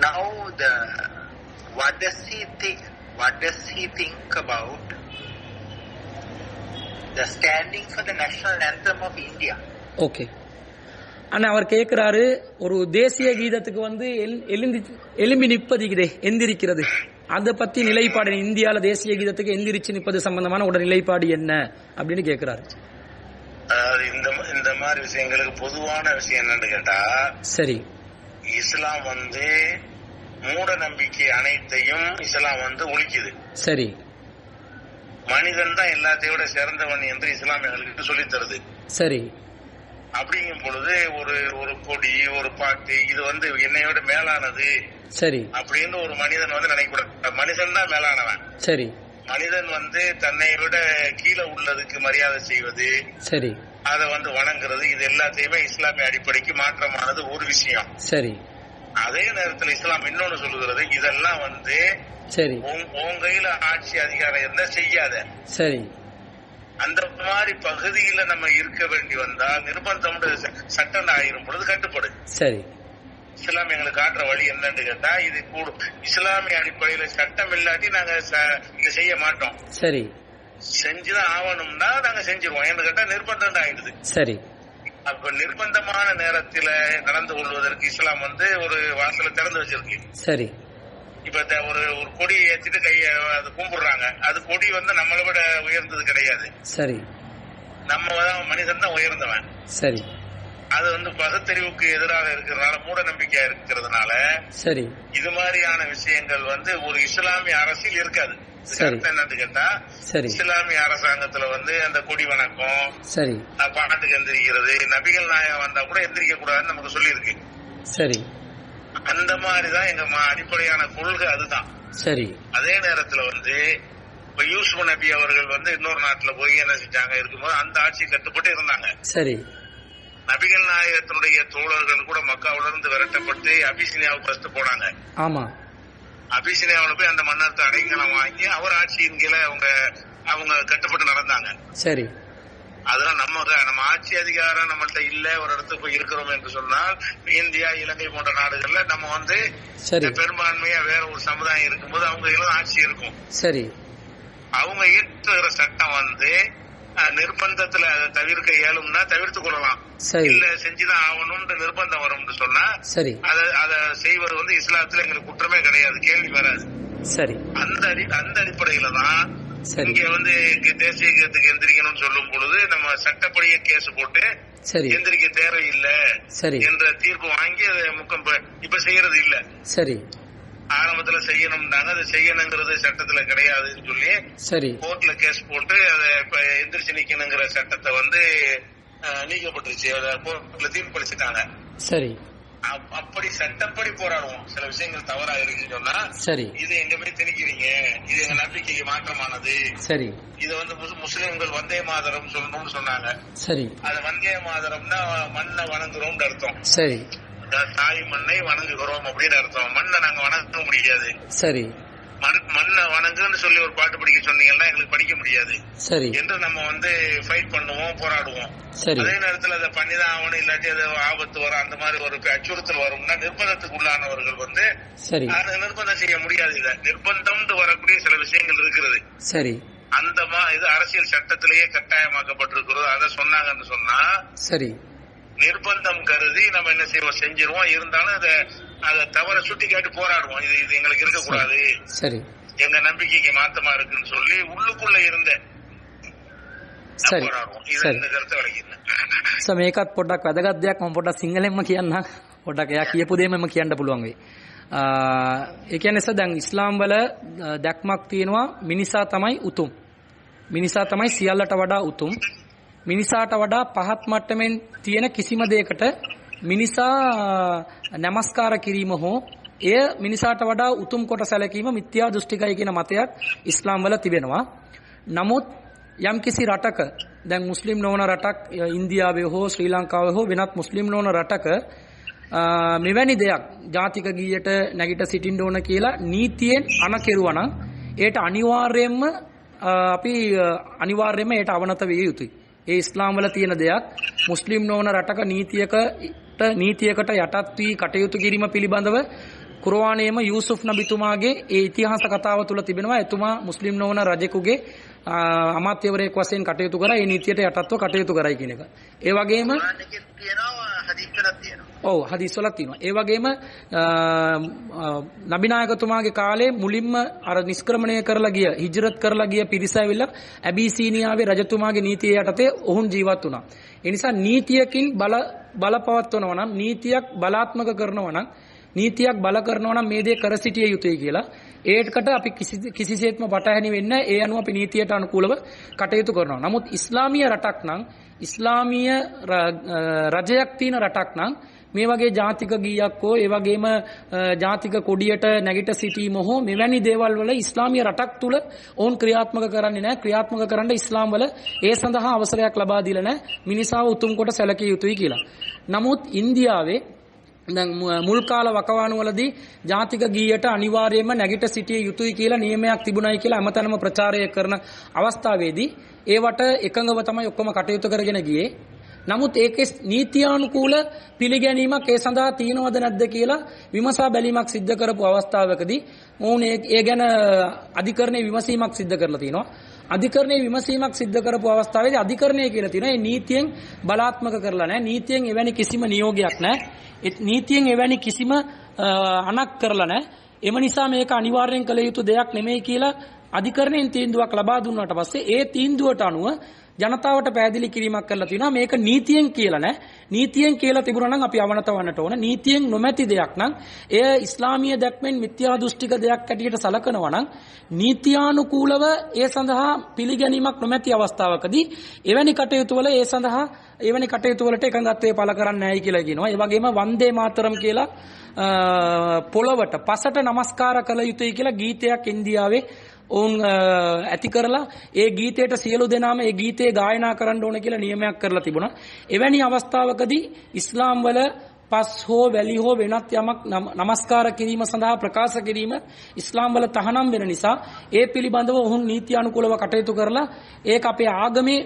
Now, what does he think? What does he think about the standing for the national anthem of India? Okay. ஆனால் அவர் கேட்குறாரு, ஒரு தேசிய கீதத்துக்கு வந்து எலும்பி நிற்பதுக்குதே, எந்திரிக்கிறது, அதை பற்றி நிலைப்பாடு, இந்தியாவில் தேசிய கீதத்துக்கு எந்திரிச்சு நிற்பது சம்பந்தமான உட நிலைப்பாடு என்ன அப்படின்னு கேட்குறாரு. அதாவது இந்த மாதிரி விஷயங்களுக்கு பொதுவான விஷயம் என்னன்னு கேட்டா, சரி, இஸ்லாம் வந்து மூட நம்பிக்கை அனைத்தையும் இஸ்லாம் வந்து ஒழிக்குது. சரி, மனிதன் தான் எல்லாத்தையும் விட சிறந்தவன் என்று இஸ்லாம் எங்களுக்கு சொல்லி தருது. சரி, அப்படிங்கும் பொழுது ஒரு கொடி, ஒரு பாட்டு, இது வந்து என்னையோட மேலானது, சரி, அப்படின்னு ஒரு மனிதன் வந்து நினைக்கூடாது. மனிதன் தான் மேலானவன். சரி, மனிதன் வந்து தன்னை விட கீழே உள்ளதுக்கு மரியாதை செய்வது, சரி, அதை வந்து வணங்குறது, இது எல்லாத்தையுமே இஸ்லாமிய அடிப்படைக்கு மாற்றமானது ஒரு விஷயம். சரி, அதே நேரத்தில் இஸ்லாம் இன்னொன்னு சொல்லுகிறது, இதெல்லாம் வந்து சரி உன் கையில ஆட்சி அதிகாரம் இருந்தா செய்யாத. சரி, அந்த மாதிரி பகுதியில நம்ம இருக்க வேண்டி வந்தால் நிர்பந்தம் சட்டம் ஆயிரும் பொழுது கட்டுப்படு. சரி, இஸ்லாம் எங்களுக்கு காட்டுற வழி என்னன்னு கேட்டா, இது கூடும் இஸ்லாமிய அடிப்படையில சட்டம் இல்லாட்டி நாங்க இதை செய்ய மாட்டோம். சரி, செஞ்சுதான் ஆகணும்னா நாங்க செஞ்சிருவோம். ஏன்னு கேட்டா நிர்பந்தம் ஆயிடுது. சரி, அப்ப நிர்பந்தமான நேரத்துல நடந்து கொள்வதற்கு இஸ்லாம் வந்து ஒரு வாசலை திறந்து வச்சிருக்கு. சரி, இப்ப ஒரு கொடியை ஏற்றிட்டு கைய கும்பிடுறாங்க, அது கொடி வந்து நம்மளை விட உயர்ந்தது கிடையாது. சரி, நம்ம மனிதன் தான் உயர்ந்தவன். சரி, அது வந்து பகுத்தறிவுக்கு எதிராக இருக்கிறதுனால, மூட நம்பிக்கையா இருக்கிறதுனால, சரி, இது மாதிரியான விஷயங்கள் வந்து ஒரு இஸ்லாமிய அரசியல் இருக்காது. என்னன்னு கேட்டா, சரி, இஸ்லாமிய அரசாங்கத்துல வந்து அந்த கொடி வணக்கம், சரி, பாட்டுக்கு எந்திரிக்கிறது, நபிகள் நாயகம் வந்தா கூட எந்திரிக்க கூடாதுன்னு நமக்கு சொல்லி இருக்கு. சரி, அந்த மாதிரிதான் எங்க அடிப்படையான கொள்கை, அதுதான். சரி, அதே நேரத்துல வந்து இப்ப யூசுப் நபி அவர்கள் வந்து இன்னொரு நாட்டுல போய் என்ன செஞ்சாங்க, இருக்கும்போது அந்த ஆட்சி கட்டுப்பட்டு இருந்தாங்க. சரி, நபிகள் நாயகத்தினுடைய தோழர்கள் கூட மக்காவில இருந்து விரட்டப்பட்டு அபிசினியாவுக்கு ஃபர்ஸ்ட் போனாங்க. ஆமா, அபிசினியாவுல போய் அந்த மன்னர்த்த அடைக்கலம் வாங்கி அவர் ஆட்சியின் கீழே அவங்க கட்டுப்பட்டு நடந்தாங்க. சரி, அதெல்லாம் நம்ம ஆட்சி அதிகாரம் நம்மள்ட்ட இல்ல, ஒரு இடத்துக்கு போய் இருக்கிறோம் என்று சொன்னால், இந்தியா, இலங்கை போன்ற நாடுகள்ல நம்ம வந்து பெரும்பான்மையா வேற ஒரு சமுதாயம் இருக்கும்போது அவங்க எல்லாம் ஆட்சி இருக்கும். சரி, அவங்க ஏற்றுகிற சட்டம் வந்து நிர்பந்தத்துல அதை தவிர்க்க இயலும்னா தவிர்த்து கொள்ளலாம். இல்ல செஞ்சுதான் ஆகணும்னு நிர்பந்தம் வரும்னு சொன்னா, சரி, அதை செய்வது வந்து இஸ்லாத்துல எங்களுக்கு குற்றமே கிடையாது, கேள்வி வராது. சரி, அந்த அடிப்படையில தான் இங்க வந்து தேசிய கீதத்துக்கு எந்திரிக்கணும்னு சொல்லும் பொழுது நம்ம சட்டப்படியே கேஸ் போட்டு எந்திரிக்க தேவையில்லை என்ற தீர்ப்பு வாங்கி அதை இப்ப செய்யறது இல்ல. சரி, ஆரம்பத்துல செய்யணும்னாங்க, அதை செய்யணுங்கிறது சட்டத்துல கிடையாதுன்னு சொல்லி சரி கோர்ட்ல கேஸ் போட்டு அதை இப்ப எந்திரிச்சு நிக்கணுங்கிற சட்டத்தை வந்து நீக்கப்பட்டுருச்சு. அதை கோர்ட்ல தீர்ப்பளிச்சுட்டாங்க. சரி, அப்படி சட்டப்படி போராடுவோம். சில விஷயங்கள் தவறா இருக்குன்னு சொன்னா, சரி, இது எங்க போய் திணிக்கிறீங்க, இது எங்க நம்பிக்கைக்கு மாற்றமானது. சரி, இது வந்து முஸ்லிம்கள் வந்தே மாதரம் சொல்லணும்னு சொன்னாங்க. சரி, அது வந்தே மாதரம்னா மண்ணை வணங்குறோம்னு அர்த்தம். சரி, தாய் மண்ணை வணங்குகிறோம் அப்படின்னு அர்த்தம். மண்ணை நாங்க வணங்க முடியாது. சரி, மண்ணை வணங்குன்னு சொல்லி ஒரு பாட்டு படிக்க சொன்னீங்கன்னா எங்களுக்கு படிக்க முடியாது. சரி, என்று நம்ம வந்து ஃபைட் பண்ணுவோம், போராடுவோம். சரி, அதே நேரத்தில் அதை பண்ணிதான் ஆகணும், இல்லாட்டி அது ஆபத்து வரும், அந்த மாதிரி ஒரு அச்சுறுத்தல் வரும்னா நிர்பந்தத்துக்கு உள்ளானவர்கள் வந்து சரி நிர்பந்தம் செய்ய முடியாது. இதை நிர்பந்தம் வரக்கூடிய சில விஷயங்கள் இருக்கிறது. சரி, அந்த இது அரசியல் சட்டத்திலேயே கட்டாயமாக்கப்பட்டிருக்கிறது. அதை சொன்னாங்கன்னு சொன்னா, சரி, நிர்பந்தம் கருதி நம்ம என்ன செய்வோம், செஞ்சிருவோம். இருந்தாலும் அதை தவற சுட்டி காட்டி போராடுவோம். இது எங்களுக்கு இருக்கக்கூடாது, சரி, எங்க நம்பிக்கைக்கு மாத்தமா இருக்குன்னு சொல்லி உள்ளுக்குள்ள இருந்த போராடுவோம். இந்த கருத்தை விளக்கிடுறேன். මේකත් පොඩ්ඩක් වැදගත් දෙයක්. මම පොඩ්ඩක් සිංහලෙන්ම කියන්නම්. පොඩ්ඩක් එයා කියපු දෙයම කියන්න පුළුවන් වෙයි. ඒ කියන්නේ දැන් ඉස්ලාම් වල දැක්මක් තියෙනවා, මිනිසා තමයි උතුම්, මිනිසා තමයි සියල්ලට වඩා උතුම්, මිනිසාට වඩා පහත් මට්ටමින් තියෙන කිසිම දෙයකට මිනිසා නමස්කාර කිරීම හෝ එය මිනිසාට වඩා උතුම් කොට සැලකීම මිත්‍යා දෘෂ්ටිකයි කියන මතයක් ඉස්ලාම් වල තිබෙනවා. නමුත් යම් කිසි රටක, දැන් මුස්ලිම් නොවන රටක් ඉන්දියාවේ හෝ ශ්‍රී ලංකාවේ හෝ වෙනත් මුස්ලිම් නොවන රටක මෙවැනි දෙයක් ජාතික ගීයට නැගිට සිටින්න ඕන කියලා නීතියෙන් අනකරුවා නම් ඒට අනිවාර්යයෙන්ම අපි ඒට අවනත විය යුතුයි. ඒ ඉස්ලාම් වල තියෙන දෙයක්. මුස්ලිම් නොවන රටක නීතියකට යටත් වී කටයුතු කිරීම පිළිබඳව කුර්ආනයේම යූසුෆ් නබිතුමාගේ ඒ ඉතිහාස කතාව තුල තිබෙනවා. එතුමා මුස්ලිම් නොවන රජෙකුගේ අමාත්‍යවරයෙක් වශයෙන් කටයුතු කරා. ඒ නීතියට යටත්ව කටයුතු කරයි කියන එක. ඒ වගේම ඔව් හදීස් වල තියෙනවා. ඒ වගේම නබිනායකතුමාගේ කාලේ මුලින්ම අර නිෂ්ක්‍රමණය කරලා ගිය හිජරත් කරලා ගිය පිරිස ඇවිල්ලා ඇබීසීනියාවේ රජතුමාගේ නීතිය යටතේ ඔවුන් ජීවත් වුණා. ඒ නිසා නීතියකින් බලපවත්වනවා නම් නීතියක් බලාත්මක කරනවා නම් නීතියක් බල කරනවා නම් මේ දේ කර සිටිය යුතුයි කියලා ඒකට අපි කිසිසේත්ම පටහැනි වෙන්නේ නැහැ. ඒ අනුව අපි නීතියට අනුකූලව කටයුතු කරනවා. නමුත් ඉස්ලාමීය රටක් නම් ඉස්ලාමීය රජයක් තියෙන රටක් නම් මේ වගේ ජාතික ගීයක් හෝ ඒ වගේම ජාතික කොඩියට නැගිට සිටීම හෝ මෙවැනි දේවල් වල ඉස්ලාමීය රටක් තුල ඕන් ක්‍රියාත්මක කරන්නේ නැහැ. ක්‍රියාත්මක කරන්න ඉස්ලාම් වල ඒ සඳහා අවසරයක් ලබා දීලා නැහැ. මිනිසාව උතුම් කොට සැලකිය යුතුයි කියලා. නමුත් ඉන්දියාවේ දැන් මුල් කාල වකවානුවලදී ජාතික ගීයට අනිවාර්යයෙන්ම නැගිට සිටිය යුතුයි කියලා නියමයක් තිබුණයි කියලා හැමතැනම ප්‍රචාරය කරන අවස්ථාවේදී ඒවට එකඟව තමයි ඔක්කොම කටයුතු කරගෙන ගියේ. නමුත් ඒකේ නීත්‍යානුකූල පිළිගැනීමක් ඒ සඳහා තියෙනවද නැද්ද කියලා විමසා බැලීමක් සිද්ධ කරපු අවස්ථාවකදී මොවුන් ඒ ගැන අධිකරණයේ විමසීමක් සිද්ධ කරලා තිනවා. අධිකරණයේ විමසීමක් සිද්ධ කරපු අවස්ථාවේදී අධිකරණය කියලා තියෙනවා මේ නීතියෙන් බලාත්මක කරලා නැහැ. නීතියෙන් එවැනි කිසිම නියෝගයක් නැහැ. නීතියෙන් එවැනි කිසිම අනක් කරලා නැහැ. එම නිසා මේක අනිවාර්යෙන් කළ යුතු දෙයක් නෙමෙයි කියලා අධිකරණයෙන් තීන්දුවක් ලබා දුන්නාට පස්සේ ඒ තීන්දුවට අනුව ජනතාවට පැහැදිලි කිරීමක් කරලා තිනවා. මේක නීතියෙන් කියලා නෑ. නීතියෙන් කියලා තිබුණා නම් අපි අවනත වන්නට ඕන. නීතියෙන් නොමැති දෙයක් නම් එය ඉස්ලාමීය දැක්මෙන් මිත්‍යා දෘෂ්ටික දෙයක් ඇටියට සලකනවා නම් නීත්‍යානුකූලව ඒ සඳහා පිළිගැනීමක් නොමැති අවස්ථාවකදී එවැනි කටයුතු වල ඒ සඳහා එවැනි කටයුතු වලට එකඟත්වය පළ කරන්නේ නැහැ කියලා කියනවා. ඒ වගේම වන්දේ මාතරම් කියලා පොළවට පසට නමස්කාර කළ යුතුයි කියලා ගීතයක් ඉන්දියාවේ ඔවුන් ඇති කරලා ඒ ගීතයට සියලු දෙනාම ඒ ගීතේ ගායනා කරන්න ඕන කියලා නියමයක් කරලා තිබුණා. එවැනි අවස්ථාවකදී ඉස්ලාම් වල පස් හෝ වැලි හෝ වෙනත් යමක් නමස්කාර කිරීම සඳහා ප්‍රකාශ කිරීම ඉස්ලාම් වල තහනම් වෙන නිසා ඒ පිළිබඳව ඔවුන් නීත්‍යානුකූලව කටයුතු කරලා ඒක අපේ ආගමේ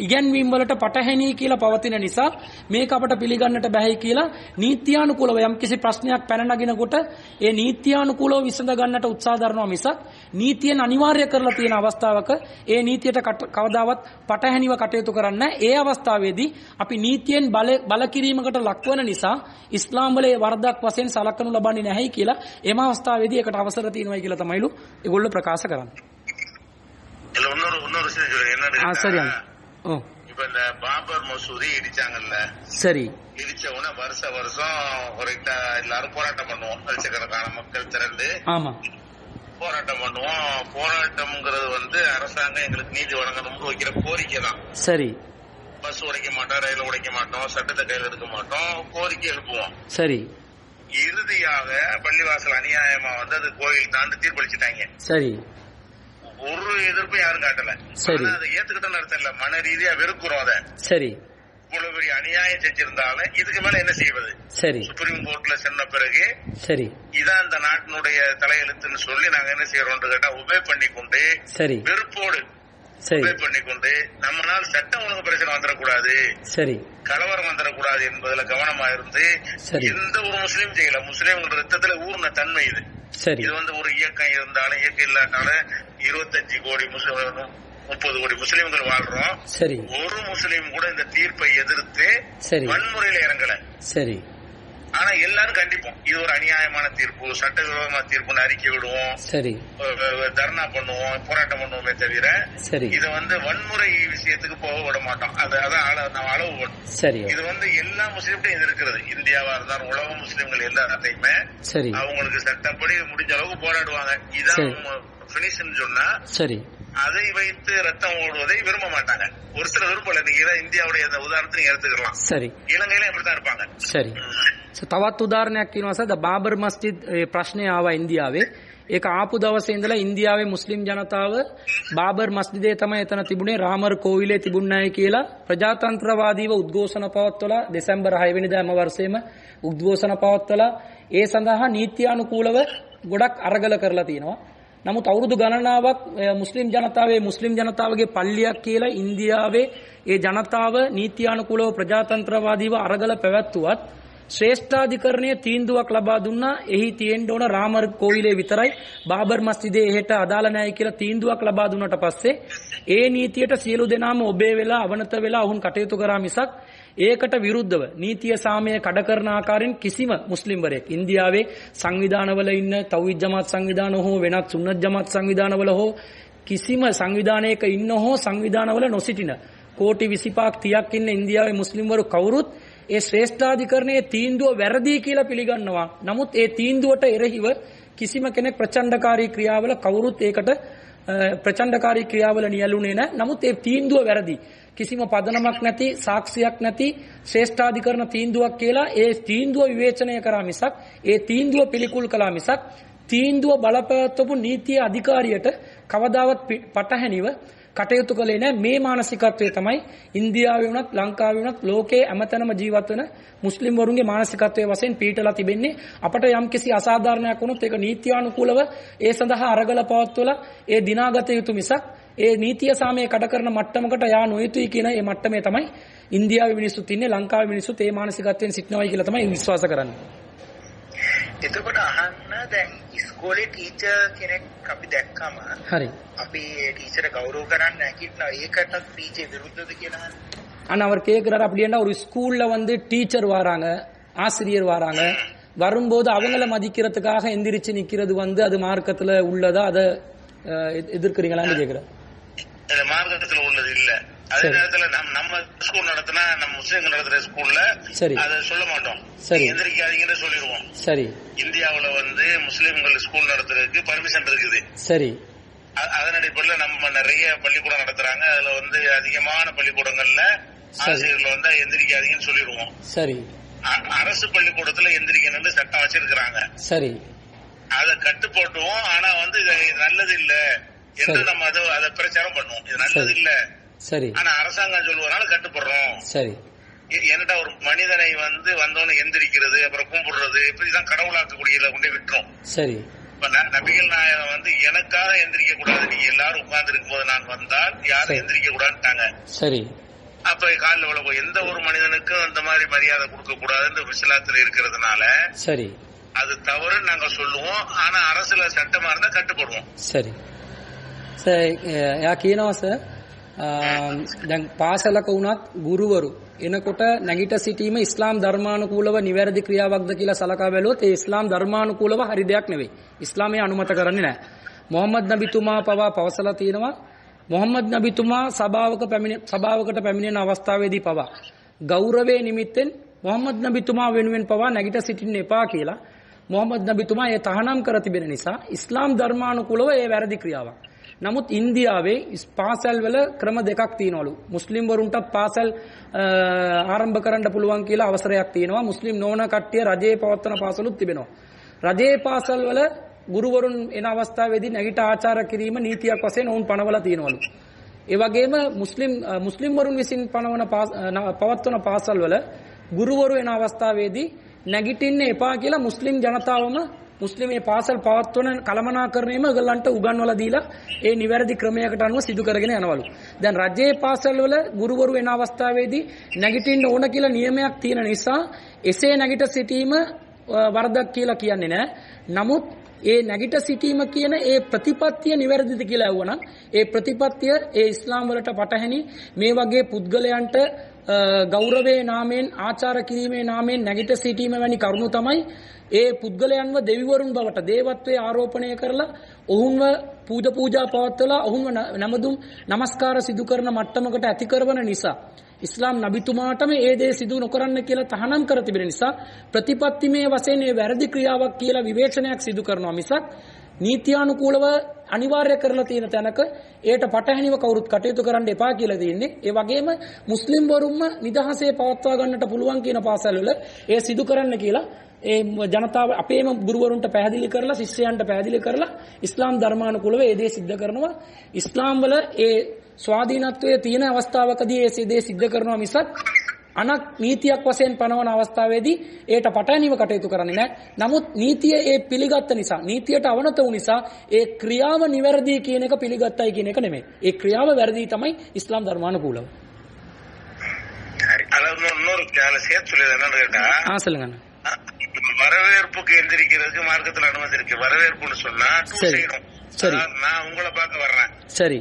ඉගැන්වීම් වලට පටහැනි කියලා පවතින නිසා මේක අපට පිළිගන්නට බැහැ කියලා නීත්‍යානුකූලව යම්කිසි ප්‍රශ්නයක් පැන නගිනකොට ඒ නීත්‍යානුකූලව විසඳ ගන්නට උත්සාහ දරනවා මිසක් නීතියෙන් අනිවාර්ය කරලා තියෙන අවස්ථාවක ඒ නීතියට කවදාවත් පටහැනිව කටයුතු කරන්නේ නැහැ. ඒ අවස්ථාවේදී අපි නීතියෙන් බල කිරීමකට වන නිසා ඉස්ලාම් වල වරදක් වශයෙන් සලකනු ලබන්නේ නැහැ කියලා එම අවස්ථාවේදී ඒකට අවසර තියෙනවා කියලා තමයිලු ඒගොල්ලෝ ප්‍රකාශ කරන්නේ. இன்னொரு என்ன சரி ஓ இப்ப இந்த பாபர் மசூதி இடிச்சாங்கல்ல சரி இடிச்ச உடனே வருஷம் எல்லாரும் போராட்டம் பண்ணுவோம். லட்சக்கணக்கான மக்கள் திரண்டு ஆமா போராட்டம் பண்ணுவோம். போராட்டம்ங்கிறது அரசாங்கம் எங்களுக்கு நீதி வழங்கணும்னு வைக்கிற கோரிக்கை தான். சரி பஸ் உடைக்க மாட்டோம், ரயில் உடைக்க மாட்டோம், சட்டத்தை கையில் எடுக்க மாட்டோம், கோரிக்கை எழுப்புவோம். சரி இறுதியாக பள்ளிவாசல் அநியாயமா அது கோயில் தாண்டு தீர்ப்பளிச்சுட்டாங்க. சரி ஒரு எதிர்ப்பு யாரும் காட்டல. சரி அதை ஏத்துக்கிட்ட அர்த்தம் இல்ல, மன ரீதியா வெறுக்கிறோம். அதை சரி இவ்வளவு பெரிய அநியாயம் செஞ்சிருந்தாலும் இதுக்கு மேல என்ன செய்வது? சரி சுப்ரீம் கோர்ட்ல சென்ற பிறகு சரி இதான் இந்த நாட்டினுடைய தலையெழுத்துன்னு சொல்லி நாங்க என்ன செய்யறோம் கேட்டா உபே பண்ணிக்கொண்டு சரி வெறுப்போடு சரி பண்ணிக்கொண்டு நம்மளால் சட்டம் ஒழுங்கு பிரச்சனை வந்துடக்கூடாது, சரி கலவரம் வந்துடக்கூடாது என்பதுல கவனமா இருந்து எந்த ஒரு முஸ்லீம் செய்யல. முஸ்லீம்கள் ரத்தத்துல ஊர்ன தன்மை இது. சரி இது ஒரு இயக்கம் இருந்தாலும் இயக்கம் இல்லாட்டாலும் 25 கோடி முஸ்லீம் 30 கோடி முஸ்லீம்கள் வாழ்றோம். சரி ஒரு முஸ்லீம் கூட இந்த தீர்ப்பை எதிர்த்து வன்முறையில இறங்கல. சரி ஆனா எல்லாரும் கண்டிப்போம் இது ஒரு அநியாயமான தீர்ப்பு, சட்டவிரோதமான தீர்ப்புன்னு அறிக்கை விடுவோம். சரி தர்ணா பண்ணுவோம், போராட்டம் பண்ணுவோமே தவிர சரி இத வன்முறை விஷயத்துக்கு போக விட மாட்டோம். அதான் அளவு பண்ணும். சரி இது எல்லா முஸ்லீம்கிட்டையும் இது இருக்கிறது. இந்தியாவா இருந்தாலும் உலக முஸ்லீம்கள் எல்லாத்தையுமே சரி அவங்களுக்கு சட்டப்படி முடிஞ்ச அளவுக்கு போராடுவாங்க. இதான் பினிஷ்னு சொன்னா சரி அதை வைத்து ரத்தம் ஓடுவதை விரும்ப மாட்டாங்க. ஒரு சில விருப்பம் நீங்க இந்தியாவுடைய உதாரணத்தை நீங்க எடுத்துக்கலாம். சரி இலங்கையில அப்படித்தான் இருப்பாங்க. சரி තවත් උදාහරණයක් කියනවා සද බාබර් මස්ජිද් ප්‍රශ්නය ආවා ඉන්දියාවේ. ඒක ආපු දවසේ ඉඳලා ඉන්දියාවේ මුස්ලිම් ජනතාව බාබර් මස්ජිදේ තමයි එතන තිබුණේ රාමර් කෝවිලේ තිබුණායි කියලා ප්‍රජාතන්ත්‍රවාදීව උද්ඝෝෂණ පවත්වලා දෙසැම්බර් 6 වෙනිදා හැම වර්ෂෙම උද්ඝෝෂණ පවත්වලා ඒ සඳහා නීත්‍යානුකූලව ගොඩක් අරගල කරලා තියෙනවා. නමුත් අවුරුදු ගණනාවක් මුස්ලිම් ජනතාවගේ පල්ලියක් කියලා ඉන්දියාවේ ඒ ජනතාව නීත්‍යානුකූලව ප්‍රජාතන්ත්‍රවාදීව අරගල පැවැත්තුවත් ශ්‍රේෂ්ඨාධිකරණයේ තීන්දුවක් ලබා දුන්නා. එහි තියෙන්න ඕන රාමර් කෝවිලේ විතරයි බාබර් මස්ජිදේ එහෙට අදාළ නැහැ කියලා තීන්දුවක් ලබා දුන්නාට පස්සේ ඒ නීතියට සියලු දෙනාම ඔබේ වෙලා අවනත වෙලා ඔවුන් කටයුතු කරා මිසක් ඒකට විරුද්ධව නීතිය සාමය කඩ කරන ආකාරයෙන් කිසිම මුස්ලිම්වරයෙක් ඉන්දියාවේ සංවිධානවල ඉන්න තෞහිද් ජමාත් සංවිධාන හෝ වෙනත් සුන්නත් ජමාත් සංවිධානවල හෝ කිසිම සංවිධානයක ඉන්න හෝ සංවිධානවල නොසිටින කෝටි 25ක් 30ක් ඉන්න ඉන්දියාවේ මුස්ලිම්වරු කවුරුත් ඒ ශ්‍රේෂ්ඨාධිකරණයේ තීන්දුව වැරදි කියලා පිළිගන්නවා. නමුත් ඒ තීන්දුවට එරෙහිව කිසිම කෙනෙක් ප්‍රචණ්ඩකාරී ක්‍රියාවල කවුරුත් ඒකට ප්‍රචණ්ඩකාරී ක්‍රියාවල නියැලුනේ නැහැ. නමුත් ඒ තීන්දුව වැරදි. කිසිම පදනමක් නැති සාක්ෂියක් නැති ශ්‍රේෂ්ඨාධිකරණ තීන්දුවක් කියලා ඒ තීන්දුව විවේචනය කරා මිසක් ඒ තීන්දුව පිළිකුල් කළා මිසක් තීන්දුව බලපෑවත්වපු නීතිය අධිකාරියට කවදාවත් පටහැනිව කටයුතු කළේ නැහැ. මේ මානසිකත්වය තමයි ඉන්දියාවේ වුණත් ලංකාවේ වුණත් ලෝකයේ හැමතැනම ජීවත් වෙන මුස්ලිම් වරුන්ගේ මානසිකත්වයේ වශයෙන් පිටලා තිබෙන්නේ. අපට යම්කිසි අසාධාරණයක් වුණොත් ඒක නීත්‍යානුකූලව ඒ සඳහා අරගල පවත්වලා ඒ දිනාගත යුතු මිසක් ඒ නීතිය සාමය කඩ කරන මට්ටමකට යා නොයුතුයි කියන ඒ මට්ටමේ තමයි ඉන්දියාවේ මිනිස්සුත් ඉන්නේ. ලංකාවේ මිනිස්සුත් ඒ මානසිකත්වයෙන් සිටිනවායි කියලා තමයි විශ්වාස කරන්නේ. එතකොට අහන්න දැන් ඉස්කෝලේ ටීචර් කෙනෙක් අපි දැක්කම හරි අපි ඒ ටීචර් ගෞරව කරන්න නැකිටලා ඒකටත් පීජේ විරුද්ධද කියලා අහන්න. ஆனா அவர் கேட்கிறார் அப்படின்னா ஒரு ஸ்கூல்ல வந்து டீச்சர் வராங்க ஆசிரியர் வராங்க வரும்போது அவங்கள மதிக்கிறதுக்காக எந்திரிச்சு நிக்கிறது வந்து அது மார்க்கத்துல உள்ளதா அதை எதிர்க்கிறீங்களான்னு கேட்கிறார். மார்க்கத்துல உள்ளது இல்ல. அதே நேரத்துல நம்ம ஸ்கூல் நடத்தினா நம்ம முஸ்லீம்கள் நடத்துற ஸ்கூல்ல அதை சொல்ல மாட்டோம். எந்திரிக்காதீங்கன்னு சொல்லிடுவோம். சரி. இந்தியாவுல வந்து முஸ்லீம்கள் ஸ்கூல் நடத்துறதுக்கு பர்மிஷன் இருக்குது. சரி. அதன் அடிப்படையில் நம்ம நிறைய பள்ளிக்கூடம் நடத்துறாங்க. அதுல வந்து அதிகமான பள்ளிக்கூடங்கள்ல ஆசிரியர்கள் வந்து எந்திரிக்காதீங்கன்னு சொல்லிடுவோம். சரி. அரசு பள்ளிக்கூடத்துல எந்திரிக்கணும்னு சட்டம் வச்சிருக்கிறாங்க. சரி. அதை கட்டுப்போட்டுவோம். ஆனா வந்து இது நல்லது இல்ல என்று நம்ம அதை பிரச்சாரம் பண்ணுவோம். இது நல்லது இல்ல. சரி. ஆனா அரசாங்கம் சொல்லுவதனால கட்டுப்படுறோம். சரி. என்கிட்ட ஒரு மனிதனை வந்து வந்தவன எந்திரிக்கிறது அப்புறம் கும்பிடுறது இப்படிதான் கடவுளாக்கக்கூடியத கொண்டு விட்டுரும். சரி. இப்ப நபிகள் நாயகம் வந்து எனக்காக எந்திரிக்க கூடாது, நீங்க எல்லாரும் உட்கார்ந்து இருக்கும் போது நான் வந்தால் யாரும் எந்திரிக்க கூடாதுட்டாங்க. சரி. அப்ப காலில் விழ எந்த ஒரு மனிதனுக்கும் அந்த மாதிரி மரியாதை கொடுக்க கூடாதுன்னு இஸ்லாத்துல இருக்கிறதுனால சரி அது தவறு நாங்க சொல்லுவோம். ஆனா அரசுல சட்டமா இருந்தா கட்டுப்படுவோம். சரி. යා කියනවා සර් දැන් පාසලක වුණත් ගුරුවරු එනකොට නැගිට සිටීම ඉස්ලාම් ධර්මානුකූලව නිවැරදි ක්‍රියාවක්ද කියලා සලකා බැලුවොත් ඒ ඉස්ලාම් ධර්මානුකූලව හරි දෙයක් නෙවෙයි. ඉස්ලාමය අනුමත කරන්නේ නැහැ. මොහම්මද් නබිතුමා පවා පවසලා තියෙනවා මොහම්මද් නබිතුමා සභාවකට පැමිණෙන අවස්ථාවේදී පවා ගෞරවයේ නිමිත්තෙන් මොහම්මද් නබිතුමා වෙනුවෙන් පවා නැගිට සිටින්න එපා කියලා මොහම්මද් නබිතුමා ඒ තහනම් කර තිබෙන නිසා ඉස්ලාම් ධර්මානුකූලව ඒ වැරදි ක්‍රියාවක්. නමුත් ඉන්දියාවේ පාසල් වල ක්‍රම දෙකක් තියෙනවලු. මුස්ලිම් වරුන්ට පාසල් ආරම්භ කරන්න පුළුවන් කියලා අවසරයක් තියෙනවා. මුස්ලිම් නොවන කට්ටිය රජයේ පවත්වන පාසලුත් තිබෙනවා. රජයේ පාසල් වල ගුරුවරුන් එන අවස්ථාවේදී නැගිට ආචාර කිරීම නීතියක් වශයෙන් වුන් පනවලා තියෙනවලු. ඒ වගේම මුස්ලිම් වරුන් විසින් පවත්වන පාසල් වල ගුරුවරු එන අවස්ථාවේදී නැගිටින්න එපා කියලා මුස්ලිම් ජනතාවම මුස්ලිමේ පාසල් පවත්වන කළමනාකරණයම ඒගොල්ලන්ට උගන්වලා දීලා ඒ නිවැරදි ක්‍රමයකට අනුව සිදු කරගෙන යනවලු. දැන් රජයේ පාසල් වල ගුරුවරු එන අවස්ථාවේදී නැගිටින්න ඕන කියලා නියමයක් තියෙන නිසා එසේ නැගිට සිටීම වරදක් කියලා කියන්නේ නැහැ. නමුත් ඒ නැගිට සිටීම කියන ඒ ප්‍රතිපත්තිය නිවැරදිද කියලා අහුවනම් ඒ ප්‍රතිපත්තිය ඒ ඉස්ලාම් වලට පටහැනි මේ වගේ පුද්ගලයන්ට ගෞරවයේ නාමයෙන් ආචාර කිරීමේ නාමයෙන් නැගිට සිටීම වැනි කරුණු තමයි ඒ පුද්ගලයන්ව දෙවිවරුන් බවට දේවත්වයේ ආරෝපණය කරලා ඔවුන්ව පූජා පවත්වලා ඔවුන්ව නමදුම් නමස්කාර සිදු කරන මට්ටමකට ඇති කරන නිසා ඉස්ලාම් නබිතුමාටම ඒ දේ සිදු නොකරන්න කියලා තහනම් කර තිබෙන නිසා ප්‍රතිපත්තිමය වශයෙන් මේ වැරදි ක්‍රියාවක් කියලා විවේචනයක් සිදු කරනවා මිසක් නීත්‍යානුකූලව අනිවාර්ය කරලා තියෙන තැනක ඒට පටහැනිව කවුරුත් කටයුතු කරන්න එපා කියලා තියෙන්නේ. ඒ වගේම මුස්ලිම් වරුන්ම නිදහසේ පවත්වා ගන්නට පුළුවන් කියන පාසල් වල ඒ සිදු කරන්න කියලා ඒ ජනතාව අපේම ගුරුවරුන්ට පැහැදිලි කරලා ශිෂ්‍යයන්ට පැහැදිලි කරලා ඉස්ලාම් ධර්මානුකූලව ඒ දේ සිද්ධ කරනවා. ඉස්ලාම් වල ඒ ස්වාධීනත්වයේ තියෙන අවස්ථාවකදී ඒ දේ සිද්ධ කරනවා මිසක් අනක් නීතියක් වශයෙන් පනවන අවස්ථාවේදී ඒට පටහැනිව කටයුතු කරන්නේ නැහැ. නමුත් නීතිය ඒ පිළිගත්ත නිසා, නීතියට අවනත වූ නිසා ඒ ක්‍රියාව නිවැරදි කියන එක පිළිගත්තයි කියන එක නෙමෙයි. ඒ ක්‍රියාව වැරදි තමයි ඉස්ලාම් ධර්මානුකූලව. சரி, அதாவது இன்னொரு சேர்த்து சொல்லியது என்னன்னு கேட்டா, சொல்லுங்க. வரவேற்புக்கு எந்திரிக்கிறதுக்கு மார்க்கத்துல அனுமதி இருக்கு. வரவேற்புன்னு சொன்னா செய்யணும். நான் உங்களை பார்க்க வர்றேன், சரி,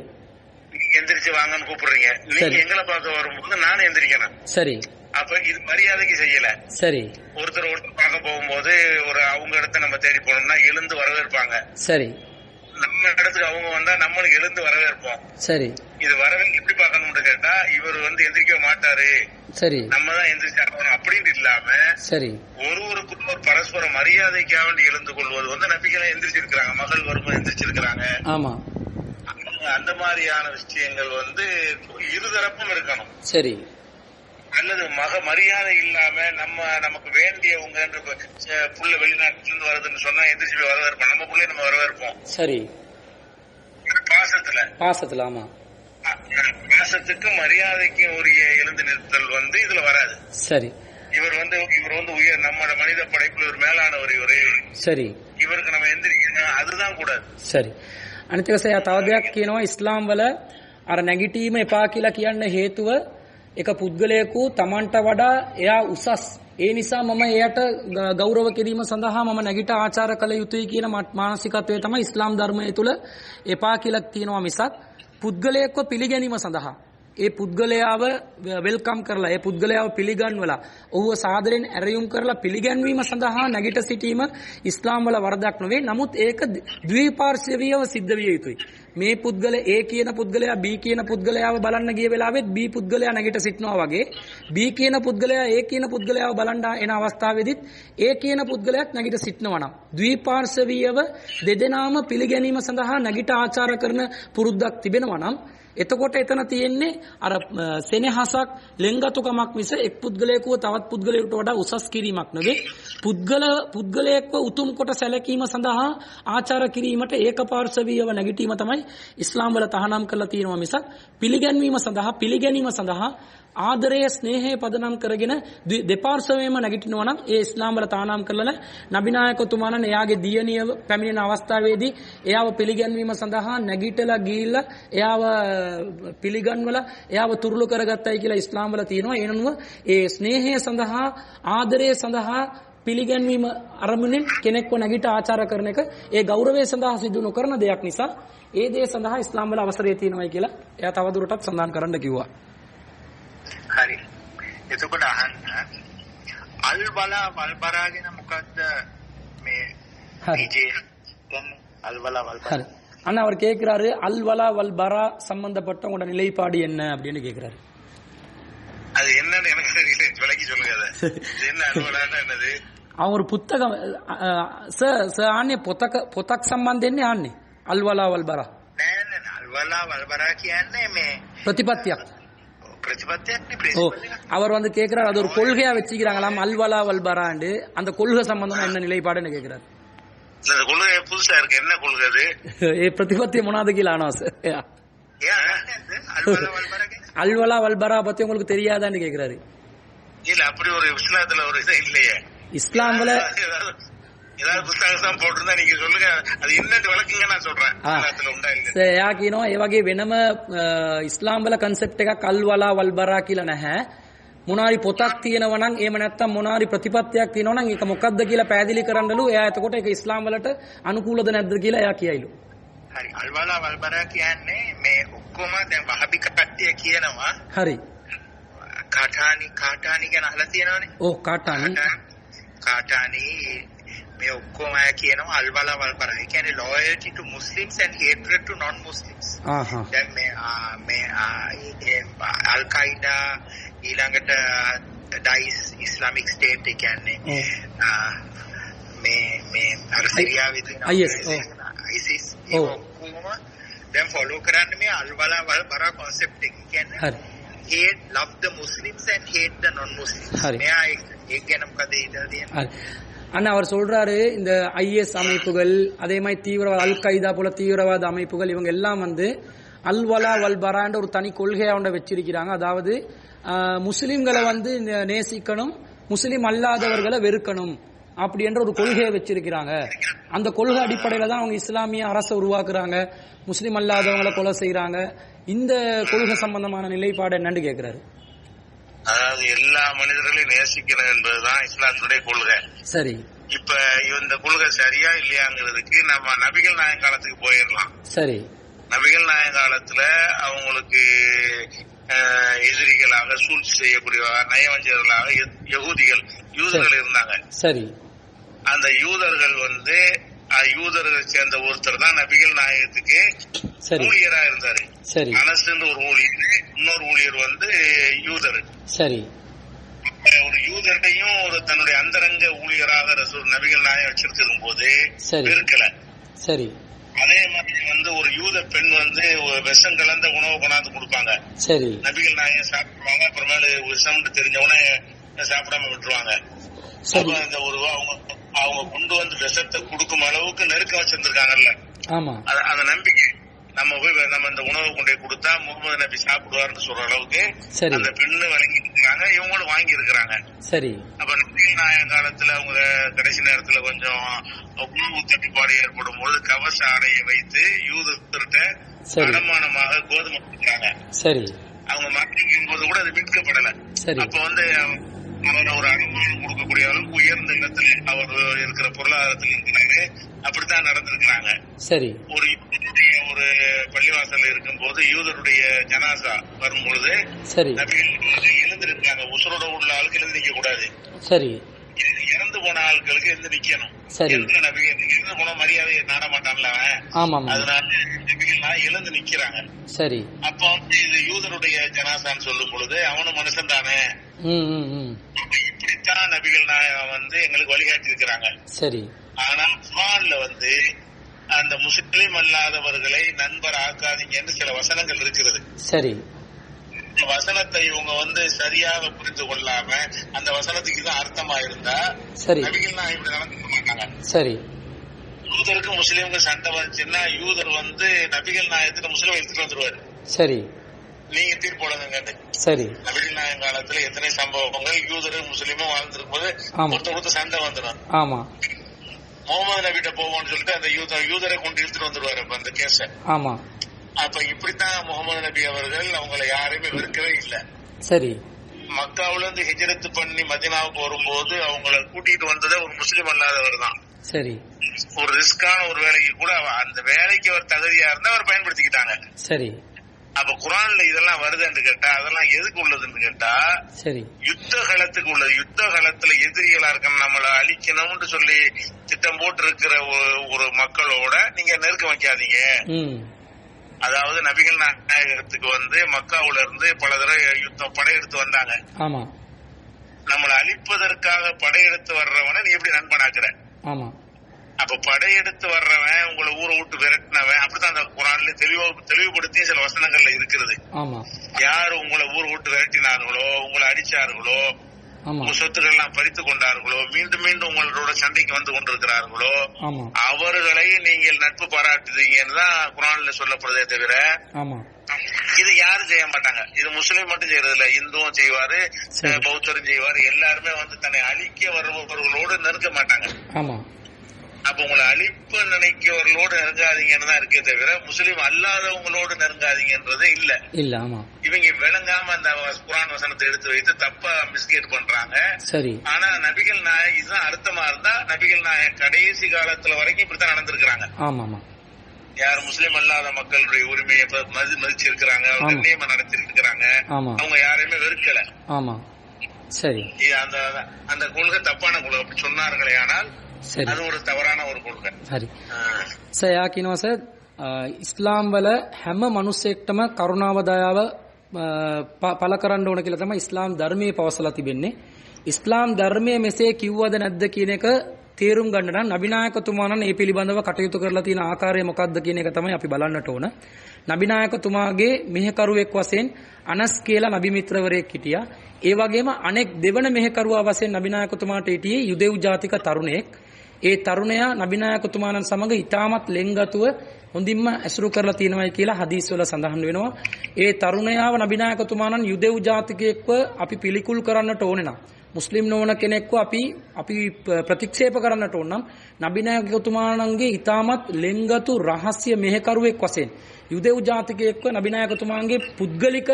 நீங்க எந்திரிச்சு வாங்கன்னு கூப்பிடுறீங்க. நீங்க எங்களை பார்க்க வரும்போது நானும் எந்திரிக்கணும். சரி, அப்ப இது மரியாதைக்கு செய்யல. சரி, ஒருத்தர் பார்க்க போகும்போது அவங்க இடத்த நம்ம தேடி போனோம்னா எழுந்து வரவேற்பாங்க. சரி, நம்ம இடத்துக்கு அவங்க வந்தா நம்மளுக்கு எழுந்து வரவேற்போம். சரி, இது வரவேற்பு எப்படி பார்க்கணும்னு கேட்டா, இவர் எந்திரிக்க மாட்டாரு, சரி, நம்ம தான் எந்திரிச்சாகணும் அப்படின்னு இல்லாம, சரி, ஒருவருக்கு ஒரு பரஸ்பர மரியாதைக்காக வேண்டி எழுந்து கொள்வது நபிகளை எந்திரிச்சிருக்கிறாங்க. மகள் வரும்போது எந்திரிச்சிருக்கிறாங்க. ஆமா, அந்த மாதிரியான விஷயங்கள் இருதரப்பும் இருக்கணும். சரி, அல்லது மரியாதை இல்லாம நமக்கு வேண்டியவங்க புள்ள வெளிநாட்டுல இருந்து வருதுன்னு சொன்னா எந்திரிச்சு போய் வரவேற்போம். நம்ம புள்ளைய நம்ம வரவேற்போம். சரி, பாசத்துல ஆமா, பாசத்துக்கு மரியாதைக்கும் உரிய எழுந்து நிறுத்தல் இதுல வராது. சரி, இவர் உயர் நம்ம மனித படைப்புல ஒரு மேலானவர் இவரு. சரி, இவருக்கு நம்ம எந்திரிக்கணும், அதுதான் கூடாது. சரி, අනිත් එක තව දෙයක් කියනවා ඉස්ලාම් වල අර නැගිටීම එපා කියලා කියන්න හේතුව එක පුද්ගලයෙකු Tamanට වඩා එයා උසස්, ඒ නිසා මම එයාට ගෞරව කිරීම සඳහා මම නැගිට ආචාර කළ යුතුයි කියන මානසිකත්වය තමයි ඉස්ලාම් ධර්මයේ තුල එපා කියලා තියෙනවා මිසක් පුද්ගලයෙක්ව පිළිගැනීම සඳහා, ඒ පුද්ගලයාව වෙල්කම් කරලා, ඒ පුද්ගලයාව පිළිගන්වලා, ඔහුව සාදරයෙන් ඇරයුම් කරලා පිළිගැන්වීම සඳහා නැගිට සිටීම ඉස්ලාම් වල වරදක් නෙවෙයි. නමුත් ඒක ද්විපාර්ශ්වීයව සිද්ධ විය යුතුයි. මේ පුද්ගලයා A කියන පුද්ගලයා B කියන පුද්ගලයාව බලන්න ගිය වෙලාවෙත් B පුද්ගලයා නැගිට සිටනවා වගේ, B කියන පුද්ගලයා A කියන පුද්ගලයාව බලන්න එන අවස්ථාවේදීත් A කියන පුද්ගලයාත් නැගිට සිටනවා නම් ද්විපාර්ශ්වීයව දෙදෙනාම පිළිගැනීම සඳහා නැගිට ආචාර කරන පුරුද්දක් තිබෙනවා නම් එතකොට එතන තියෙන්නේ අර සෙනෙහසක්, ලෙන්ගතුකමක් මිස එක් පුද්ගලයෙකුව තවත් පුද්ගලයෙකුට වඩා උසස් කිරීමක් නෙවෙයි. පුද්ගලයෙක්ව උතුම් කොට සැලකීම සඳහා ආචාර කිරීමට ඒකපාර්ශවීයව නැගිටීම තමයි ඉස්ලාම් වල තහනම් කරලා තියෙනවා මිසක් පිළිගැනීම සඳහා ආදරය, ස්නේහය පදනම් කරගෙන දෙපාර්ශවයෙන්ම නැගිටිනවා නම් ඒ ඉස්ලාම් වල තහනම් කරලා නබිනායකතුමාණන් එයාගේ දියණිය පැමිණෙන අවස්ථාවේදී එයාව පිළිගැන්වීම සඳහා නැගිටලා ගිහිල්ලා එයාව පිළිගන්වලා එයාව තුරුළු කරගත්තයි කියලා ඉස්ලාම් වල තියෙනවා. ඒ නනුව ඒ ස්නේහය සඳහා, ආදරය සඳහා පිළිගැන්වීම අරමුණෙන් කෙනෙක්ව නැගිට ආචාර කරන එක ඒ ගෞරවය සඳහා සිදු නොකරන දෙයක් නිසා ඒ දේ සඳහා ඉස්ලාම් වල අවසරය තියෙනවායි කියලා එයා තවදුරටත් සඳහන් කරන්න කිව්වා. හරි. එතකොට අහන්න අල්වලා වල්බරා ගැන මොකද්ද මේ P.J. அல்வலா வல்பரா? அண்ணா அவர் கேட்கிறாரு, அல்வலா வல்பரா சம்பந்தப்பட்ட உங்களோட நிலைப்பாடு என்ன அப்படின்னு கேட்கிறாரு. அது என்னன்னு எனக்கு தெரியல, விளக்கி சொல்லுங்க. என்ன அல்வலான்னா என்னது? அவர் புத்தகம் ආන්නේ පොතක් සම්බන්ධෙන්නේ ආන්නේ අල්වලා වල්බරා. නෑ නෑ, අල්වලා වල්බරා කියන්නේ මේ ප්‍රතිපත්තියක්. அவர் கேட்கிறார், அது ஒரு கொள்கையா வச்சுக்கிறாங்களாம் அல்வலா வல்பராண்டு. அந்த கொள்கை சம்பந்தமா என்ன நிலைப்பாடுன்னு கேட்கிறார். கொள்கை புதுசா இருக்கு, என்ன கொள்கை அது? பிரதிபத்திய முனாதுகில் ஆனாஸ் அல்வலா வல்பரா பத்தி உங்களுக்கு தெரியாதான்னு கேட்கிறாரு. இல்ல, அப்படி ஒரு இஸ்லாத்துல ஒரு இது இல்லையே. இஸ்லாம்ல ஏதாவது புத்தகம் போட்டிருந்தா நீங்க சொல்லுங்க, அது என்னன்னு விளக்குங்க, நான் சொல்றேன். එයා කියනවා ඒ වගේ වෙනම ඉස්ලාම් වල concept එකක් අල්වලා වල්බරා කියලා නැහැ. මොනාරි පොතක් තියෙනවා නම්, එහෙම නැත්නම් මොනාරි ප්‍රතිපත්තියක් තියෙනවා නම් ඒක මොකක්ද කියලා පැහැදිලි කරන්නලු. එයා එතකොට ඒක ඉස්ලාම් වලට අනුකූලද නැද්ද කියලා එයා කියයිලු. හරි. අල්වලා වල්බරා කියන්නේ මේ ඔක්කොම දැන් වහබි කට්ටිය කියනවා. හරි. කාටානි ගැන අහලා තියෙනවනේ. ඔව්, කාටානි මේ ඔක්කොම අය කියනවා අල්වලා වල්බරා. ඒ කියන්නේ loyalty to Muslims and hatred to non-Muslims. දැන් මේ අල් කයිඩා ඊළඟට ඩයිස් ඉස්ලාමික් ස්ටේට් ඒ කියන්නේ මේ අර සිරියාවේ තියෙන ISIS ඒ ඔක්කොම දැන් ෆලෝ කරන්නේ මේ අල්වලා වල්බරා concept එක. කියන්නේ hate, love the Muslims and hate the non-Muslims. මෙයා ඒක ගැන මොකද හිතලා තියෙන්නේ? அண்ணா அவர் சொல்றாரு, இந்த IS அமைப்புகள், அதே மாதிரி தீவிரவாத அல் கைதா போல தீவிரவாத அமைப்புகள், இவங்க எல்லாம் அல்வலா வல்பரான்ற ஒரு தனி கொள்கையை அவங்க வச்சிருக்கிறாங்க. அதாவது முஸ்லிம்களை வந்து நேசிக்கணும், முஸ்லிம் அல்லாதவர்களை வெறுக்கணும் அப்படின்ற ஒரு கொள்கையை வச்சிருக்கிறாங்க. அந்த கொள்கை அடிப்படையில தான் அவங்க இஸ்லாமிய அரசை உருவாக்குறாங்க, முஸ்லிம் அல்லாதவங்களை கொலை செய்யறாங்க. இந்த கொள்கை சம்பந்தமான நிலைப்பாடு என்னன்னு கேட்கிறாரு. அதாவது எல்லா மனிதர்களையும் நேசிக்கணும் என்பதுதான் இஸ்லாத்தினுடைய கொள்கை. சரி, இப்ப இந்த கொள்கை சரியா இல்லையாங்கிறதுக்கு நம்ம நபிகள் நாயகம் காலத்துக்கு போயிடலாம். சரி, நபிகள் நாயக காலத்துல அவங்களுக்கு எதிரிகளாக சூழ்ச்சி செய்யக்கூடிய நயவஞ்சகர்களாக யூதர்கள் இருந்தாங்க. சரி, அந்த யூதர்கள் வந்து யூதர்களை சேர்ந்த ஒருத்தர் தான் நபிகள் நாயகத்துக்கு ஊழியரா இருந்தாரு. சரி, அனஸ்ன்ற ஒரு ஊழியர், இன்னொரு ஊழியர் வந்து யூதர். சரி, ஒரு யூதரையும் ஒரு தன்னுடைய அந்தரங்க ஊழியராக நபிகள் நாயகம் வச்சிருக்கும் போது இருக்கல. சரி, அதே மாதிரி வந்து ஒரு யூத பெண் வந்து விஷம் கலந்த உணவு கொண்டாந்து கொடுப்பாங்க. சரி, நபிகள் நாயகம் சாப்பிடுவாங்க. அப்புறமேல விஷம் தெரிஞ்சவனே சாப்பிடாம விட்டுருவாங்க. இந்த ஒரு அவங்க கொண்டு வந்து விஷத்தை கொடுக்கும் அளவுக்கு நெருக்கம் வச்சிருந்திருக்காங்கல்ல. ஆமா, அந்த நம்பிக்கை நம்ம இந்த உணவு கொண்டு கொடுத்தா முகமது நபி சாப்பிடுவார்னு சொல்ற அளவுக்கு அந்த பெண்ணு வழங்கி இருக்காங்க, இவங்களும் வாங்கி இருக்கிறாங்க. சரி, அப்ப நபிகள் நாயக காலத்துல அவங்க கடைசி நேரத்துல கொஞ்சம் உணவு தட்டுப்பாடு ஏற்படும் போது கவச ஆடையை வைத்து யூதர்கிட்ட அடமானமாக கோதுமை கொடுக்குறாங்க. சரி, அவங்க மாற்றிக்கும் போது கூட அது மீட்கப்படல. அப்ப வந்து அவர் ஒரு அடமானம் கொடுக்கக்கூடிய அளவுக்கு உயர்ந்த இடத்துல அவர் இருக்கிற பொருளாதாரத்தில் இருக்கிறாரு. அப்படித்தான் நடந்திருக்கிறாங்க. சரி, ஒரு பள்ளிவாசல் இருக்கும் போது யூதருடைய ஜனாசா வரும் பொழுது எழுந்திருக்காங்க. உசுரோட உள்ள ஆளுக்கு எழுந்து நிக்க கூடாது. சரி, இறந்து போன ஆட்களுக்கு எழுந்து நிக்கணும். இறந்து போன மரியாதையை நாட மாட்டான்ல அவன். அதனால எழுந்து நிக்கிறாங்க. சரி, அப்ப வந்து இது யூதருடைய ஜனாசான்னு சொல்லும் பொழுது அவனும் மனுஷன் தானே, இப்படித்தான் நபிகள் நாயகம் வந்து எங்களுக்கு வழிகாட்டி இருக்கிறாங்க. சரி, ஆனா குர்ஆன்ல வந்து அந்த முஸ்லிம் அல்லாதவர்களை நண்பர் ஆக்காதீங்கன்னு சில வசனங்கள் இருக்கிறது. சரி, இந்த வசனத்தை இவங்க வந்து சரியாக புரிந்து கொள்ளாம அந்த வசனத்துக்கு தான் அர்த்தமா இருந்தா நபிகள் நாயகம் இப்படி நடந்துக்க மாட்டாங்க. சரி, யூதருக்கு முஸ்லீமுக்கு சண்டை வந்துச்சுன்னா யூதர் வந்து நபிகள் நாயகத்துக்கு முஸ்லீம் எடுத்துட்டு வந்துருவாரு. சரி, நீங்க தீர்ப்போடுங்க. சரி, நபிகள் நாயகம் காலத்துல எத்தனை சம்பவங்கள் யூதரும் முஸ்லீமும் வாழ்ந்திருக்கும் போது ஒருத்த சண்டை வந்துடும். ஆமா, முகமது நபிட்ட போவோம்னு சொல்லிட்டு அந்த யூதரை கொண்டு இழுத்துட்டு வந்துருவாரு அந்த கேஸ. ஆமா, அப்ப இப்படித்தான் முகமது நபி அவர்கள் அவங்களை யாரையுமே வெறுக்கவே இல்லை. சரி, மக்காவுல இருந்து ஹிஜ்ரத் பண்ணி மதீனாவுக்கு வரும்போது அவங்களை கூட்டிட்டு வந்ததே ஒரு முஸ்லீம் அல்லாதவர் தான். சரி, ஒரு ரிஸ்கான ஒரு வேலைக்கு கூட அந்த வேலைக்கு அவர் தகுதியா இருந்தா அவர் பயன்படுத்திக்கிட்டாங்க. சரி, அப்ப குர்ஆன்ல இதெல்லாம் வருதுன்னு கேட்டா அதெல்லாம் எதுக்கு உள்ளதுன்னு கேட்டா சரி, யுத்த காலத்துக்கு உள்ளது. யுத்த காலத்துல எதிரிகளா இருக்கணும், நம்மளை அழிக்கணும்னு சொல்லி திட்டம் போட்டு இருக்கிற ஒரு மக்களோட நீங்க நெருக்க வைக்காதீங்க. அதாவது நபிகள் நாயகத்துக்கு வந்து மக்காவுல இருந்து பல தடவை யுத்தம் படையெடுத்து வந்தாங்க. ஆமா, நம்மளை அழிப்பதற்காக படையெடுத்து வர்றவனை நீ எப்படி நண்பனாக்குற? ஆமா, அப்ப படையெடுத்து வர்றவன் உங்களை ஊரை விட்டு விரட்டினவன் அப்படித்தான் அந்த குர்ஆன்ல தெளிவுபடுத்தி சில வசனங்கள்ல இருக்கிறது. ஆமா, யாரு உங்களை ஊரை விட்டு விரட்டினார்களோ, உங்களை அடிச்சார்களோ, உங்க சொத்துக்கள் எல்லாம் பறித்து கொண்டார்களோ, மீண்டும் மீண்டும் உங்களோட சண்டைக்கு வந்து கொண்டிருக்கிறார்களோ அவர்களை நீங்கள் நட்பு பாராட்டுறீங்கன்னு தான் குர்ஆன்ல சொல்லப்படுதே தவிர இது யாரும் செய்ய மாட்டாங்க. இது முஸ்லீம் மட்டும் செய்யறது இல்ல, இந்துவும் செய்வாரு, பௌத்தரும் செய்வாரு. எல்லாருமே வந்து தன்னை அழிக்க வருபவர்களோடு நெருக்க மாட்டாங்க. அப்ப உங்களை அழிப்பு நினைக்கிறவர்களோடு நெருங்காதீங்கன்னு தான் இருக்கே தவிர முஸ்லீம் அல்லாதவங்களோடு நெருங்காதீங்கன்றதே இல்ல. இவங்க விளங்காம அந்த குர்ஆன் வசனத்தை எடுத்து வைத்து தப்பா மிஸ்கேட் பண்றாங்க. சரி, ஆனா நபிகள் நாயகம் இதுதான் அர்த்தமா இருந்தா நபிகள் நாயகம் கடைசி காலத்துல வரைக்கும் இப்படித்தான் நடந்திருக்கிறாங்க. யார் முஸ்லீம் அல்லாத மக்களுடைய உரிமையை மதிச்சிருக்கிறாங்க, நியம நடத்திருக்கிறாங்க, அவங்க யாரையுமே வெறுக்கல. சரி, அந்த கொள்கை தப்பான கொள்கை அப்படி சொன்னார்களே, ஆனால் அது ஒரு தவறான ஒரு கொள்கை. හරි. සයා කියනවා සර් ඉස්ලාම් වල හැම මිනිසෙක්ටම කරුණාව දයාව පළ කරන්න ඕන කියලා තමයි ඉස්ලාම් ධර්මයේ පවසලා තිබෙන්නේ. ඉස්ලාම් ධර්මයේ මෙසේ කිව්වද නැද්ද කියන එක තේරුම් ගන්න නම් නබිනායකතුමා නම් මේ පිළිබඳව කටයුතු කරලා තියෙන ආකාරය මොකක්ද කියන එක තමයි අපි බලන්නට ඕන. නබිනායකතුමාගේ මෙහෙකරුවෙක් වශයෙන් අනස් කියලා නබි මිත්‍රවරයෙක් හිටියා. ඒ වගේම අනෙක් දෙවන මෙහෙකරුවා වශයෙන් නබිනායකතුමාට හිටියේ යුදෙව් ජාතික තරුණයෙක්. ඒ තරුණයා නබිනායකතුමාණන් සමග ඊටමත් ලෙන්ගතුව හොඳින්ම ඇසුරු කරලා තියෙනවායි කියලා හදීස් වල සඳහන් වෙනවා. ඒ තරුණයාව නබිනායකතුමාණන් යුදෙව් ජාතිකයෙක්ව අපි පිළිකුල් කරන්නට ඕනේ නම් මුස්ලිම් නොවන කෙනෙක්ව අපි ප්‍රතික්ෂේප කරන්නට ඕන නම් නබිනායකතුමාණන්ගේ ඊටමත් ලෙන්ගතු රහස්‍ය මෙහෙකරුවෙක් වශයෙන් යුදෙව් ජාතිකයෙක්ව නබිනායකතුමාණන්ගේ පුද්ගලික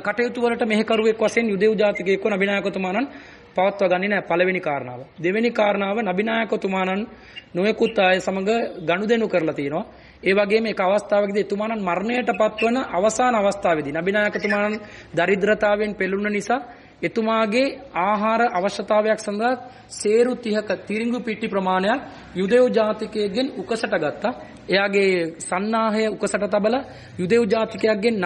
කටයුතු වලට මෙහෙකරුවෙක් වශයෙන් යුදෙව් ජාතිකයෙක්ව නබිනායකතුමාණන් පවත්වා ගන්නේ නැහැ. පළවෙනි කාරණාව. දෙවෙනි කාරණාව නබිනායකතුමාණන් නොයෙකුත් අය සමග ගනුදෙනු කරලා තියෙනවා. ඒ වගේම එක අවස්ථාවකදී එතුමාණන් මරණයට පත්වන අවසාන අවස්ථාවේදී නබිනායකතුමාණන් දරිද්‍රතාවයෙන් පෙළුණ නිසා එතුමාගේ ආහාර අවශ්‍යතාවයක් සඳහා සේරු 30ක තිරිඟු පිටි ප්‍රමාණයක් යුදෙව් ජාතිකයෙක්ගෙන් උකසට ගත්තා. එයාගේ සන්නාහය උකසට තබලා යුදෙව් ජාතිකයෙක්ගෙන්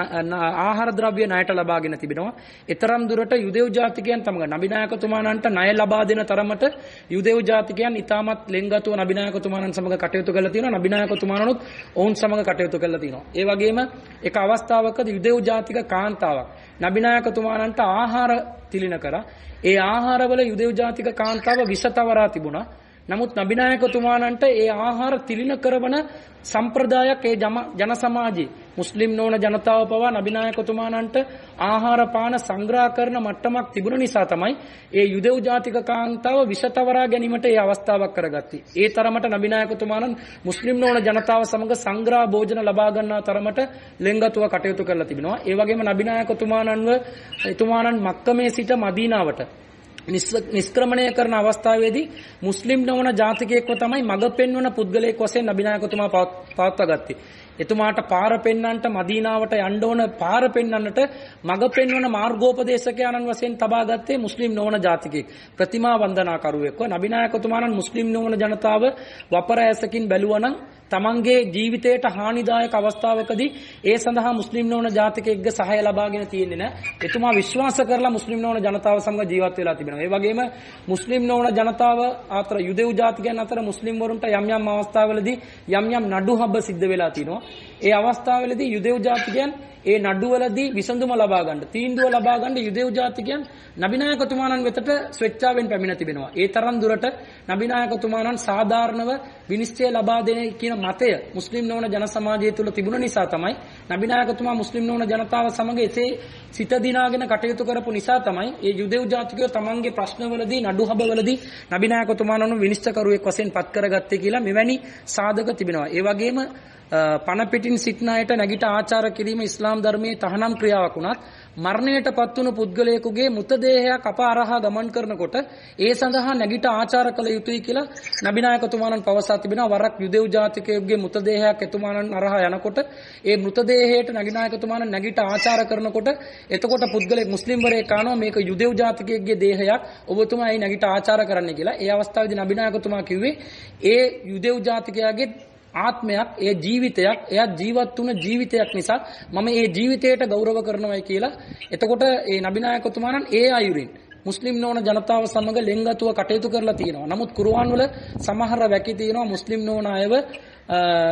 ආහාර ද්‍රව්‍ය ණයට ලබාගෙන තිබෙනවා. ඊතරම් දුරට යුදෙව් ජාතිකයන් තමග නබිනායකතුමාණන්ට ණය ලබා දෙන තරමට යුදෙව් ජාතිකයන් ඊටමත් ලෙන්ගතුව නබිනායකතුමාණන් සමග කටයුතු කරලා තියෙනවා. නබිනායකතුමාණනුත් ඔවුන් සමග කටයුතු කරලා තියෙනවා. ඒ වගේම එක අවස්ථාවකදී යුදෙව් ජාතික කාන්තාවක් නබිනායකතුමාණන්ට ආහාර තිලින කරා. ඒ ආහාරවල යුදෙව් ජාතික කාන්තාව විෂ තවරා තිබුණා. නමුත් නබිනායකතුමාණන්ට ඒ ආහාර තිලින කරවන සම්ප්‍රදායක් ඒ ජන සමාජයේ මුස්ලිම් නොවන ජනතාව පවා නබිනායකතුමාණන්ට ආහාර පාන සංග්‍රහ කරන මට්ටමක් තිබුණ නිසා තමයි ඒ යුදෙව් ජාතික කාන්තාව විෂ තවරා ගැනීමට ඒ අවස්ථාවක් කරගත්තේ. ඒ තරමට නබිනායකතුමාණන් මුස්ලිම් නොවන ජනතාව සමග සංග්‍රහ භෝජන ලබා ගන්නා තරමට ලෙන්ගතුව කටයුතු කරලා තිබෙනවා. ඒ වගේම නබිනායකතුමාණන් මක්කමේ සිට මදීනාවට නිෂ්ක්‍රමණය කරන අවස්ථාවේදී මුස්ලිම් නොවන ජාතිකයෙක්ව තමයි මඟ පෙන්වන පුද්ගලයෙක් වශයෙන් නබිනායකතුමා පවත්වා ගත්තේ. එතුමාට පාර පෙන්වන්නට මදීනාවට යන්න ඕන පාර පෙන්වන්නට මඟ පෙන්වන මාර්ගෝපදේශකයන්න් වශයෙන් තබා ගත්තේ මුස්ලිම් නොවන ජාතිකයෙක්. ප්‍රතිමා වන්දනාකරුවෙක්ව නබිනායකතුමාණන් මුස්ලිම් නොවන ජනතාව වපර ඇසකින් බැලුවනම් තමන්ගේ ජීවිතයට හානිදායක අවස්ථාවකදී ඒ සඳහා මුස්ලිම් නොවන ජාතිකයෙක්ගේ සහාය ලබාගෙන තියෙන්නේ නැහැ. එතුමා විශ්වාස කරලා මුස්ලිම් නොවන ජනතාව සමග ජීවත් වෙලා තිබෙනවා. ඒ වගේම මුස්ලිම් නොවන ජනතාව අතර යුදෙව් ජාතිකයන් අතර මුස්ලිම් වරුන්ට යම් යම් අවස්ථාවලදී යම් යම් නඩු හබ්බ සිද්ධ වෙලා තිනවා. ඒ අවස්ථාවලදී යුදෙව් ජාතිකයන් ඒ නඩුවලදී විසඳුම ලබා ගන්න තීන්දුව ලබා ගන්න යුදෙව් ජාතිකයන් නබිනායකතුමාණන් වෙතට ස්වෙච්ඡාවෙන් පැමිණ තිබෙනවා. ඒ තරම් දුරට නබිනායකතුමාණන් සාධාරණව විනිශ්චය ලබා දෙන කියන මතය මුස්ලිම් නොවන ජන සමාජය තුළ තිබුණ නිසා තමයි නබිනායකතුමා මුස්ලිම් නොවන ජනතාව සමග එසේ සිත දිනාගෙන කටයුතු කරපු නිසා තමයි ඒ යුදෙව් ජාතිකයෝ තමන්ගේ ප්‍රශ්නවලදී නඩු හබවලදී නබිනායකතුමාණන් විනිශ්චයකරුවෙක් වශයෙන් පත් කරගත්තේ කියලා මෙවැනි සාධක තිබෙනවා. ඒ වගේම පණ පිටින් සිටින අයට නැගිට ආචාර කිරීම ඉස්ලාම් ධර්මයේ තහනම් ක්‍රියාවක් වුණත් මරණයට පත්වුණු පුද්ගලයෙකුගේ මృతදේහයක් අප අරහා ගමන් කරනකොට ඒ සඳහා නැගිට ආචාර කළ යුතුයි කියලා නබිනායකතුමාණන් පවසා තිබෙනවා. වරක් යුදෙව් ජාතිකයෙකුගේ මృతදේහයක් එතුමාණන් අරහා යනකොට ඒ මృతදේහයට නබිනායකතුමාණන් නැගිට ආචාර කරනකොට එතකොට පුද්ගලයෙක් මුස්ලිම්වරයෙක් කනවා මේක යුදෙව් ජාතිකයෙකුගේ දේහයක් ඔබතුමායි නැගිට ආචාර කරන්න කියලා. ඒ අවස්ථාවේදී නබිනායකතුමා කිව්වේ ඒ යුදෙව් ජාතිකයාගේ ආත්මයක් ඒ ජීවිතයක් එයා ජීවත් වුණ ජීවිතයක් නිසා මම ඒ ජීවිතයට ගෞරව කරනවායි කියලා. එතකොට ඒ නබිනායකතුමාණන් ඒ අයුරින් මුස්ලිම් නොවන ජනතාව සමග ලෙන්ගතුව කටයුතු කරලා තියෙනවා. නමුත් කුර්ආන් වල සමහර වැකි තියෙනවා මුස්ලිම් නොවන අයව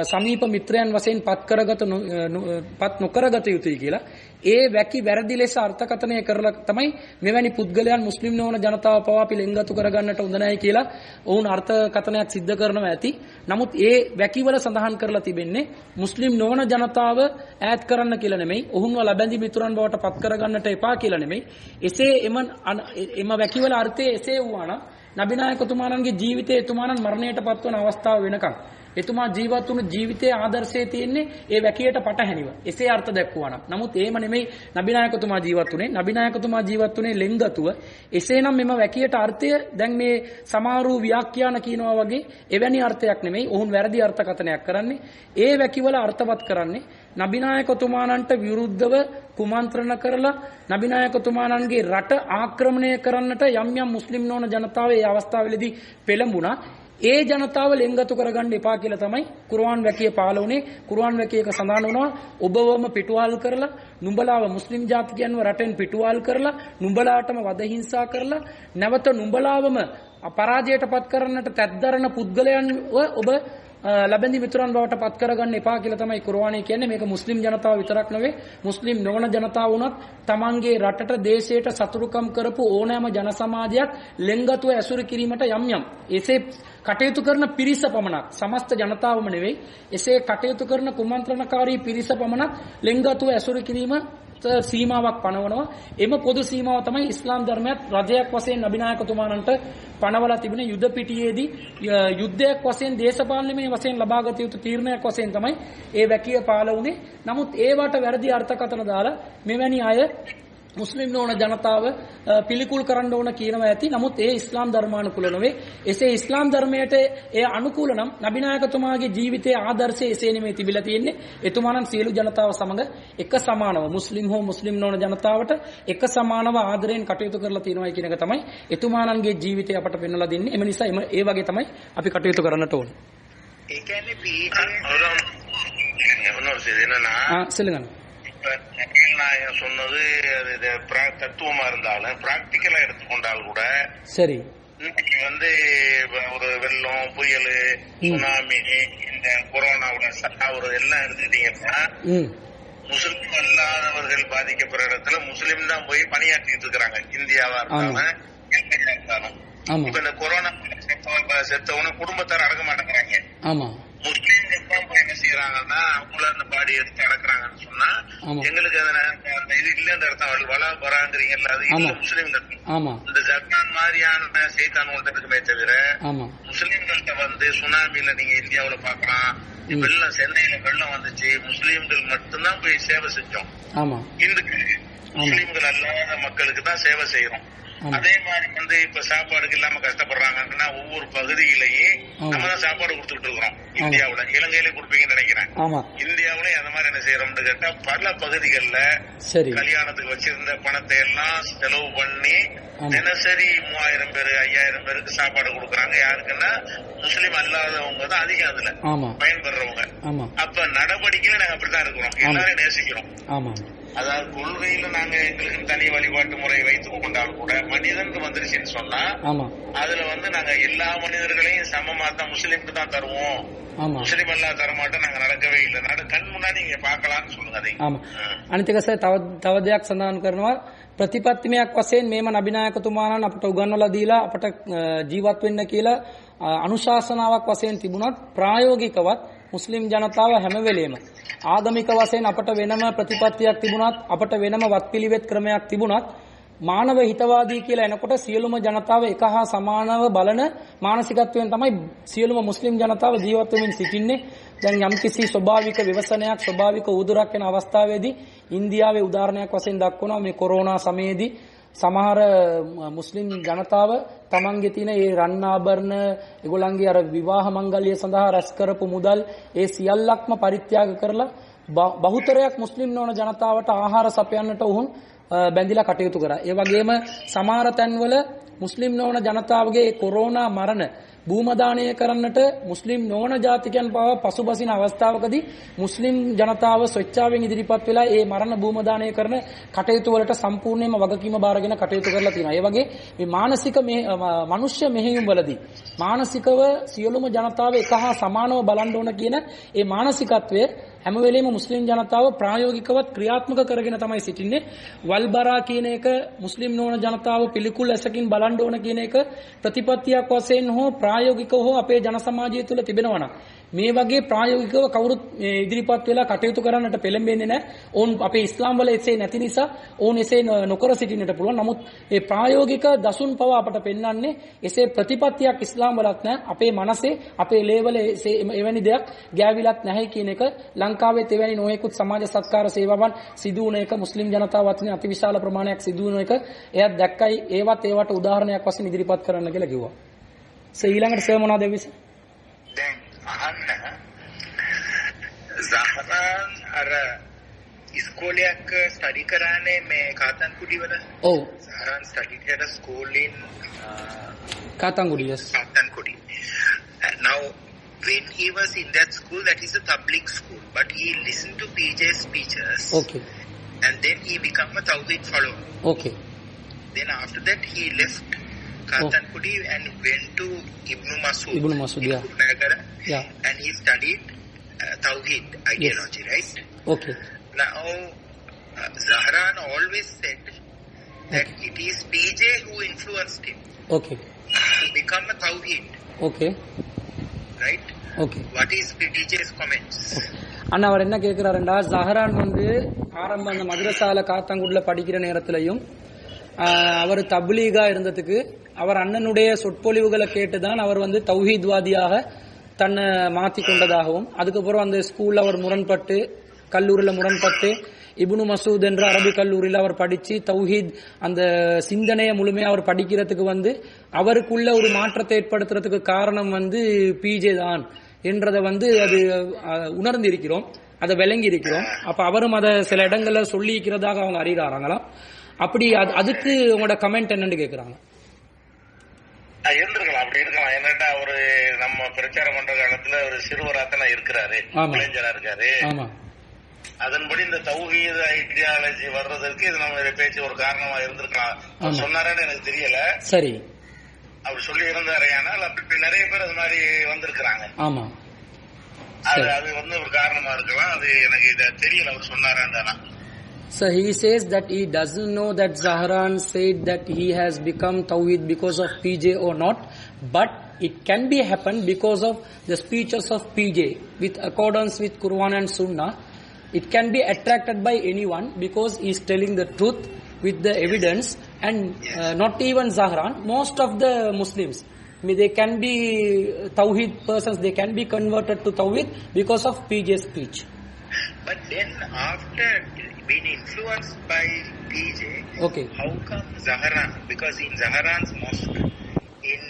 සමීප මිත්‍රයන් වශයෙන් පත් නොකරගත යුතුයි කියලා. ඒ වැකි වැරදි ලෙස අර්ථකථනය කරලා තමයි මෙවැනි පුද්ගලයන් මුස්ලිම් නොවන ජනතාව පවා අපි ලෙන්ගතු කරගන්නට හොඳ නැහැ කියලා ඔවුන් අර්ථකථනයක් සිද්ධ කරනවා ඇති. නමුත් ඒ වැකිවල සඳහන් කරලා තිබෙන්නේ මුස්ලිම් නොවන ජනතාව ඈත් කරන්න කියලා නෙමෙයි, ඔවුන්ව ලැබැඳි මිතුරන් බවට පත් කරගන්නට එපා කියලා නෙමෙයි. එසේ එම වැකිවල අර්ථය එසේ වුණා නම් නබිනායකතුමාණන්ගේ ජීවිතය එතුමාණන් මරණයට පත්වන අවස්ථාව වෙනකම් එතුමා ජීවත් වුණු ජීවිතයේ ආදර්ශයේ තියෙන්නේ ඒ වැකියට පටහැනිව. එසේ අර්ථ දැක්වුවා නම්. නමුත් එහෙම නෙමෙයි නබිනායකතුමා ජීවත් වුණේ. නබිනායකතුමා ජීවත් වුණේ ලෙන්ගතුව. එසේනම් මෙම වැකියට අර්ථය දැන් මේ සමහරු ව්‍යාඛ්‍යාන කියනවා වගේ එවැනි අර්ථයක් නෙමෙයි. ඔවුන් වැරදි අර්ථකථනයක් කරන්නේ. ඒ වැකිවල අර්ථවත් කරන්නේ නබිනායකතුමාණන්ට විරුද්ධව කුමන්ත්‍රණ කරලා නබිනායකතුමාණන්ගේ රට ආක්‍රමණය කරන්නට යම් යම් මුස්ලිම් නොවන ජනතාව ඒ අවස්ථාවේදී පෙළඹුණා. ඒ ජනතාව ලෙන්ගතු කරගන්න එපා කියලා තමයි කුර්ආන් වැකිය පාළ වුණේ. කුර්ආන් වැකියක සඳහන් වුණා ඔබවම පිටුවහල් කරලා නුඹලාව මුස්ලිම් ජාතිකයන්ව රටෙන් පිටුවහල් කරලා නුඹලාටම වද හිංසා කරලා නැවත නුඹලාවම පරාජයටපත් කරන්නට තැත්දරන පුද්ගලයන්ව ඔබ ලැබෙන්දි මිතුරන් බවට පත් කරගන්න එපා කියලා තමයි කුර්ආනයේ කියන්නේ. මේක මුස්ලිම් ජනතාව විතරක් නෙවෙයි මුස්ලිම් නොවන ජනතාව වුණත් තමන්ගේ රටට දේශයට සතුරුකම් කරපු ඕනෑම ජන සමාජයක් ලෙන්ගතුව ඇසුරු කිරීමට යම් එසේ කටයුතු කරන පිරිස පමණක් සමස්ත ජනතාවම නෙවෙයි එසේ කටයුතු කරන කුමන්ත්‍රණකාරී පිරිස පමණක් ලෙන්ගතුව ඇසුරු කිරීම සීමාවක් පනවනවා. එම පොදු සීමාව තමයි ඉස්ලාම් ධර්මයත් රජයක් වශයෙන් අභිනායකතුමාණන්ට පනවලා තිබෙන යුද පිටියේදී යුද්ධයක් වශයෙන් දේශපාලනමය වශයෙන් ලබාගත යුතු තීරණයක් වශයෙන් තමයි ඒ වැකිය පාල වුණේ. නමුත් ඒවට වැරදි අර්ථකථන දාලා මෙවැනි අය මුස්ලිම් නොවන ජනතාව පිළිකුල් කරන්න ඕන කියනවා ඇති. නමුත් ඒ ඉස්ලාම් ධර්මානුකූල නොවේ. එසේ ඉස්ලාම් ධර්මයට ඒ අනුකූල නම් නබිනායකතුමාගේ ජීවිතයේ ආදර්ශය එසේ නෙමෙයි තිබිලා තියෙන්නේ. එතුමාණන් සියලු ජනතාව සමග එක සමානව මුස්ලිම් හෝ මුස්ලිම් නොවන ජනතාවට එක සමානව ආදරයෙන් කටයුතු කරලා තියෙනවා කියන එක තමයි එතුමාණන්ගේ ජීවිතය අපට පෙන්වලා දෙන්නේ. එම නිසා ඒ වගේ තමයි අපි කටයුතු කරන්නට ඕන. ඒ කියන්නේ சொல்லுங்க. நான் சொன்னது தத்துவமா இருந்தாலும் பிராக்டிக்கலா எடுத்துக்கொண்டால் கூட சரி இன்னைக்கு ஒரு வெள்ளம் புயல் சுனாமி இந்த கொரோனாவோட சாவு எல்லாம் எடுத்துக்கிட்டீங்கன்னா முஸ்லிம் அல்லாதவர்கள் பாதிக்கப்படுற இடத்துல முஸ்லிம் தான் போய் பணியாற்றிட்டு இருக்கிறாங்க. இந்தியாவா இருந்தாலும் எங்கேயா இருந்தாலும் இப்ப இந்த கொரோனா செத்தவன குடும்பத்தார் அடக்க மாட்டேங்கிறாங்க. முஸ்லீம்கள் தான் போய் என்ன செய்யறாங்கன்னா அவங்கள அந்த பாடி எடுத்து அடக்குறாங்கன்னு சொன்னா எங்களுக்கு அந்த இது இல்லைன்ற அர்த்தம். வளா வராங்கிறீங்கல்ல அது இல்ல முஸ்லீம்கள். இந்த ஜப்பான் மாதிரியான சைத்தான் ஒன்று இருக்குமே தவிர முஸ்லீம்கள்ட்ட சுனாமில நீங்க இந்தியாவுல பாக்கலாம். வெள்ளம் சென்னையில வெள்ளம் வந்துச்சு முஸ்லீம்கள் மட்டும்தான் போய் சேவை செஞ்சோம். இந்துக்கள் முஸ்லீம்கள் அல்லாத மக்களுக்கு தான் சேவை செய்யறோம். அதே மாதிரி இப்ப சாப்பாடுக்கு இல்லாம கஷ்டப்படுறாங்கன்னா ஒவ்வொரு பகுதியிலேயே நம்ம தான் சாப்பாடு கொடுத்துட்டு இருக்கிறோம். இந்தியாவுல இலங்கையில கொடுப்பீங்கன்னு நினைக்கிறேன். இந்தியாவுல அந்த மாதிரி என்ன செய்யறோம்னு கேட்டா பல பகுதிகள்ல கல்யாணத்துக்கு வச்சிருந்த பணத்தை எல்லாம் செலவு பண்ணி தினசரி 3000 பேரு 5000 பேருக்கு சாப்பாடு கொடுக்கறாங்க. யாருக்குன்னா முஸ்லீம் அல்லாதவங்க தான் அதிகம் அதுல பயன்பெறவங்க. அப்ப நடவடிக்கையில நாங்க அப்படித்தான் இருக்கிறோம். எல்லாரும் நேசிக்கிறோம். அதாவது கொள்கையில நாங்க எங்களுக்கு தனி வழிபாட்டு முறை வைத்துக் கொண்டாலும் கூட மனிதன் வந்துருச்சுன்னு சொன்னா அதுல நாங்க எல்லா மனிதர்களையும் சமமா தான் முஸ்லீமுக்கு தான் தருவோம். මුස්ලිම් අල්ලා තරමට නංග නරකවේ ඉල්ල නඩ කන් මුණාදී මේ පාකලාන්න සුළුගදී. අනිත් එක සර් තව දෙයක් සඳහන් කරනවා ප්‍රතිපත්තිමයක් වශයෙන් මේම නබිනායකතුමාණන් අපට උගන්වලා දීලා අපට ජීවත් වෙන්න කියලා අනුශාසනාවක් වශයෙන් තිබුණත් ප්‍රායෝගිකවත් මුස්ලිම් ජනතාව හැම වෙලේම ආගමික වශයෙන් අපට වෙනම ප්‍රතිපත්තියක් තිබුණත් අපට වෙනම වත්පිළිවෙත් ක්‍රමයක් තිබුණත් මානව හිතවාදී කියලා එනකොට සියලුම ජනතාව එක හා සමානව බලන මානසිකත්වයෙන් තමයි සියලුම මුස්ලිම් ජනතාව ජීවත් වෙමින් සිටින්නේ. දැන් යම්කිසි ස්වභාවික විවසනයක් ස්වභාවික උදුරක් වෙන අවස්ථාවේදී ඉන්දියාවේ උදාහරණයක් වශයෙන් දක්වනවා මේ කොරෝනා සමයේදී සමහර මුස්ලිම් ජනතාව තමන්ගේ තියෙන ඒ රන් ආභරණ ඒගොල්ලන්ගේ අර විවාහ මංගල්‍ය සඳහා රැස් කරපු මුදල් ඒ සියල්ලක්ම පරිත්‍යාග කරලා බහුතරයක් මුස්ලිම් නොවන ජනතාවට ආහාර සපයන්නට උහුන් බැඳිලා කටයුතු කරා. ඒ වගේම සමහර තැන්වල මුස්ලිම් නොවන ජනතාවගේ කොරෝනා මරණ භූමදානය කරන්නට මුස්ලිම් නොවන ජාතිකයන් පවා පසුබසින අවස්ථාවකදී මුස්ලිම් ජනතාව ස්වච්ඡාවෙන් ඉදිරිපත් වෙලා ඒ මරණ භූමදානය කරන කටයුතු වලට සම්පූර්ණයෙන්ම වගකීම බාරගෙන කටයුතු කරලා තියෙනවා. ඒ වගේ මේ මානසික මනුෂ්‍ය මෙහෙයුම් වලදී මානසිකව සියලුම ජනතාව එක හා සමානව බලන්න ඕන කියන ඒ මානසිකත්වය හැම වෙලෙම මුස්ලිම් ජනතාව ප්‍රායෝගිකවත් ක්‍රියාත්මක කරගෙන තමයි සිටින්නේ. වල්බරා කියන එක මුස්ලිම් නොවන ජනතාව පිළිකුල් ඇසකින් බලන්න ඕන කියන එක ප්‍රතිපත්තියක් වශයෙන් හෝ ප්‍රායෝගිකව හෝ අපේ ජන සමාජය තුළ තිබෙනවා නම් මේ වගේ ප්‍රායෝගිකව කවුරුත් ඉදිරිපත් වෙලා කටයුතු කරන්නට පෙළඹෙන්නේ නැහැ. ඕන් අපේ ඉස්ලාම් වල එසේ නැති නිසා ඕන් එසේ නොකර සිටින්නට පුළුවන්. නමුත් මේ ප්‍රායෝගික දසුන් පව අපට පෙන්වන්නේ එසේ ප්‍රතිපත්තියක් ඉස්ලාම් වලත් නැහැ. අපේ මනසේ අපේ ලේවල එවැනි දෙයක් ගෑවිලත් නැහැ කියන එක ලංකාවේ එවැනි නොයෙකුත් සමාජ සත්කාර සේවාවන් සිදු වුණ එක මුස්ලිම් ජනතාව අතරින් අතිවිශාල ප්‍රමාණයක් සිදු වුණ එක එයත් දැක්කයි ඒවට උදාහරණයක් වශයෙන් ඉදිරිපත් කරන්න කියලා කිව්වා. ඊළඟට සර් මොනවද වෙන්නේ? දැන් අහන්න සහරන් අර ඉස්කෝලයක් ස්ටඩි කරන්නේ මේ කාතන්කුඩි වල. ඔව්. සහරන් studied at a school in කාතන්කුඩි. yes. කාතන්කුඩි. Now when he was in that school, that is a public school, but he listened to P.J.'s speeches. Okay. And then he became a Tawhid follower. Okay. Then after that he left Kathankudi and went to Ibn Masud. Ibn Masud, yeah. Yeah. And he studied Tawheed ideology, yes. right? Okay. Now, Zahran always said that it is P.J. who influenced him Okay. to become a Tawheed, Okay. right? Okay. What is P.J.'s comments? அண்ணா அவர் என்ன கேட்கிறாருண்டா, ஜஹரான் வந்து ஆரம்ப அந்த மதரசால காத்தாங்குடில படிக்கிற நேரத்திலையும் அவர் தப்லீகா இருந்ததுக்கு அவர் அண்ணனுடைய சொற்பொழிவுகளை கேட்டுதான் அவர் வந்து தௌஹீத்வாதியாக தன்னை மாற்றி கொண்டதாகவும், அதுக்கப்புறம் அந்த ஸ்கூல்ல அவர் முரண்பட்டு கல்லூரியில் முரண்பட்டு இப்னு மசூத் என்ற அரபி கல்லூரியில் அவர் படிச்சு தௌஹீத் அந்த சிந்தனையை முழுமையாக அவர் படிக்கிறதுக்கு வந்து அவருக்குள்ள ஒரு மாற்றத்தை ஏற்படுத்துறதுக்கு காரணம் வந்து பிஜே தான் என்றதை வந்து அது உணர்ந்து இருக்கிறோம், அதை விளங்கி இருக்கிறோம். அப்ப அவரும் அதை சில இடங்கள்ல சொல்லி இருக்கிறதாக அவங்க அறிகிறாங்களாம். அப்படி அதுக்கு உங்களோட கமெண்ட் என்னன்னு கேக்குறாங்க. இருந்திருக்கலாம், அப்படி இருக்கலாம். என்னட்டா ஒரு நம்ம பிரச்சாரம் பண்ற காலத்துல ஒரு சிறுவராத்தனா இருக்கிறாரு, இளைஞரா இருக்காரு. ஆமா, அதன்படி இந்த தௌஹீத் ஐடியாலஜி வர்றதுக்கு இது நம்ம பேச்சு ஒரு காரணமா இருந்திருக்கலாம். சொன்னாரன்னு எனக்கு தெரியல. சரி, அப்படி சொல்லி இருந்தாரு. ஆனால் அப்படி நிறைய பேர் அது மாதிரி வந்திருக்கிறாங்க. ஆமா, அது வந்து ஒரு காரணமா இருக்கலாம். அது எனக்கு இத தெரியல, அவர் சொன்னாரான்னு. So he says that he doesn't know that Zahran said that he has become Tawhid because of PJ or not, but it can be happened because of the speeches of PJ with accordance with Quran and Sunnah. It can be attracted by anyone because he is telling the truth with the evidence, and not even Zahran, most of the Muslims, they can be Tawhid persons, they can be converted to Tawhid because of PJ's speech. But then after being influenced by PJ, okay, how come Zahran? Because in Zahran's mosque, in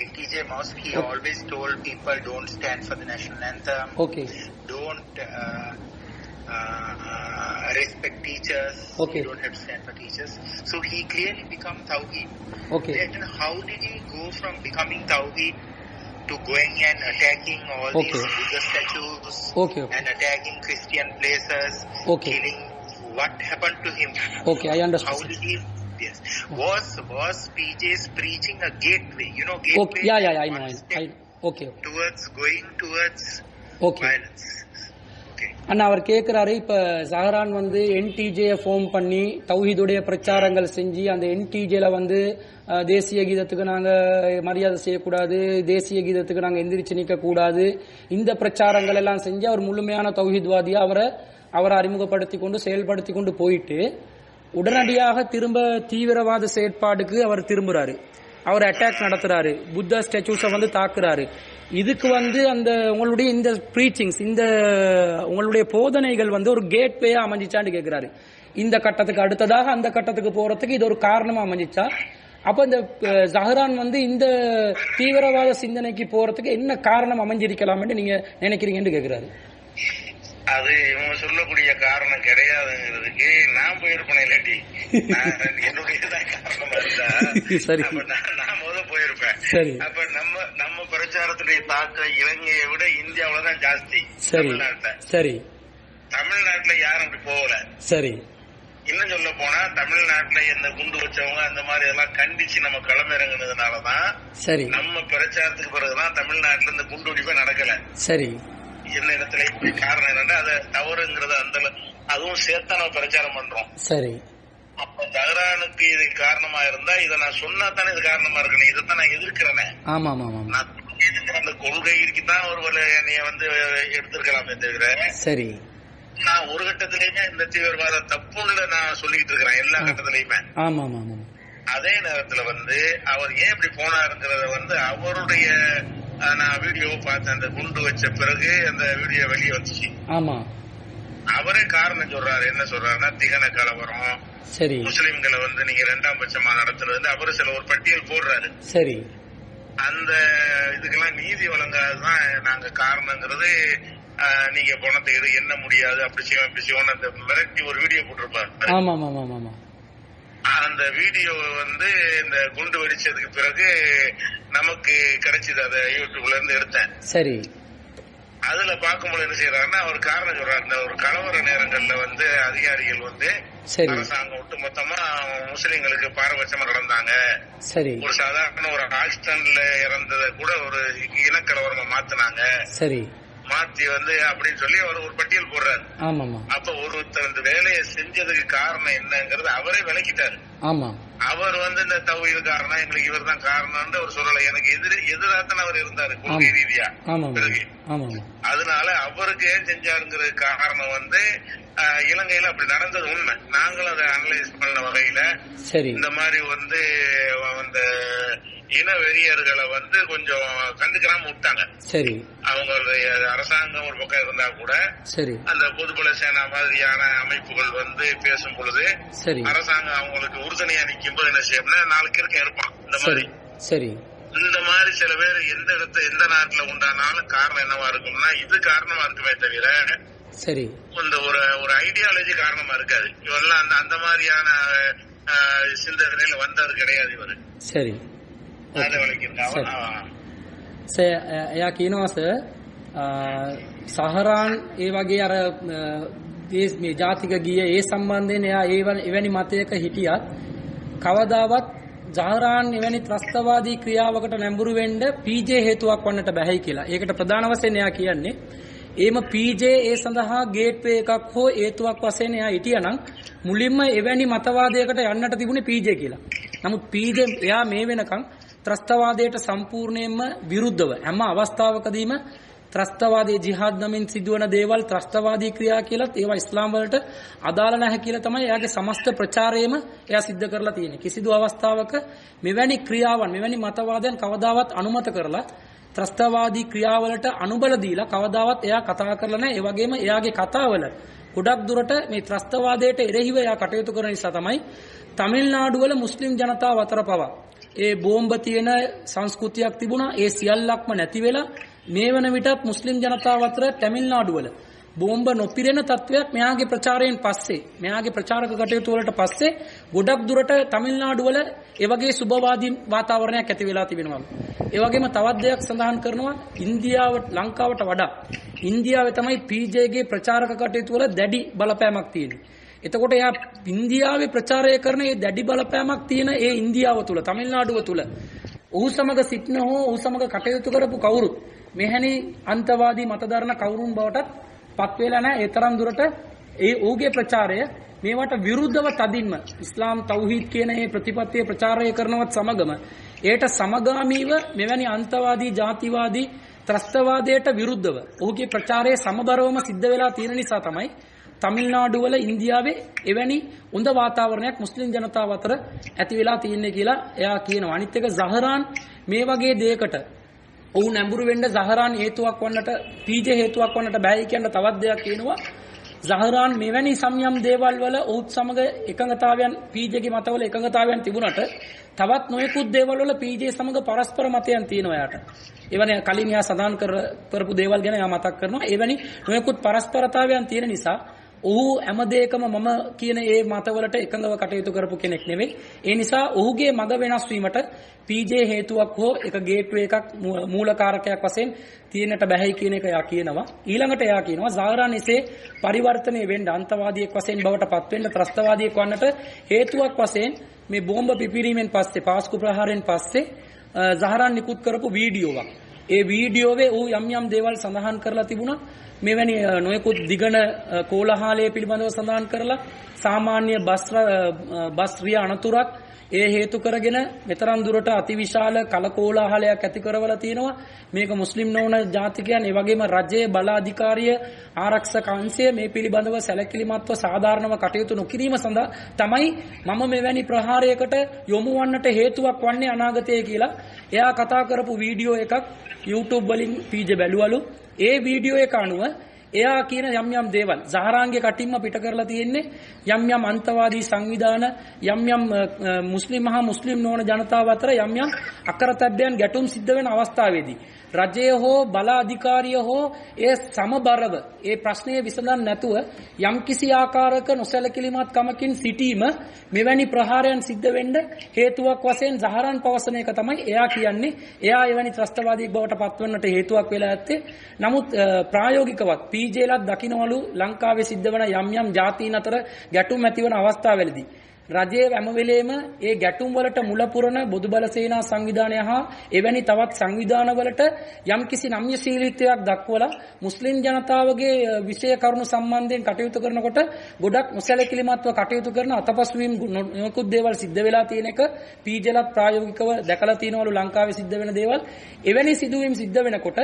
NTJ mosque, he always told people don't stand for the national anthem. Okay. Don't respect teachers. Okay. You don't have to stand for teachers. So he clearly become Tawheed. Okay. Then how did he go from becoming Tawheed to going and attacking all these Buddha statues, and attacking Christian places, killing? What happened to him? Okay, I understand. How did he? Yes. Was PJ's preaching a gateway? You know, gateway. Okay. Yeah, I know. Okay. Going towards violence. அண்ணா அவர் கேட்கிறாரு, இப்ப ஜஹரான் வந்து என்டிஜேயை form பண்ணி தௌஹீதுடைய பிரச்சாரங்கள் செஞ்சு அந்த என்டிஜேல வந்து தேசிய கீதத்துக்கு நாங்க மரியாதை செய்யக்கூடாது, தேசிய கீதத்துக்கு நாங்க எந்திரிச்சு நிக்க கூடாது, இந்த பிரச்சாரங்கள் எல்லாம் செஞ்சு அவர் முழுமையான தௌஹீத்வாதியா அவரை அறிமுகப்படுத்தி கொண்டு செயல்படுத்தி கொண்டு போயிட்டு உடனடியாக திரும்ப தீவிரவாத செயற்பாடுக்கு அவர் திரும்புறாரு. அவர் அட்டாக் நடத்துறாரு, புத்தா ஸ்டாச்சூஸை வந்து தாக்குறாரு. இதுக்கு வந்து அந்த உங்களுடைய இந்த ப்ரீச்சிங்ஸ், இந்த உங்களுடைய போதனைகள் வந்து ஒரு கேட்வே அமைஞ்சிச்சான்னு கேட்கிறாரு. இந்த கட்டத்துக்கு அடுத்ததாக அந்த கட்டத்துக்கு போறதுக்கு இது ஒரு காரணமா அமைஞ்சிச்சா? அப்ப இந்த ஜஹரான் வந்து இந்த தீவிரவாத சிந்தனைக்கு போறதுக்கு என்ன காரணம் அமைஞ்சிருக்கலாம்னு நீங்க நினைக்கிறீங்கன்னு கேட்கிறாரு. அது இவங்க சொல்லக்கூடிய காரணம் கிடையாதுங்கிறதுக்கு நான் போயிருப்பேன். இல்லாட்டி என்னுடைய காரணமா இருந்தா நான் முதல் போயிருப்பேன். அப்ப நம்ம பிரச்சாரத்துடைய தாக்கம் இலங்கையை விட இந்தியாவிலதான் ஜாஸ்தி. தமிழ்நாட்டுல யாரும் அப்படி போகல. சரி, இன்னும் சொல்ல போனா தமிழ்நாட்டுல இந்த குண்டு வச்சவங்க அந்த மாதிரி எல்லாம் கண்டிச்சு நம்ம களமிறங்கினதுனாலதான் நம்ம பிரச்சாரத்துக்கு பிறகுதான் தமிழ்நாட்டுல இந்த குண்டு வெடிப்பே நடக்கல. சரி, என்ன இடத்துல காரணம் என்னன்னா அது தவறுங்கிறது அந்த அதுவும் சேர்த்தா நம்ம பிரச்சாரம் பண்றோம். சரி, அப்ப ஜஹரானுக்கு இது காரணமா இருந்தா இதை நான் சொன்னா தானே இது காரணமா இருக்கணும். இதைத்தான் நான் எதிர்க்கிறேனே. ஆமா, நான் அந்த கொள்கை இருக்குதான் ஒரு என்னைய வந்து எடுத்திருக்கலாமே தவிர. சரி, நான் ஒரு கட்டத்திலயுமே இந்த தீவிரவாத தப்புன்னு நான் சொல்லிட்டு இருக்கிறேன், எல்லா கட்டத்திலயுமே. ஆமா, அதே நேரத்துல வந்து அவர் ஏன் இப்படி போனாருங்கிறத வந்து அவருடைய நான் வீடியோ பார்த்தேன். அந்த குண்டு வச்ச பிறகு அந்த வீடியோ வெளியே வந்துச்சு. ஆமா, அவரே காரணம் சொல்றாரு. என்ன சொல்றாருன்னா, திகன கலவரம், சரி, முஸ்லிம்களை வந்து நீங்க 2ஆம் பட்சமா நடத்துறது, அவரு சில ஒரு பட்டியல் போடுறாரு. சரி, அந்த இதுக்கெல்லாம் நீதி வழங்காதுதான் நாங்க காரணங்கிறது. நீங்க பணத்தை எது என்ன முடியாது, அப்படி செய்வோம் இப்படி செய்வோம் அந்த மிரட்டி ஒரு வீடியோ போட்டிருப்பாரு. ஆமா, அந்த வீடியோ வந்து இந்த குண்டு வெடிச்சதுக்கு பிறகு நமக்கு கிடைச்சது. அதை யூடியூப்ல இருந்து எடுத்தேன். சரி, அதுல பார்க்கும்போது என்ன செய்யறாருன்னா, அவர் காரணம் சொல்றாரு. இந்த ஒரு கலவர நேரங்கள்ல வந்து அதிகாரிகள் வந்து அரசாங்கம் ஒட்டு மொத்தமா முஸ்லிம்களுக்கு பாரபட்சமா நடந்தாங்க. சரி. ஒரு சாதாரண ஒரு ஆக்சிடென்ட்ல இறந்ததை கூட ஒரு இனக்கலவரமா மாத்தினாங்க. சரி. மாத்தி அப்படின்னு சொல்லி அவர் ஒரு பட்டியல் போடுறாரு. ஆமாமா. அப்ப ஒருத்தர் இந்த வேலையை செஞ்சதுக்கு காரணம் என்னங்கிறது அவரே விளக்கிட்டாரு. ஆமா. அவர் இந்த தௌஹீது காரணம், எங்களுக்கு இவர் தான் காரணம்னு அவர் சொல்லல. எனக்கு எதிராத்தான் அவர் இருந்தாரு கொள்கை ரீதியா. பிறகு அதனால அவருக்கு ஏன் செஞ்சாருங்கிறது காரணம் இலங்கையில அப்படி நடந்தது உண்மை. நாங்களும் அதை அனலைஸ் பண்ண வகையில இந்த மாதிரி அந்த இன வெறியர்களை கொஞ்சம் கண்டுக்கிறாம விட்டாங்க. சரி. அவங்களுடைய அரசாங்கம் ஒரு பக்கம் இருந்தா கூட சரி, அந்த பொதுபல சேனா மாதிரியான அமைப்புகள் பேசும் பொழுது சரி, அரசாங்கம் அவங்களுக்கு உறுதுணையா நிக்கும் போது என்ன செய்யணும்னா 4 கிறுக்கம் இருப்பான். இந்த மாதிரி சரி, இந்த மாதிரி சில பேர் எந்த நாட்டுல உண்டானாலும் காரணம் என்னவா இருக்கும்னா இது காரணமா இருக்குமே தவிர சரி, ஒரு ஐடியாலஜி காரணமா இருக்காது. இவரெல்லாம் அந்த மாதிரியான சிந்தனையில வந்தது கிடையாது இவரு. சரி. එයා කියනවා සර් සහරාන් ඒ වගේ අර මේ ජාතික ගීය ඒ සම්බන්ධයෙන් එයා එවැනි මතයක හිටියත් කවදාවත් සහරාන් එවැනි ත්‍රස්තවාදී ක්‍රියාවකට නැඹුරු වෙන්න පීජේ හේතුවක් වන්නට බැහැ කියලා. ඒකට ප්‍රධාන වශයෙන් එයා කියන්නේ එහෙම පීජේ ඒ සඳහා ගේට්වේ එකක් හෝ හේතුවක් වශයෙන් එයා හිටියනම් මුලින්ම එවැනි මතවාදයකට යන්නට තිබුණේ පීජේ කියලා. නමුත් පීජේ එයා මේ වෙනකන් ත්‍රස්තවාදයට සම්පූර්ණයෙන්ම විරුද්ධව හැම අවස්ථාවකදීම ත්‍රස්තවාදී ජිහාද් නමින් සිදුවන දේවල් ත්‍රස්තවාදී ක්‍රියා කියලාත් ඒවා ඉස්ලාම් වලට අදාළ නැහැ කියලා තමයි එයාගේ සමස්ත ප්‍රචාරයේම එයා සිද්ධ කරලා තියෙන්නේ. කිසිදු අවස්ථාවක මෙවැනි ක්‍රියාවන් මෙවැනි මතවාදයන් කවදාවත් අනුමත කරලා ත්‍රස්තවාදී ක්‍රියාවලට අනුබල දීලා කවදාවත් එයා කතා කරලා නැහැ. ඒ වගේම එයාගේ කතාවල ගොඩක් දුරට මේ ත්‍රස්තවාදයට එරෙහිව එයා කටයුතු කරන නිසා තමයි තමිල්නාඩුවල මුස්ලිම් ජනතාව අතර පවා ඒ බෝම්බ තියෙන සංස්කෘතියක් තිබුණා. ඒ සියල්ලක්ම නැති වෙලා මේ වන විටත් මුස්ලිම් ජනතාව අතර තමිල්නාඩුවල බෝම්බ නොපිරෙන තත්වයක් මෙයාගේ ප්‍රචාරයෙන් පස්සේ මෙයාගේ ප්‍රචාරක කටයුතු වලට පස්සේ ගොඩක් දුරට තමිල්නාඩුවල ඒ වගේ සුබවාදී වාතාවරණයක් ඇති වෙලා තිබෙනවා. ඒ වගේම තවත් දෙයක් සඳහන් කරනවා ඉන්දියාවට ලංකාවට වඩා ඉන්දියාවේ තමයි පීජේගේ ප්‍රචාරක කටයුතු වල දැඩි බලපෑමක් තියෙන්නේ. එතකොට එයා ඉන්දියාවේ ප්‍රචාරය කරන ඒ දැඩි බලපෑමක් තියෙන ඒ ඉන්දියාව තුල තමිල්නාඩුව තුල ඔහු සමග සිටින හෝ ඔහු සමග කටයුතු කරපු කවුරුත් මෙහැනි අන්තවාදී මතදරන කවුරුන් බවටත් පත් වෙලා නැහැ. ඒ තරම් දුරට ඒ ඔහුගේ ප්‍රචාරය මේවට විරුද්ධව තදින්ම ඉස්ලාම් තෞහීද් කියන මේ ප්‍රතිපත්තිය ප්‍රචාරය කරනවත් සමගම ඒට සමගාමීව මෙවැනි අන්තවාදී ජාතිවාදී ත්‍රස්තවාදයට විරුද්ධව ඔහුගේ ප්‍රචාරය සමබරවම සිද්ධ වෙලා තියෙන නිසා තමයි තමිල්නාඩුවල ඉන්දියාවේ එවැනි හොඳ වාතාවරණයක් මුස්ලිම් ජනතාව අතර ඇති වෙලා තියෙන්නේ කියලා එයා කියනවා. අනිත් එක සහරාන් මේ වගේ දෙයකට ඔහු නැඹුරු වෙන්න සහරාන් හේතුවක් වන්නට පීජේ හේතුවක් වන්නට බෑ කියන තවත් දෙයක් කියනවා. සහරාන් මෙවැනි සම්යම් දේවල් වල ඔහුත් සමග එකඟතාවයන් පීජේගේ මතවල එකඟතාවයන් තිබුණාට තවත් නොයෙකුත් දේවල් වල පීජේ සමග පරස්පර මතයන් තියෙනවා යාට. එවැනි කලින් යා සඳහන් කරපු දේවල් ගැන යා මතක් කරනවා. එවැනි නොයෙකුත් පරස්පරතාවයන් තියෙන නිසා ඔහු හැම දෙයකම මම කියන ඒ මතවලට එකඟව කටයුතු කරපු කෙනෙක් නෙවෙයි. ඒ නිසා ඔහුගේ මඟ වෙනස් වීමට පීජේ හේතුවක් හෝ එක ගේට්වේ එකක් මූලකාරකයක් වශයෙන් තියෙන්නට බැහැයි කියන එක යා කියනවා. ඊළඟට යා කියනවා සහරාන් එසේ පරිවර්තනය වෙන්න අන්තවාදියෙක් වශයෙන් බවට පත් වෙන්න ත්‍රස්තවාදියෙක් වන්නට හේතුවක් වශයෙන් මේ බෝම්බ පිපිරීමෙන් පස්සේ පාස්කු ප්‍රහාරයෙන් පස්සේ සහරාන් නිකුත් කරපු වීඩියෝවක්. ඒ වීඩියෝවේ ඔහු යම් යම් දේවල් සඳහන් කරලා තිබුණා. මෙවැනි නොයෙකුත් දිගන කෝලහලයේ පිළිබඳව සඳහන් කරලා සාමාන්‍ය බස් රිය අනතුරක් ඒ හේතු කරගෙන මෙතරම් දුරට අතිවිශාල කලකෝලහලයක් ඇති කරවලා තියෙනවා. මේක මුස්ලිම් නොවන ජාතිකයන් ඒ වගේම රජයේ බල අධිකාරිය ආරක්ෂක අංශය මේ පිළිබඳව සැලකිලිමත්ව සාධාරණව කටයුතු නොකිරීම සඳහා තමයි මම මෙවැනි ප්‍රහාරයකට යොමු වන්නට හේතුවක් වන්නේ අනාගතයේ කියලා එයා කතා කරපු වීඩියෝ එකක් YouTube වලින් පීජේ බැලුවලු. ඒ වීඩියෝ එක අනුව එයා කියන යම් යම් දේවල් සහරාන්ගේ කටින්ම පිට කරලා තියෙන්නේ යම් යම් අන්තවාදී සංවිධාන යම් යම් මුස්ලිම් මහා මුස්ලිම් නොවන ජනතාව අතර යම් යම් අකරතැබ්බයන් ගැටුම් සිද්ධ වෙන අවස්ථාවේදී රජය හෝ බල අධිකාරිය හෝ ඒ සමබරව ඒ ප්‍රශ්නය විසඳන්න නැතුව යම් කිසි ආකාරයක නොසැලකිලිමත් කමකින් සිටීම මෙවැනි ප්‍රහාරයන් සිද්ධ වෙන්න හේතුවක් වශයෙන් සහරාන් පවසන එක තමයි එයා කියන්නේ. එයා එවැනි ත්‍රස්තවාදීක් බවට පත්වන්නට හේතුවක් වෙලා ඇත්තේ. නමුත් ප්‍රායෝගිකවත් පීජේලත් දකින්නවලු ලංකාවේ සිද්ධ වෙන යම් යම් ජාතීන් අතර ගැටුම් ඇතිවන අවස්ථාවවලදී රජයේ හැම වෙලේම ඒ ගැටුම් වලට මුල පුරන බොදු බල සේනා සංවිධානය හා එවැනි තවත් සංවිධාන වලට යම්කිසි නම්‍යශීලීත්වයක් දක්වලා මුස්ලිම් ජනතාවගේ විශේෂ කරුණු සම්බන්ධයෙන් කටයුතු කරනකොට ගොඩක් නොසැලකිලිමත්ව කටයුතු කරන අතපසුවීම් නොයෙකුත් දේවල් සිද්ධ වෙලා තියෙන එක පීජලත් ප්‍රායෝගිකව දැකලා තියෙනවලු ලංකාවේ සිද්ධ වෙන දේවල්. එවැනි සිදුවීම් සිද්ධ වෙනකොට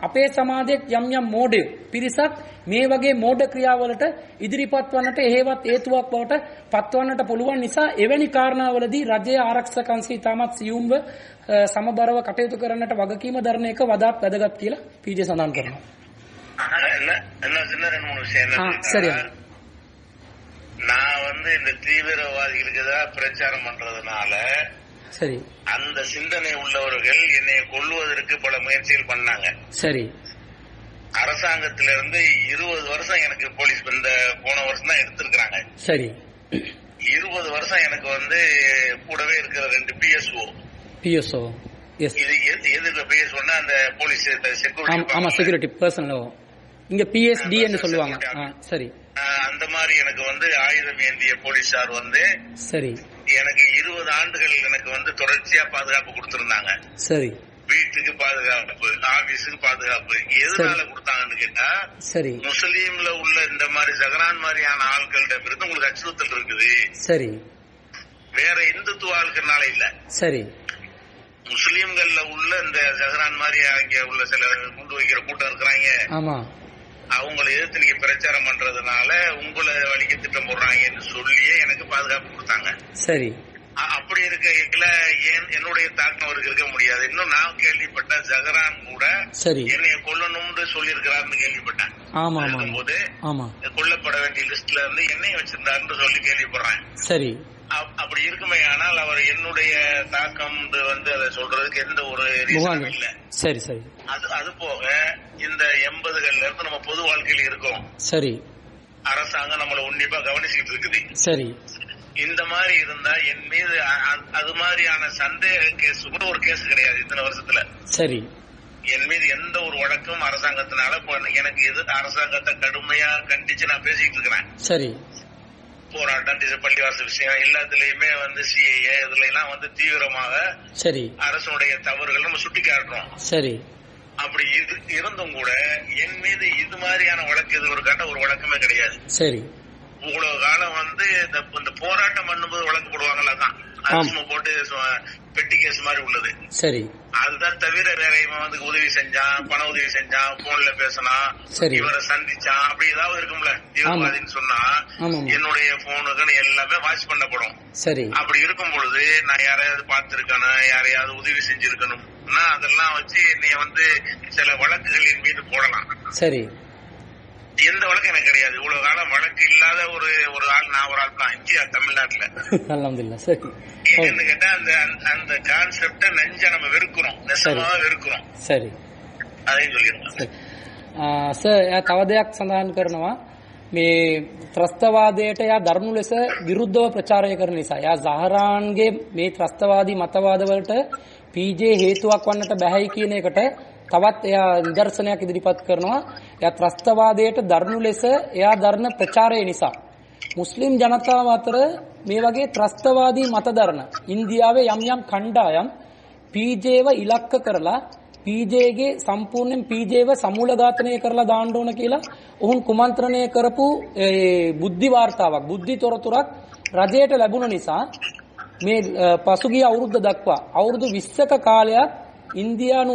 අපේ සමාජයේ යම් මෝඩය පිරිසක් මේ වගේ මෝඩ ක්‍රියාවලට ඉදිරිපත් වන්නට හේවත් හේතුවක් බවට පත්වන්නට පුළුවන් නිසා එවැනි කාරණාවලදී රජයේ ආරක්ෂක අංශය ඉතාමත් සියුම්ව සමබරව කටයුතු කරන්නට වගකීම දරන එක වඩාත් වැදගත් කියලා පීජේ සඳහන් කරනවා. சரி, நான் இந்த தீவிரவாதிகளுக்கு தான் பிரச்சாரம் பண்றதுனால சரி அந்த சிந்தனை உள்ளவர்கள் என்னை கொல்லுவதற்கு பல முயற்சிகள் பண்ணாங்க. சரி, அரசாங்கத்திலிருந்து 20 வருஷம் எனக்கு போலீஸ் இந்த போன வருஷம் தான் எடுத்திருக்காங்க. சரி, 20 வருஷம் எனக்கு கூடவே இருக்கிற 2 PSO எதுக்கு PSOன்னா அந்த போலீஸ் செக்யூரிட்டி. ஆமா, செக்யூரிட்டி பர்சனல். இங்க PSD ன்னு சொல்லுவாங்க. சரி, அந்த மாதிரி எனக்கு ஆயுதம் ஏந்திய போலீசார் சரி எனக்கு 20 ஆண்டுகள் எனக்கு தொடர்ச்சியா பாதுகாப்பு கொடுத்திருந்தாங்க. சரி, வீட்டுக்கு பாதுகாப்பு, ஆபீஸுக்கு பாதுகாப்பு. எதனால கொடுத்தாங்கன்னு கேட்டா, சரி, முஸ்லீம்ல உள்ள இந்த மாதிரி ஜஹரான் மாதிரியான ஆட்கள்கிட்ட இருந்து உங்களுக்கு அச்சுறுத்தல் இருக்குது. சரி, வேற இந்துத்துவ ஆட்கள்னால இல்ல. சரி, முஸ்லீம்கள்ல உள்ள இந்த ஜஹரான் மாதிரி அங்க உள்ள சில குண்டு வைக்கிற கூட்டம் இருக்கிறாங்க. ஆமா, அவங்களை எதிர்த்து நீங்க பிரச்சாரம் பண்றதுனால உங்களை வலிக்க திட்டம் போடுறாங்கன்னு சொல்லியே எனக்கு பாதுகாப்பு கொடுத்தாங்க. சரி, அப்படி இருக்கையில என்னுடைய தாக்கம் அவருக்கு இருக்க முடியாது. இன்னும் நான் கேள்விப்பட்ட ஜஹரான் கூட என்னைய கொல்லணும்னு சொல்லி இருக்கிறாருன்னு கேள்விப்பட்டேன். போது கொல்லப்பட வேண்டிய லிஸ்ட்ல இருந்து என்னைய வச்சிருந்தாருன்னு சொல்லி கேள்விப்படுறேன். சரி, அப்படி இருக்குமே ஆனால் அவர் என்னுடைய தாக்கம் அதை சொல்றதுக்கு எந்த ஒரு ரீசனும் இல்ல. சரி, சரி, அது போக இந்த 80கள்ல இருந்து நம்ம பொது வாழ்க்கையில இருக்கோம். சரி, அரசாங்கம் நம்மள உன்னிப்பா கவனிச்சுட்டு இருக்குது. சரி, இந்த மாதிரி இருந்தா என் மீது அது மாதிரியான சந்தேக கேஸ் கூட ஒரு கேஸ் கிடையாது இத்தனை வருஷத்துல. சரி, என் மீது எந்த ஒரு வழக்கும் அரசாங்கத்தினால எனக்கு எதிர்த்து அரசாங்கத்தை கடுமையா கண்டிச்சு நான் பேசிட்டு இருக்கிறேன். சரி, போராட்டம், பள்ளிவாச விஷயம் எல்லாத்துலயுமே CAA இதுல எல்லாம் தீவிரமாக சரி அரசனுடைய தவறுகள் நம்ம சுட்டி காட்டுறோம். சரி, அப்படி இருந்தும் கூட என் மீது இது மாதிரியான வழக்கு இது ஒரு வழக்கமே கிடையாது. சரி, இவ்வளவு காலம் இந்த போராட்டம் பண்ணும்போது வழக்கு போடுவாங்கல்ல, தான் சும்மா போட்டு பெட்டி கேஸ் மாதிரி உள்ளது. சரி, அதுதான் தவிர வேற இவன் உதவி செஞ்சான், பண உதவி செஞ்சான், போன்ல பேசினா, இவரை சந்திச்சான், அப்படி ஏதாவது இருக்கும்ல தீவிரவாதின்னு சொன்னா என்னுடைய போனுக்கு எல்லாமே வாட்ச் பண்ணப்படும். சரி, அப்படி இருக்கும் பொழுது நான் யாரையாவது பார்த்திருக்கணும், யாரையாவது உதவி செஞ்சிருக்கணும்னா அதெல்லாம் வச்சு என்னைய சில வழக்குகள் என் மீது போடலாம். சரி, எந்த வழக்கு எனக்கு கிடையாது. இவ்வளவு காலம் வழக்கு இல்லாத ஒரு ஆள் நான் ஒரு ஆள் தான் இந்தியா தமிழ்நாட்டுல. என்னன்னு கேட்டா அந்த கான்செப்ட நெஞ்ச நம்ம வெறுக்கிறோம், நெசமாக வெறுக்கிறோம். சரி, அதையும் சொல்லிருக்கோம். සර් තව දෙයක් සඳහන් කරනවා මේ ත්‍රස්තවාදයට යා දරුණු ලෙස විරුද්ධව ප්‍රචාරය කරන නිසා යා සහරාන්ගේ මේ ත්‍රස්තවාදී මතවාදවලට PJ හේතුවක් වන්නට බැහැයි කියන එකට තවත් එයා නිදර්ශනයක් ඉදිරිපත් කරනවා. එයා ත්‍රස්තවාදයට දරුණු ලෙස එයා දරන ප්‍රචාරය නිසා මුස්ලිම් ජනතාව අතර මේ වගේ ත්‍රස්තවාදී මත දරන ඉන්දියාවේ යම් කණ්ඩායම් PJව ඉලක්ක කරලා PJගේ සම්පූර්ණයෙන් PJව සමූල ඝාතනය කරලා දාන්න ඕන කියලා ඔවුන් කුමන්ත්‍රණය කරපු බුද්ධි වාර්තාවක්, බුද්ධි තොරතුරක් රජයට ලැබුණ නිසා මේ පසුගිය අවුරුද්ද දක්වා අවුරුදු 20ක කාලයක් ඉන්දියානු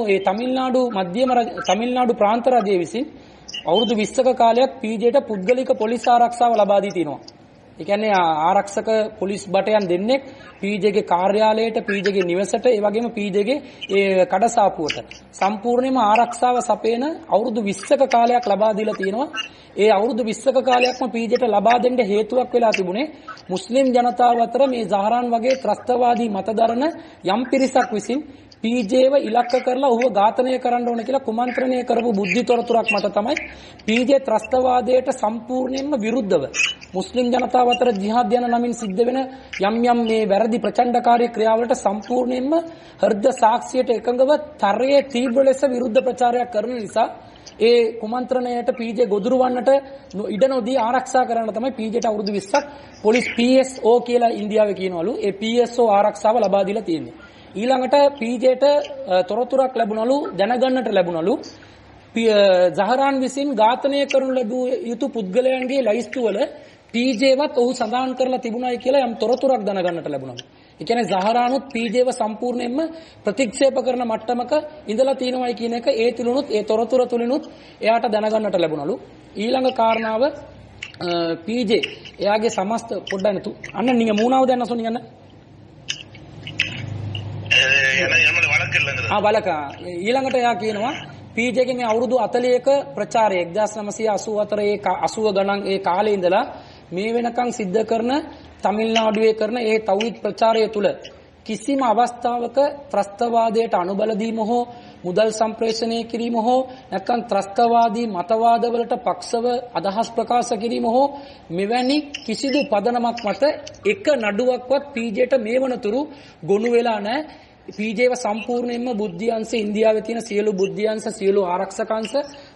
තමිල්නාඩු ප්‍රාන්ත රජය විසින් අවුරුදු 20ක කාලයක් PJට පුද්ගලික පොලිස් ආරක්ෂාව ලබා දී තිනවා. ඒ කියන්නේ ආරක්ෂක පොලිස් බටයන් දෙන්නෙක් PJගේ කාර්යාලයට, PJගේ නිවසට, ඒ වගේම PJගේ ඒ කඩසාප්පුවට සම්පූර්ණයෙන්ම ආරක්ෂාව සපයන අවුරුදු 20ක කාලයක් ලබා දීලා තියෙනවා. ඒ අවුරුදු 20ක කාලයක්ම PJට ලබා දෙන්න හේතුවක් වෙලා තිබුණේ මුස්ලිම් ජනතාව අතර මේ සහරාන් වගේ ත්‍රස්තවාදී මතදරන යම් පිරිසක් විසින් PJව ඉලක්ක කරලා ඔහුව ඝාතනය කරන්න ඕන කියලා කුමන්ත්‍රණය කරපු බුද්ධි තොරතුරක් මත තමයි PJ ත්‍රස්තවාදයට සම්පූර්ණයෙන්ම විරුද්ධව මුස්ලිම් ජනතාව අතර ජිහාද් යන නමින් සිද්ධ වෙන යම් මේ වැරදි ප්‍රචණ්ඩකාරී ක්‍රියාවලට සම්පූර්ණයෙන්ම හෘද සාක්ෂියට එකඟව තරයේ තීව්‍ර ලෙස විරුද්ධ ප්‍රචාරයක් කරන නිසා ඒ කුමන්ත්‍රණයට පීජේ ගොදුරු වන්නට ඉඩ නොදී ආරක්ෂා කරන්න තමයි පීජේට අවුරුදු 20ක් පොලිස් PSO කියලා ඉන්දියාවේ කියනවලු. ඒ PSO ආරක්ෂාව ලබා දීලා තියෙන්නේ. ඊළඟට පීජේට තොරතුරක් ලැබුණලු දැනගන්නට ලැබුණලු ජහරාන් විසින් ඝාතනය කරනු ලැබූ යුතු පුද්ගලයන්ගේ ලයිස්තුවල පීජේවත් ඔහු සඳහන් කරලා තිබුණායි කියලා යම් තොරතුරක් දැනගන්නට ලැබුණලු. ඒ කියන්නේ ජහරානුත් පීජේව සම්පූර්ණයෙන්ම ප්‍රතික්ෂේප කරන මට්ටමක ඉඳලා තියෙනවායි කියන එක ඒ තුලුනුත් ඒ තොරතුර තුලිනුත් එයාට දැනගන්නට ලැබුණලු. ඊළඟ කාරණාව පීජේ එයාගේ සමස්ත පොඩ්ඩක් නතු අන්න நீங்க மூணாவது என்ன சொன்னீங்க වලක ඊළඟට එයා කියනවා පීජේගේ මේ අවුරුදු 40ක ප්‍රචාරය 1984 80 ගණන් ඒ කාලේ ඉඳලා මේ වෙනකන් සිද්ධ කරන තමිල්නාඩුවේ කරන ඒ තෞහිද් ප්‍රචාරය තුල කිසිම අවස්ථාවක ත්‍රස්තවාදයට අනුබල දීම හෝ මුදල් සම්ප්‍රේෂණය කිරීම හෝ නැත්නම් ත්‍රස්තවාදී මතවාදවලට පක්ෂව අදහස් ප්‍රකාශ කිරීම හෝ මෙවැනි කිසිදු පදනමක් මත එක නඩුවක්වත් පීජේට මේ වනතුරු ගොනු වෙලා නැහැ. පීජේව සම්පූර්ණයෙන්ම බුද්ධියංශ ඉන්දියාවේ තියෙන සියලු බුද්ධියංශ සියලු ආරක්ෂකංශ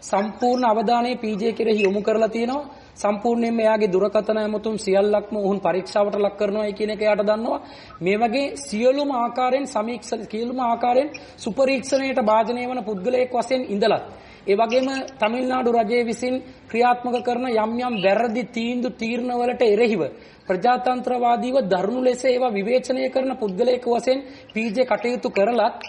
සම්පූර්ණ අවධානය පීජේ කෙරෙහි යොමු කරලා තියෙනවා. සම්පූර්ණයෙන්ම එයාගේ දුරකථන ඇමතුම් සියල්ලක්ම උහුන් පරීක්ෂාවට ලක් කරනවා කියන එක එයාට දන්නවා. මේ වගේ සියලුම ආකාරයෙන් සමීක්ෂණ සියලුම ආකාරයෙන් සුපරීක්ෂණයට භාජනය වන පුද්ගලයෙක් වශයෙන් ඉඳලා ඒ වගේම තමිල්නාඩු රජයේ විසින් ක්‍රියාත්මක කරන යම් යම් වැරදි තීරණවලට එරෙහිව ප්‍රජාතන්ත්‍රවාදීව දරුණු ලෙස ඒවා විවේචනය කරන පුද්ගලයෙක් වශයෙන් පීජේ කටයුතු කරලත්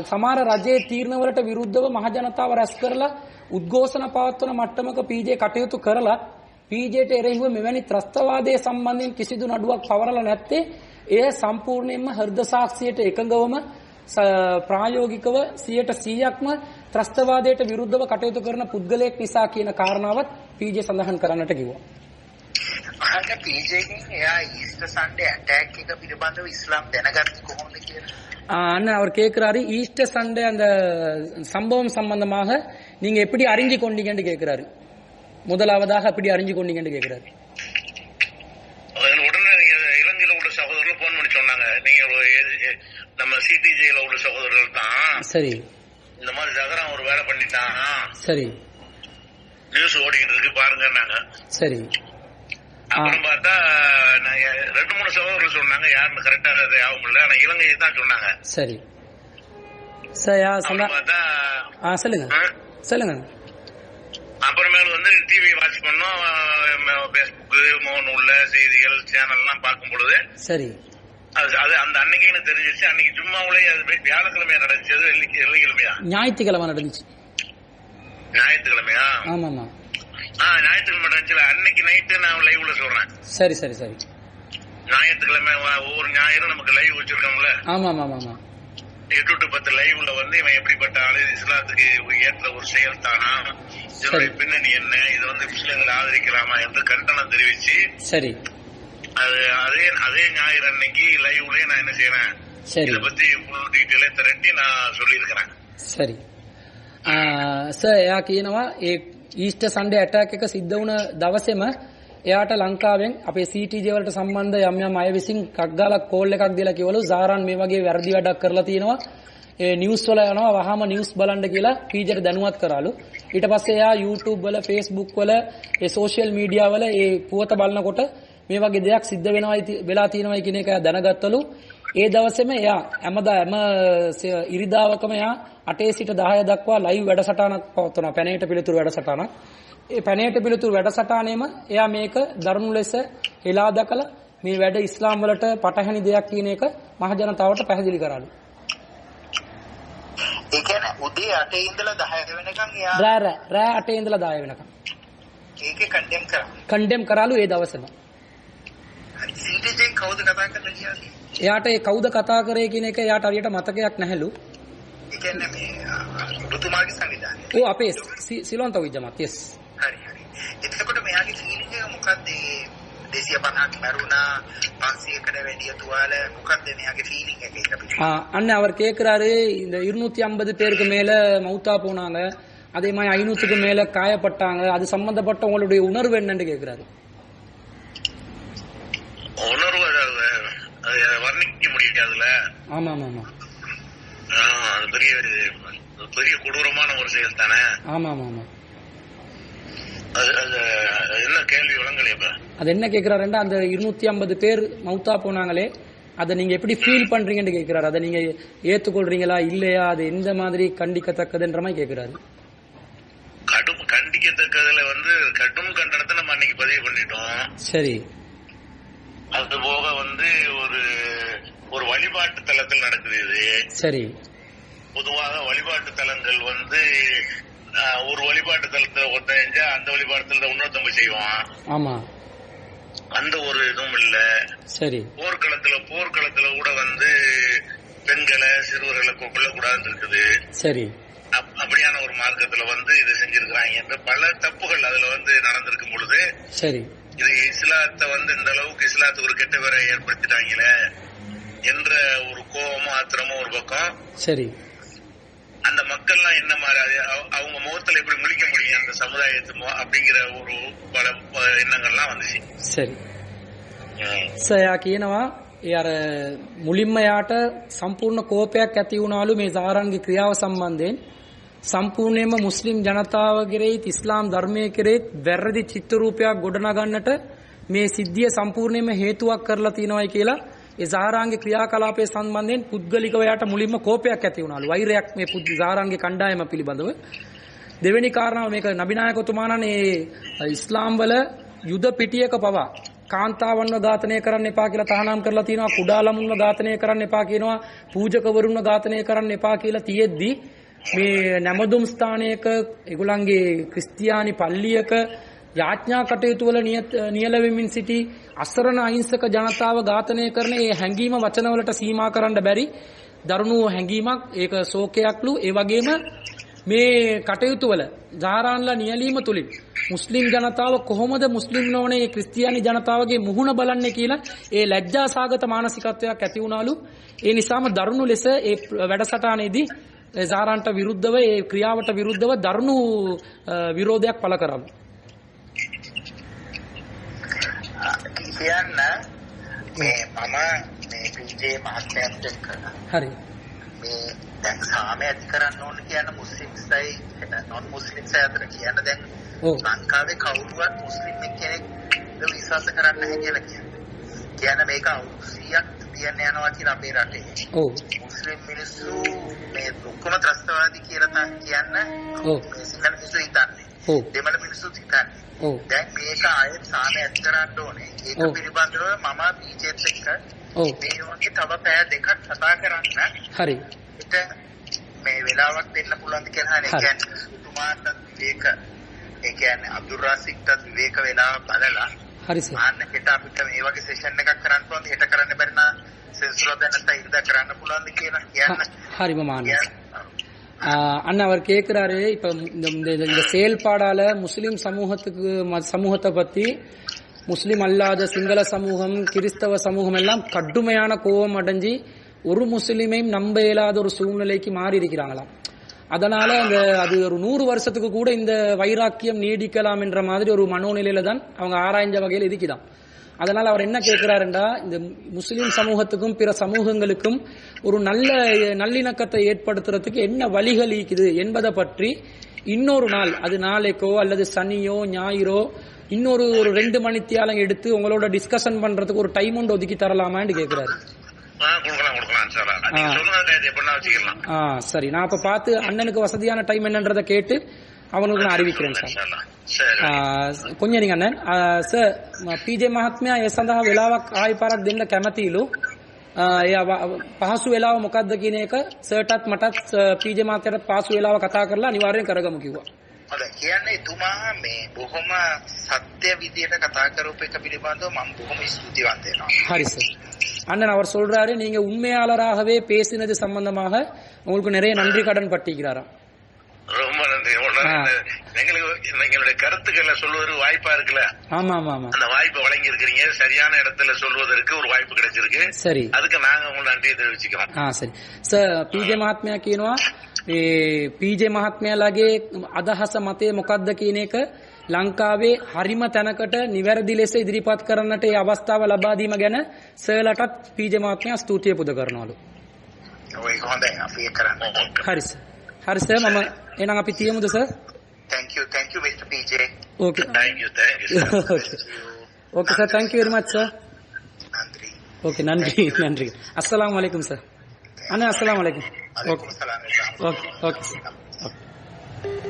සමහර රජයේ තීරණවලට විරුද්ධව මහ ජනතාව රැස් කරලා උද්ඝෝෂණ පවත්වන මට්ටමක පීජේ කටයුතු කරලා පීජේට එරෙහිව මෙවැනි ත්‍රස්තවාදයේ සම්බන්ධයෙන් කිසිදු නඩුවක් පවරලා නැත්තේ එය සම්පූර්ණයෙන්ම හෘද සාක්ෂියට එකඟවම ප්‍රායෝගිකව 100%ක්ම ත්‍රස්තවාදයට විරුද්ධව කටයුතු කරන පුද්ගලයෙක් නිසා කියන කාරණාවත් පීජේ සඳහන් කරන්නට කිව්වා. අහන්න පීජේගෙන් එයා ඊස්ටර් සන්ඩේ ඇටැක් එක පිළිබඳව ඉස්ලාම් දැනගත්තේ කොහොමද කියලා? அண்ணா அவர் கேட்கிறாரு ஈஸ்டர் சண்டே அந்த சம்பவம் சம்பந்தமாக நீங்க எப்படி அறிஞ்சு கொண்டீங்கன்னு கேட்கிறாரு. முதலாவதாக எப்படி அறிஞ்சு கொண்டீங்கன்னு கேட்கிறாரு. உடனே இலங்கையில உள்ள சகோதரர்கள் போன் பண்ணி சொன்னாங்க, நீங்க நம்ம சிடிஜேல உள்ள சகோதரர்கள் தான் சரி இந்த மாதிரி ஜகரம் ஒரு வேலை பண்ணிட்டான் சரி நியூஸ் ஓடிக்கிட்டு இருக்கு பாருங்கன்னாங்க. சரி அப்புறம் பார்த்தா ரெண்டு மூணு சகோதரர்கள் சொன்னாங்க, யாருன்னு கரெக்டா ஆகும் இல்ல, ஆனா இலங்கையை தான் சொன்னாங்க. சரி பார்த்தா சொல்லுங்க சொல்லுங்க. அப்புறமேல வந்து டிவி வாட்ச் பண்ணோம், பேஸ்புக் உள்ள செய்திகள் சேனல் எல்லாம் பார்க்கும் பொழுது சரி அது அந்த அன்னைக்கு எனக்கு தெரிஞ்சிச்சு. அன்னைக்கு சும்மாவுலே அது வியாழக்கிழமையா நடந்துச்சு, வெள்ளிக்கிழமையா ஞாயிற்றுக்கிழமை நடந்துச்சு. ஞாயிற்றுக்கிழமையா? ஆமா ஆமா ஞாயிற்றுக்கிழமை நடந்துச்சுல, அன்னைக்கு நைட்டு நான் லைவ்ல சொல்றேன். சரி சரி சரி ஞாயிற்றுக்கிழமை ஒவ்வொரு ஞாயிறும் நமக்கு லைவ் வச்சிருக்கோம்ல. ஆமா ஆமா ஆமா 8 to 10 லைவ்ல வந்து இவன் எப்படிப்பட்ட ஆளு, இஸ்லாத்துக்கு ஏற்ற ஒரு செயல் தானா, இதனுடைய பின்னணி என்ன, இது வந்து முஸ்லிம்களை ஆதரிக்கலாமா என்று கண்டனம் தெரிவிச்சு சரி அதே ஞாயிறு அன்னைக்கு லைவ்லயே நான் என்ன செய்யறேன், இதை பத்தி ஃபுல் டீட்டெயிலை திரட்டி நான் சொல்லியிருக்கிறேன். சரி සර් එයා කියනවා ඒ ඊස්ටර් සන්ඩේ ඇටැක් එක සිද්ධ වුණ දවසේම එයාට ලංකාවෙන් අපේ CTJ වලට සම්බන්ධ යම් යම් අය විසින් කක් ගාලා කෝල් එකක් දීලා කිව්වලු සාරන් මේ වගේ වැරදි වැඩක් කරලා තියෙනවා, ඒ නිවුස් වල යනවා වහාම නිවුස් බලන්න කියලා පීජට දැනුවත් කරාලු. ඊට පස්සේ එයා YouTube වල Facebook වල ඒ සෝෂියල් මීඩියා වල ඒ පුවත බලනකොට මේ වගේ දෙයක් සිද්ධ වෙලා තියෙනවා කියන එක දැනගත්තලු. ඒ දවසේම එයා හැම ඉරිදාවකම එයා 8 සිට 10 දක්වා ලයිව් වැඩසටහනක් පවත්වනවා, පැනේට පිළිතුරු වැඩසටහනක්. ඒ පැනේට පිළිතුරු වැඩසටහනේම එයා මේක දරුණු ලෙස එලා දකලා මේ වැඩ ඉස්ලාම් වලට පටහැනි දෙයක් කියන එක මහ ජනතාවට පැහැදිලි කරාලු. ඒ කියන්නේ උදේ 8 ඉඳලා 10 වෙනකන් එයා රෑ 8 ඉඳලා 10 වෙනකන් ඒකේ කන්ඩෙම් කරා. කන්ඩෙම් කරාලු ඒ දවසේම. CTJ කවුද කතා කරලා කියන්නේ? එයාට ඒ කවුද කතා කරේ කියන එක එයාට හරියට මතකයක් නැහැලු. ඒ කියන්නේ මේ රුතුමාගේ සංවිධානය. ඔව් අපේ සිලොන් තවුයි ජමාත්. yes. හරි හරි. එතකොට මෙයාගේ ෆීලිං එක මොකක්ද? 250ක් මරුණා, 500කට වැඩි තුවාල, මොකක්ද මෙයාගේ ෆීලිං එක? ඒක අපිට அண்ணா அவர் கேட்கிறாரு, இந்த 250 பேருக்கு மேல மௌத்தா போனாங்க, அதே மாதிரி 500க்கு மேல காயப்பட்டாங்க, அது சம்பந்தப்பட்ட உங்களுடைய உணர்வு என்னன்னு கேட்கிறாரு. உணர்வு வர்ணிக்க முடியாதுல. ஆமா ஆமா ஆமா பெரிய பெரிய கொடூரமான ஒரு செயல் தானே. ஆமா ஆமா ஆமா. என்ன கேள்வி விளங்கலையா? அது என்ன கேக்குறாருன்னா, அந்த 250 பேர் மௌத்தா போனாங்களே, அதை நீங்க எப்படி ஃபீல் பண்றீங்கன்னு கேக்குறாரு. அதை நீங்க ஏத்துக்கொள்றீங்களா இல்லையா, அது எந்த மாதிரி கண்டிக்கத்தக்கதுன்ற மாதிரி கேக்குறாரு. கடும் கண்டிக்கத்தக்கதுல கடும் கண்டனத்தை நம்ம அன்னைக்கு பதிவு பண்ணிட்டோம். சரி. அது போக ஒரு வழிபாட்டு தலத்தில் நடக்குது இது. சரி. பொதுவாக வழிபாட்டு தலங்கள் ஒரு வழிபாட்டு தலத்துல ஒருத்தன் செஞ்சா அந்த வழிபாட்டு தலத்தை இன்னொருத்தவங்க செய்வான். ஆமா. அந்த ஒரு இதுவும் இல்ல. சரி. போர்க்களத்துல கூட பெண்களை சிறுவர்களை கொல்லக்கூடாதுன்னு இருக்குது. சரி. அப்படியான ஒரு மார்க்கத்துல இதை செஞ்சிருக்கிறாங்க என்று பல தப்புகள் அதுல நடந்திருக்கும் பொழுது, சரி, இது இஸ்லாத்தை இந்த அளவுக்கு இஸ்லாத்துக்கு ஒரு கெட்ட பேரை ஏற்படுத்திட்டாங்களே என்ற ஒரு கோபமும் ஆத்திரமும் ஒரு பக்கம். சரி. அந்த மக்கள்லாம் என்ன மாதிரி அவங்க முகத்துல எப்படி முழிக்க முடியும் அந்த சமுதாயத்து அப்படிங்கிற ஒரு பல எண்ணங்கள்லாம் வந்துச்சு. சரி. සයා කියනවා ඒ අර මුලින්ම යාට සම්පූර්ණ කෝපයක් ඇති වුණාලු මේ සාරන්ගේ ක්‍රියාව සම්බන්ධයෙන්. සම්පූර්ණයෙන්ම මුස්ලිම් ජනතාව කෙරෙහිත් ඉස්ලාම් ධර්මයේ කෙරෙහිත් වැරදි චිත්‍ර රූපයක් ගොඩනගන්නට මේ සිද්ධිය සම්පූර්ණයෙන්ම හේතුවක් කරලා තියෙනවායි කියලා ඒ සාරාංගේ ක්‍රියාකලාපයේ සම්බන්ධයෙන් පුද්ගලිකව යාට මුලින්ම කෝපයක් ඇති වුණාලු. වෛරයක් මේ සාරාංගේ කණ්ඩායම පිළිබඳව. දෙවෙනි කාරණාව මේක නබිනායකතුමාණන් ඒ ඉස්ලාම් වල යුද පිටියක පවා කාන්තාවන්ව ඝාතනය කරන්න එපා කියලා තහනම් කරලා තියෙනවා. කුඩා ළමුන්ව ඝාතනය කරන්න එපා කියනවා. පූජකවරුන්ව ඝාතනය කරන්න එපා කියලා තියෙද්දි මේ නැමදුම් ස්ථානයක ඒගොල්ලන්ගේ ක්‍රිස්තියානි පල්ලියක යාඥා කටයුතු වල නියැලෙමින් සිටි අසරණ අහිංසක ජනතාව ඝාතනය කරන ඒ හැඟීම වචන වලට සීමා කරන්න බැරි දරුණු හැඟීමක්. ඒක ශෝකයක්ලු. ඒ වගේම මේ කටයුතු වල ජාරාන්ලා නියැලීම තුලින් මුස්ලිම් ජනතාව කොහොමද මුස්ලිම් නොවන ඒ ක්‍රිස්තියානි ජනතාවගේ මුහුණ බලන්නේ කියලා ඒ ලැජ්ජාසහගත මානසිකත්වයක් ඇති වුණාලු. ඒ නිසාම දරුණු ලෙස ඒ වැඩසටහනේදී ජාරාන්ට විරුද්ධව ඒ ක්‍රියාවට විරුද්ධව දරුණු විරෝධයක් පළ කරාලු. කියන්න මේ මම මේ පීජේ මහත්මයාට කරා. හරි. මේ දැන් සාමය ඇති කරන්න ඕන කියන මුස්ලිම්ස්යි නොන් මුස්ලිම්ස්යි අතර කියන දැන් ලංකාවේ කවුරුවත් මුස්ලිම් කෙනෙක් විශ්වාස කරන්නේ නැහැ කියලා කියන්නේ. කියන්නේ මේක අවුරුදු 100ක් තියන්න යනවා කියලා අපේ රටේ. ඔව්. මුස්ලිම් මිනිස්සු මේ ඔක්කොම ත්‍රස්තවාදී කියලා කියන්නේ. ඔව්. මේ සිංහල මිනිස්සු හිතන්නේ. ඔව්. දෙමළ මිනිස්සු හිතන්නේ. ඔව්. දැන් මේක ආයෙත් සාමය ඇති කරන්න ඕනේ. ඒක පිළිබඳව මම පීජේත් එක්ක ඔව් මේ වගේ තව පැය දෙකක් කතා කරන්න. හරි. මේ වෙලාවක් දෙන්න පුළුවන්ද කියලා අහන්නේ. කියන්නේ තුමාට විවේක ඒ කියන්නේ අබ්දුල් රාසික්ට විවේක වෙලාව බලලා හරි සර්. අන්න හෙට අපිට මේ වගේ සෙෂන් එකක් කරන්න පුළුවන්ද? හෙට කරන්න බැරි නම් සෙන්සුර් දැනට ඉඳ කරන්න පුළුවන්ද කියලා කියන්න. හරිම මානස. அண்ணா அவர் கேட்கிறாரு, இப்ப இந்த செயல்பாடால முஸ்லிம் சமூகத்தை பத்தி முஸ்லிம் அல்லாத சிங்கள சமூகம் கிறிஸ்தவ சமூகம் எல்லாம் கடுமையான கோபம் அடைஞ்சி ஒரு முஸ்லிமையும் நம்ப இயலாத ஒரு சூழ்நிலைக்கு மாறி இருக்கிறாங்களாம். அதனால அது ஒரு 100 வருஷத்துக்கு கூட இந்த வைராக்கியம் நீடிக்கலாம் என்ற மாதிரி ஒரு மனோநிலையில தான் அவங்க ஆராய்ஞ்ச வகையில் இருக்குதான். அதனால அவர் என்ன கேட்கிறாருண்டா, இந்த முஸ்லிம் சமூகத்துக்கும் பிற சமூகங்களுக்கும் ஒரு நல்லிணக்கத்தை ஏற்படுத்துறதுக்கு என்ன வழிகள் இருக்குது என்பதை பற்றி இன்னொரு நாள், அது நாளைக்கோ அல்லது சனியோ ஞாயிறோ இன்னொரு 2 மணித்தியாலம் எடுத்து உங்களோட டிஸ்கஷன் பண்றதுக்கு ஒரு டைம் ஒன்று ஒதுக்கி தரலாமான்னு கேட்கிறாரு. சரி, நான் அப்ப பார்த்து அண்ணனுக்கு வசதியான டைம் என்னன்றதை கேட்டு அவனுக்கு நான் அறிவிக்கிறேன் சார். கொஞ்சம் நீங்க අண்ணන් පීජේ මහත්මයා ඒ සඳහා වෙලාවක් ආයි පාරක් දෙන්න කැමතිලු. එයා පහසු වෙලාව මොකද්ද කියන එක සර්ටත් මටත් පීජේ මහත්මයාට පහසු වෙලාව කතා කරලා අනිවාර්යෙන් කරගමු කිව්වා. හරි. කියන්නේ එතුමා මේ බොහොම සත්‍ය විදියට කතා කරපු එක පිළිබඳව මම බොහොම ස්තුතිවන්ත වෙනවා. ஹரி சார். அண்ணன் அவர் சொல்றாரு, நீங்க உண்மையாளராகவே பேசினது சம்பந்தமாக உங்களுக்கு நிறைய நன்றி கடன் பட்டிருக்கிறாராம். ரொம்ப நன்றி. எங்களுடைய கருத்துக்களை சொல்வதற்கு வாய்ப்பா இருக்குல்ல. ஆமா ஆமா ஆமா. அந்த வாய்ப்பை வழங்கி இருக்கிறீங்க. சரியான இடத்துல சொல்வதற்கு ஒரு வாய்ப்பு கிடைச்சிருக்கு. சரி, அதுக்கு நாங்க உங்களுக்கு நன்றியை தெரிவிச்சுக்கிறோம். சரி சார். පීජේ මහත්මයා කියනවා මේ පීජේ මහත්මයාගේ අදහස මතය මොකක්ද කියන එක ලංකාවේ හරිම තැනකට නිවැරදි ලෙස ඉදිරිපත් කරන්නට ඒ අවස්ථාව ලබා දීම ගැන සර්ලටත් පීජේ මහත්මයා ස්තුතිය පුද කරනවලු. ඔය හොඳයි අපි ඒක කරන්න. හරි සර්. හරි සර් මම එහෙනම් අපි තියමුද sir? Thank you Mr. PJ. Okay. Thank you sir. Okay sir, thank you very much sir. நன்றி. Okay, நன்றி. அஸ்ஸலாமு அலைக்கும் சார். அண்ணா அஸ்ஸலாமு அலைக்கும். அலைக்கும் சலாம். Okay sir. Okay.